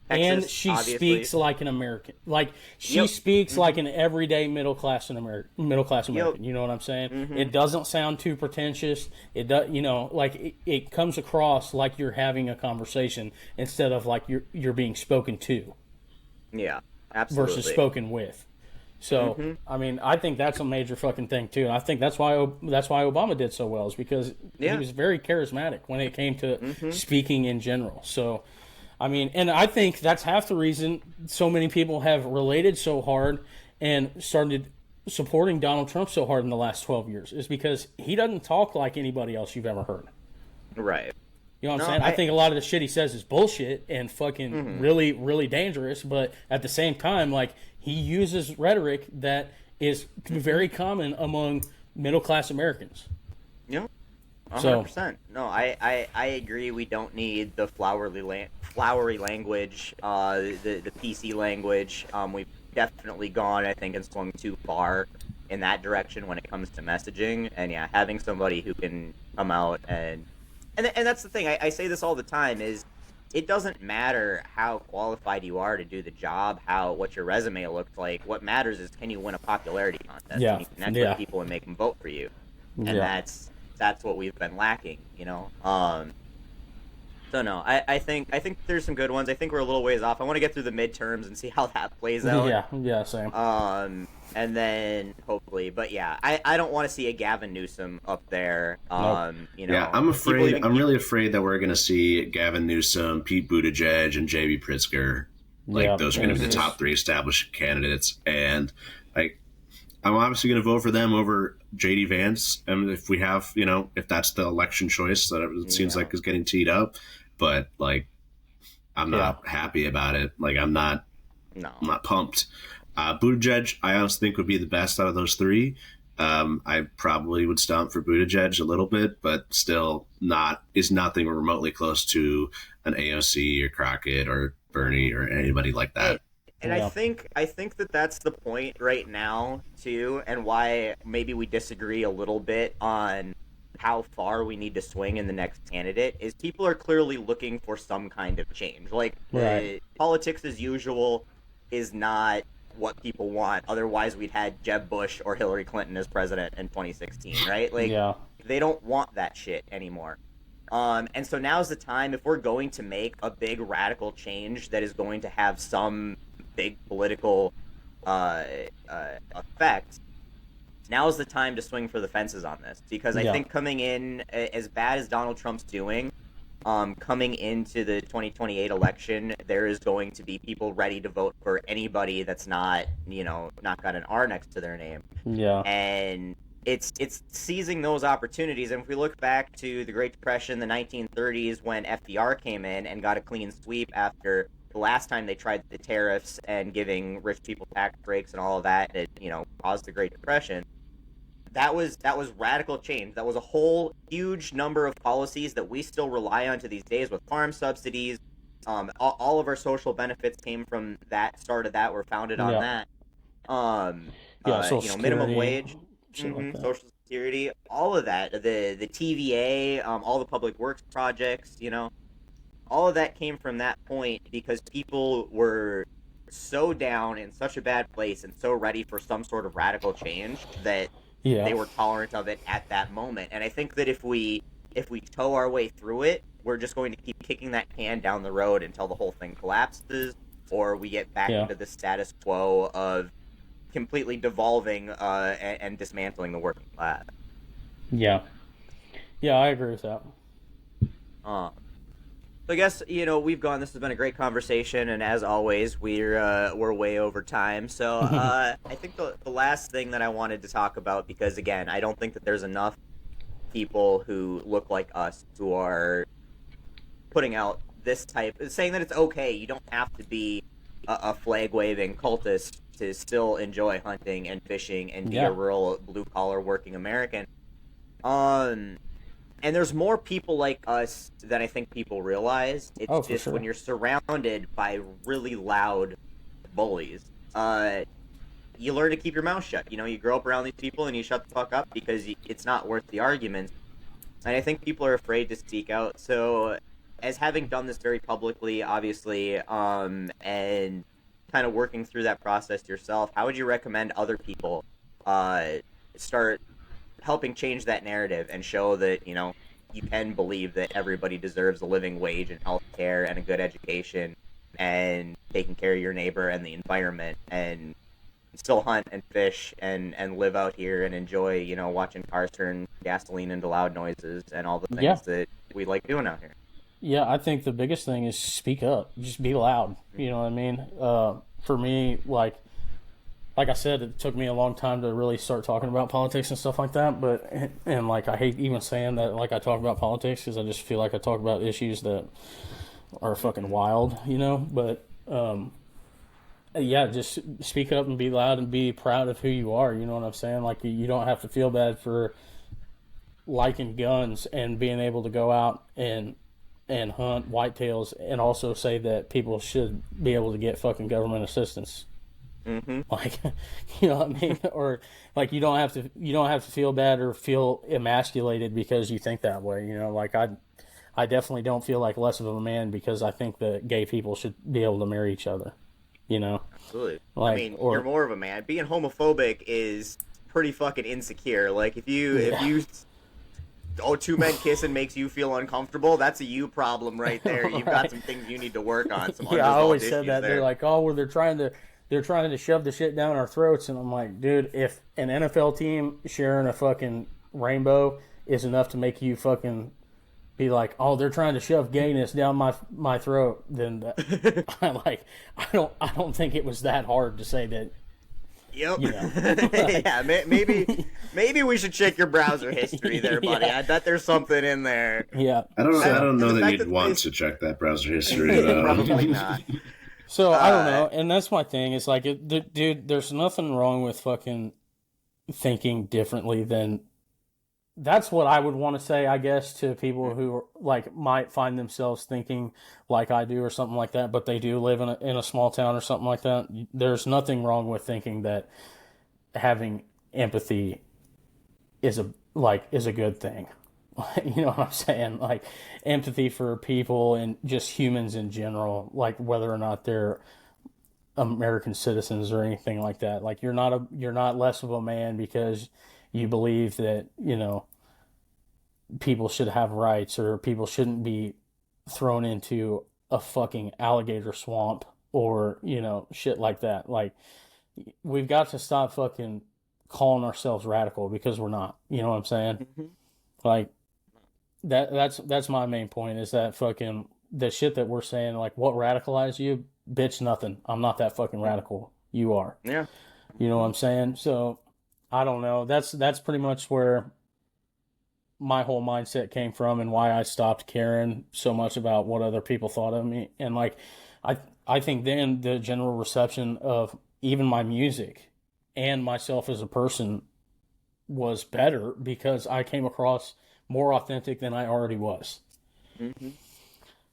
[SPEAKER 1] Texas,
[SPEAKER 3] and she
[SPEAKER 1] obviously
[SPEAKER 3] speaks like an American. Like she speaks like an everyday middle class American. You know what I'm saying? Mm-hmm. It doesn't sound too pretentious. It does, like it comes across like you're having a conversation instead of like you're being spoken to.
[SPEAKER 1] Yeah, absolutely.
[SPEAKER 3] Versus spoken with. So I mean, I think that's a major fucking thing too. And I think that's why Obama did so well is because he was very charismatic when it came to speaking in general. So. I mean, and I think that's half the reason so many people have related so hard and started supporting Donald Trump so hard in the last 12 years is because he doesn't talk like anybody else you've ever heard.
[SPEAKER 1] Right.
[SPEAKER 3] You know what I'm saying? I think a lot of the shit he says is bullshit and fucking really, really dangerous, but at the same time, like, he uses rhetoric that is very common among middle-class Americans.
[SPEAKER 1] Yeah. 100%. No, I agree. We don't need the flowery language, the PC language. We've definitely gone, I think, and swung too far in that direction when it comes to messaging. And yeah, having somebody who can come out and that's the thing. I say this all the time is it doesn't matter how qualified you are to do the job, what your resume looks like. What matters is can you win a popularity contest?
[SPEAKER 3] Yeah.
[SPEAKER 1] And you connect with people and make them vote for you. And that's what we've been lacking, So no, I think there's some good ones. I think we're a little ways off. I want to get through the midterms and see how that plays out.
[SPEAKER 3] Yeah, same.
[SPEAKER 1] And then hopefully, but yeah, I don't want to see a Gavin Newsom up there.
[SPEAKER 2] Nope. Yeah, I'm afraid. I'm really afraid that we're going to see Gavin Newsom, Pete Buttigieg, and J.B. Pritzker. Those are going to be the top three established candidates, and I'm obviously going to vote for them over J.D. Vance, and if we have, if that's the election choice that it seems like is getting teed up, but I'm not happy about it. I'm not pumped. Buttigieg, I honestly think would be the best out of those three. I probably would stomp for Buttigieg a little bit, but still is nothing remotely close to an AOC or Crockett or Bernie or anybody like that.
[SPEAKER 1] And I think that that's the point right now too, and why maybe we disagree a little bit on how far we need to swing in the next candidate is people are clearly looking for some kind of change. Politics as usual is not what people want. Otherwise, we'd had Jeb Bush or Hillary Clinton as president in 2016, right? Like, they don't want that shit anymore. And so now's the time, if we're going to make a big radical change that is going to have some big political effect, now's the time to swing for the fences on this. Because I think coming in, as bad as Donald Trump's doing, coming into the 2028 election, there is going to be people ready to vote for anybody that's not, not got an R next to their name.
[SPEAKER 3] Yeah.
[SPEAKER 1] And it's seizing those opportunities. And if we look back to the Great Depression, the 1930s, when FDR came in and got a clean sweep after the last time they tried the tariffs and giving rich people tax breaks and all of that, it, caused the Great Depression. That was radical change. That was a whole huge number of policies that we still rely on to these days, with farm subsidies. All of our social benefits came from that, started that, were founded on that. Minimum wage, Social Security, all of that, the TVA, all the public works projects, all of that came from that point, because people were so down in such a bad place and so ready for some sort of radical change that they were tolerant of it at that moment. And I think that if we tow our way through it, we're just going to keep kicking that can down the road until the whole thing collapses, or we get back into the status quo of completely devolving and dismantling the working class. Yeah,
[SPEAKER 3] I agree with that.
[SPEAKER 1] So I guess, we've gone, this has been a great conversation, and as always, we're way over time. So I think the last thing that I wanted to talk about, because again, I don't think that there's enough people who look like us who are putting out this type, saying that it's okay, you don't have to be a flag-waving cultist to still enjoy hunting and fishing and be a rural, blue-collar working American. And there's more people like us than I think people realize. It's just when you're surrounded by really loud bullies, you learn to keep your mouth shut. You grow up around these people and you shut the fuck up because it's not worth the arguments. And I think people are afraid to speak out. So, as having done this very publicly, obviously, and kind of working through that process yourself, how would you recommend other people start helping change that narrative and show that, you can believe that everybody deserves a living wage and health care and a good education and taking care of your neighbor and the environment, and still hunt and fish and live out here and enjoy, watching cars turn gasoline into loud noises and all the things that we like doing out here?
[SPEAKER 3] Yeah, I think the biggest thing is speak up. Just be loud. You know what I mean? For me, like I said, it took me a long time to really start talking about politics and stuff like that. But I hate even saying that, like, I talk about politics, because I just feel like I talk about issues that are fucking wild, But just speak up and be loud and be proud of who you are. You know what I'm saying? Like, you don't have to feel bad for liking guns and being able to go out and hunt whitetails, and also say that people should be able to get fucking government assistance.
[SPEAKER 1] Mm-hmm.
[SPEAKER 3] Like, you know what I mean? Or like, you don't have to feel bad or feel emasculated because you think that way. Like, I definitely don't feel like less of a man because I think that gay people should be able to marry each other.
[SPEAKER 1] Absolutely.
[SPEAKER 3] Like,
[SPEAKER 1] you're more of a man. Being homophobic is pretty fucking insecure. Like, if you two men kissing makes you feel uncomfortable, that's a you problem right there. You've got some things you need to work on. Some
[SPEAKER 3] I always said that. There. They're like, they're trying to shove the shit down our throats, and I'm like, dude, if an NFL team sharing a fucking rainbow is enough to make you fucking be like, oh, they're trying to shove gayness down my throat, then I don't think it was that hard to say that.
[SPEAKER 1] Yep. Yeah, maybe we should check your browser history there, buddy. I bet there's something in there.
[SPEAKER 3] Yeah.
[SPEAKER 2] I don't know that you'd want to check that browser history, though.
[SPEAKER 1] Probably not.
[SPEAKER 3] So, I don't know, and that's my thing. It's like, dude, there's nothing wrong with fucking thinking differently than... That's what I would want to say, I guess, to people who like might find themselves thinking like I do or something like that, but they do live in a small town or something like that. There's nothing wrong with thinking that having empathy is a good thing. You know what I'm saying? Like, empathy for people and just humans in general, like whether or not they're American citizens or anything like that. Like you're not less of a man because you believe that, people should have rights or people shouldn't be thrown into a fucking alligator swamp or, shit like that. Like we've got to stop fucking calling ourselves radical because we're not. You know what I'm saying?
[SPEAKER 1] Mm-hmm.
[SPEAKER 3] Like that's my main point is that fucking the shit that we're saying, like what radicalized you, bitch, nothing. I'm not that fucking radical. You are.
[SPEAKER 1] Yeah.
[SPEAKER 3] You know what I'm saying? So I don't know. That's pretty much where my whole mindset came from and why I stopped caring so much about what other people thought of me. And like I think then the general reception of even my music and myself as a person was better because I came across more authentic than I already was.
[SPEAKER 1] Mm-hmm.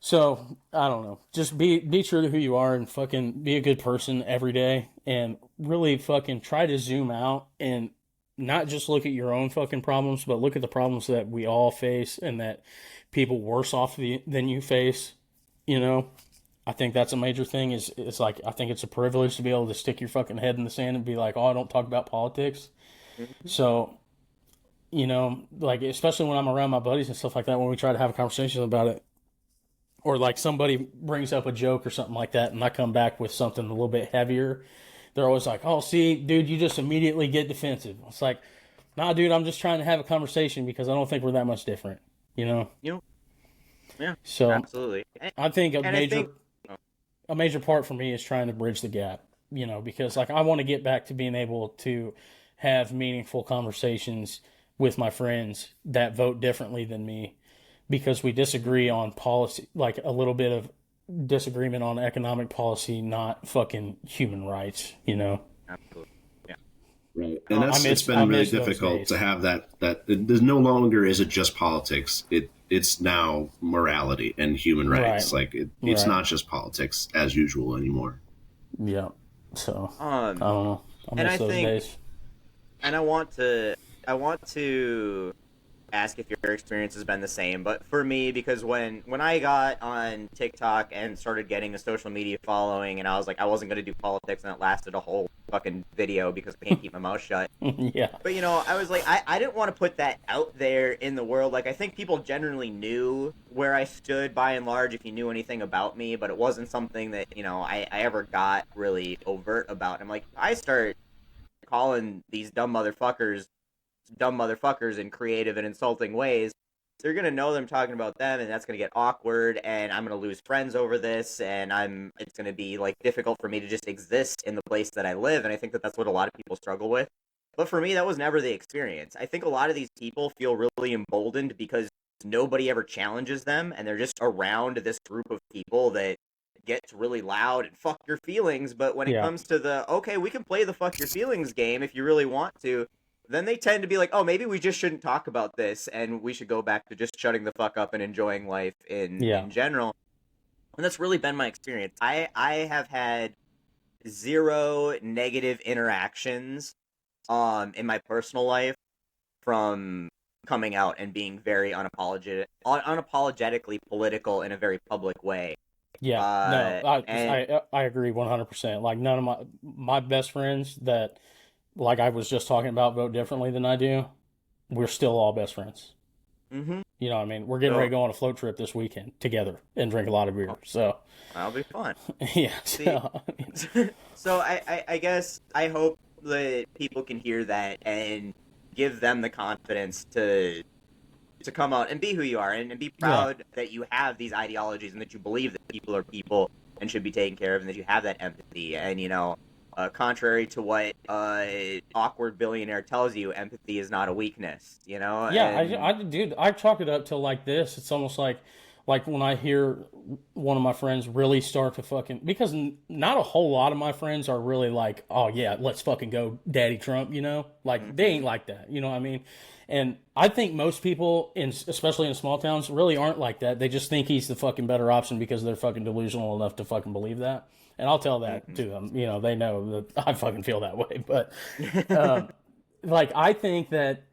[SPEAKER 3] So I don't know. Just be true to who you are and fucking be a good person every day and really fucking try to zoom out and not just look at your own fucking problems, but look at the problems that we all face and that people worse off than you face. I think that's a major thing. It's like I think it's a privilege to be able to stick your fucking head in the sand and be like, oh, I don't talk about politics. Mm-hmm. So, like especially when I'm around my buddies and stuff like that, when we try to have a conversation about it, or like somebody brings up a joke or something like that, and I come back with something a little bit heavier, they're always like, oh, see, dude, you just immediately get defensive. It's like, nah, dude, I'm just trying to have a conversation because I don't think we're that much different,
[SPEAKER 1] Yeah.
[SPEAKER 3] So
[SPEAKER 1] absolutely.
[SPEAKER 3] I think a major part for me is trying to bridge the gap, because like I want to get back to being able to have meaningful conversations with my friends that vote differently than me because we disagree on policy, like a little bit of disagreement on economic policy, not fucking human rights,
[SPEAKER 1] Absolutely. Yeah.
[SPEAKER 2] Right. And it's been really difficult to have that there's no longer is it just politics. It's now morality and human rights.
[SPEAKER 3] Right.
[SPEAKER 2] Like it's not just politics as usual anymore.
[SPEAKER 3] Yeah. So I don't know. I miss those days.
[SPEAKER 1] And I want to ask if your experience has been the same, but for me, because when I got on TikTok and started getting a social media following, and I was like, I wasn't going to do politics, and it lasted a whole fucking video because I can't keep my mouth shut.
[SPEAKER 3] Yeah.
[SPEAKER 1] But, I was like, I didn't want to put that out there in the world. Like, I think people generally knew where I stood, by and large, if you knew anything about me, but it wasn't something that, I ever got really overt about. I'm like, I start calling these dumb motherfuckers in creative and insulting ways, they're going to know that I'm talking about them, and that's going to get awkward, and I'm going to lose friends over this, and it's going to be, like, difficult for me to just exist in the place that I live, and I think that that's what a lot of people struggle with. But for me, that was never the experience. I think a lot of these people feel really emboldened because nobody ever challenges them, and they're just around this group of people that gets really loud and fuck your feelings, but when it comes to the, okay, we can play the fuck your feelings game if you really want to, then they tend to be like, oh, maybe we just shouldn't talk about this, and we should go back to just shutting the fuck up and enjoying life in general. And that's really been my experience. I have had zero negative interactions in my personal life from coming out and being very unapologetically political in a very public way.
[SPEAKER 3] Yeah, I agree 100%. Like none of my best friends that, like I was just talking about, vote differently than I do, we're still all best friends.
[SPEAKER 1] Mm-hmm.
[SPEAKER 3] You know what I mean? We're getting ready to go on a float trip this weekend together and drink a lot of beer. So
[SPEAKER 1] that'll be fun.
[SPEAKER 3] Yeah.
[SPEAKER 1] So I guess I hope that people can hear that and give them the confidence to come out and be who you are and be proud that you have these ideologies and that you believe that people are people and should be taken care of and that you have that empathy. And, contrary to what awkward billionaire tells you, empathy is not a weakness, Yeah,
[SPEAKER 3] and I chalk it up to like this. It's almost like when I hear one of my friends really start to fucking, because not a whole lot of my friends are really like, oh yeah, let's fucking go Daddy Trump, like they ain't like that, you know what I mean? And I think most people, especially in small towns, really aren't like that. They just think he's the fucking better option because they're fucking delusional enough to fucking believe that. And I'll tell that to them. They know that I fucking feel that way. But, I think that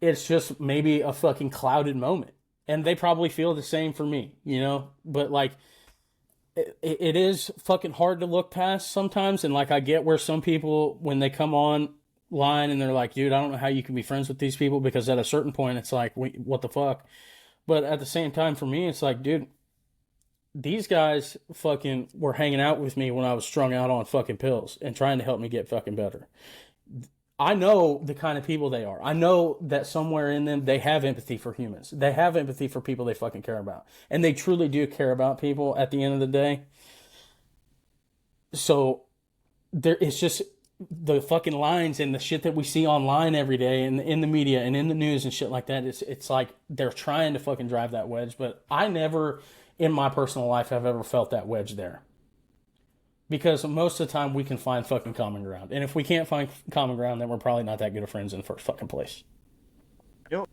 [SPEAKER 3] it's just maybe a fucking clouded moment. And they probably feel the same for me, But, it is fucking hard to look past sometimes. And like, I get where some people, when they come online and they're like, dude, I don't know how you can be friends with these people, because at a certain point it's like, what the fuck? But at the same time, for me, it's like, dude, these guys fucking were hanging out with me when I was strung out on fucking pills and trying to help me get fucking better. I know the kind of people they are. I know that somewhere in them, they have empathy for humans. They have empathy for people they fucking care about. And they truly do care about people at the end of the day. So it's just the fucking lines and the shit that we see online every day and in the media and in the news and shit like that. It's like they're trying to fucking drive that wedge. But I never, in my personal life, have ever felt that wedge there. Because most of the time we can find fucking common ground. And if we can't find common ground, then we're probably not that good of friends in the first fucking place.
[SPEAKER 1] No,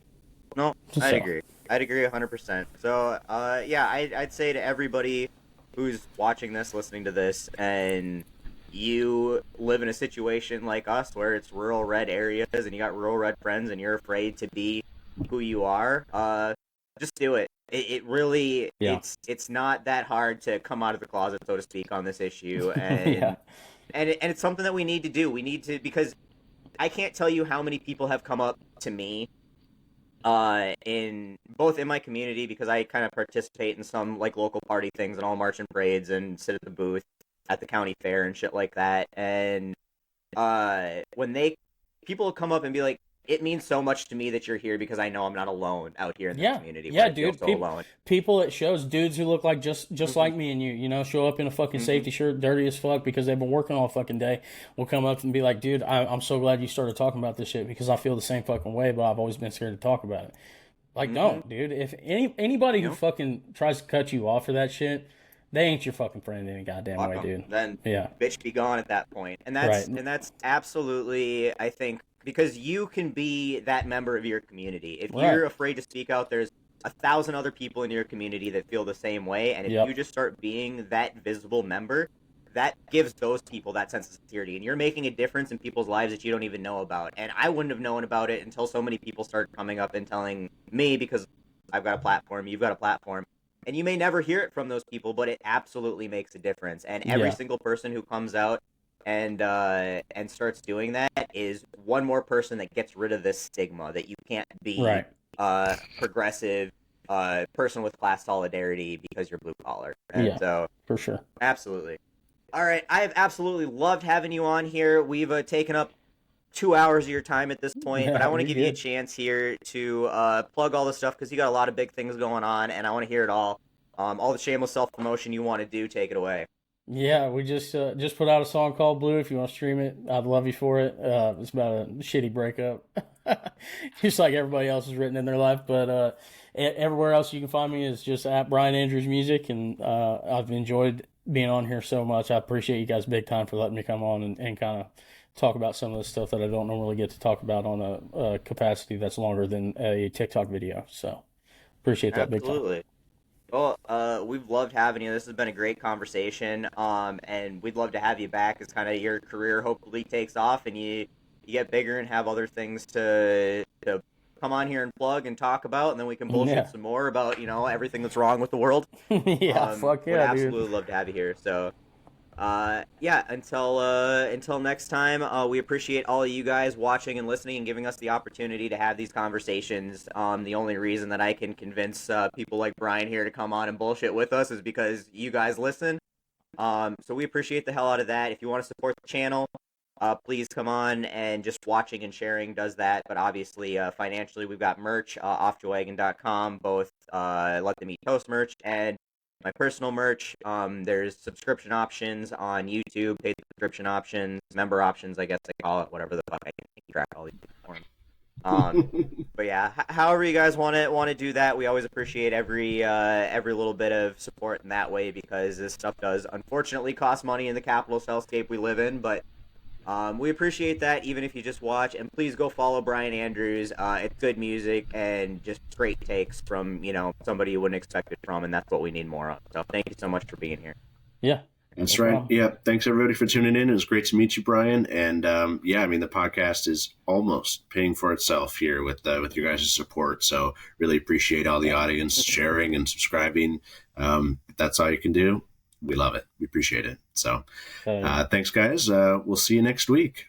[SPEAKER 1] I'd agree. I'd agree 100%. So, yeah, I'd say to everybody who's watching this, listening to this, and you live in a situation like us where it's rural red areas and you got rural red friends and you're afraid to be who you are, just do it. It really, it's not that hard to come out of the closet, so to speak, on this issue, and and it's something that we need to do. We need to, because I can't tell you how many people have come up to me, in my community, because I kind of participate in some like local party things and all march and parades and sit at the booth at the county fair and shit like that, and when people will come up and be like, it means so much to me that you're here because I know I'm not alone out here in the community.
[SPEAKER 3] Yeah, dude. People it shows, dudes who look like just like me and you know, show up in a fucking safety shirt, dirty as fuck because they've been working all fucking day, will come up and be like, dude, I'm so glad you started talking about this shit because I feel the same fucking way, but I've always been scared to talk about it. Like, don't, dude. If anybody who fucking tries to cut you off for that shit, they ain't your fucking friend any goddamn way, dude.
[SPEAKER 1] Then bitch be gone at that point. And that's
[SPEAKER 3] right.
[SPEAKER 1] And that's absolutely, I think, because you can be that member of your community. If you're afraid to speak out, there's 1,000 other people in your community that feel the same way. And if you just start being that visible member, that gives those people that sense of security. And you're making a difference in people's lives that you don't even know about. And I wouldn't have known about it until so many people started coming up and telling me, because I've got a platform, you've got a platform. And you may never hear it from those people, but it absolutely makes a difference. And every single person who comes out and starts doing that is one more person that gets rid of this stigma that you can't be progressive, person with class solidarity because you're blue collar. And so
[SPEAKER 3] for sure,
[SPEAKER 1] absolutely. All right, I have absolutely loved having you on here. We've taken up 2 hours of your time at this point, but I want to give you a chance here to plug all the stuff because you got a lot of big things going on, and I want to hear it all. All the shameless self-promotion you want to do, take it away.
[SPEAKER 3] Yeah, we just put out a song called Blue. If you want to stream it, I'd love you for it. It's about a shitty breakup, just like everybody else has written in their life. But everywhere else you can find me is just at Bryan Andrews Music, and I've enjoyed being on here so much. I appreciate you guys big time for letting me come on and kind of talk about some of the stuff that I don't normally get to talk about on a capacity that's longer than a TikTok video. So appreciate that big time.
[SPEAKER 1] Absolutely. Well, we've loved having you. This has been a great conversation, and we'd love to have you back as kind of your career hopefully takes off and you get bigger and have other things to come on here and plug and talk about, and then we can bullshit some more about, everything that's wrong with the world.
[SPEAKER 3] Fuck yeah,
[SPEAKER 1] we'd absolutely love to have you here. So, until next time, we appreciate all of you guys watching and listening and giving us the opportunity to have these conversations. The only reason that I can convince people like Bryan here to come on and bullshit with us is because you guys listen. So we appreciate the hell out of that. If you want to support the channel, please come on, and just watching and sharing does that. But obviously, financially, we've got merch, offjoewagon.com, both Let Them Eat Toast merch and my personal merch. There's subscription options on YouTube, paid subscription options, member options, I guess they call it, whatever the fuck. I can't keep track of all these forms. But yeah, however you guys want to do that, we always appreciate every little bit of support in that way, because this stuff does unfortunately cost money in the capitalist hellscape we live in. But we appreciate that, even if you just watch. And please go follow Bryan Andrews. It's good music and just great takes from, somebody you wouldn't expect it from, and that's what we need more of. So thank you so much for being here.
[SPEAKER 3] Yeah.
[SPEAKER 2] That's right. Yeah. Thanks everybody for tuning in. It was great to meet you, Bryan. And the podcast is almost paying for itself here with your guys' support. So really appreciate all the audience sharing and subscribing. If that's all you can do, we love it. We appreciate it. So
[SPEAKER 3] Yeah.
[SPEAKER 2] thanks, guys. We'll see you next week.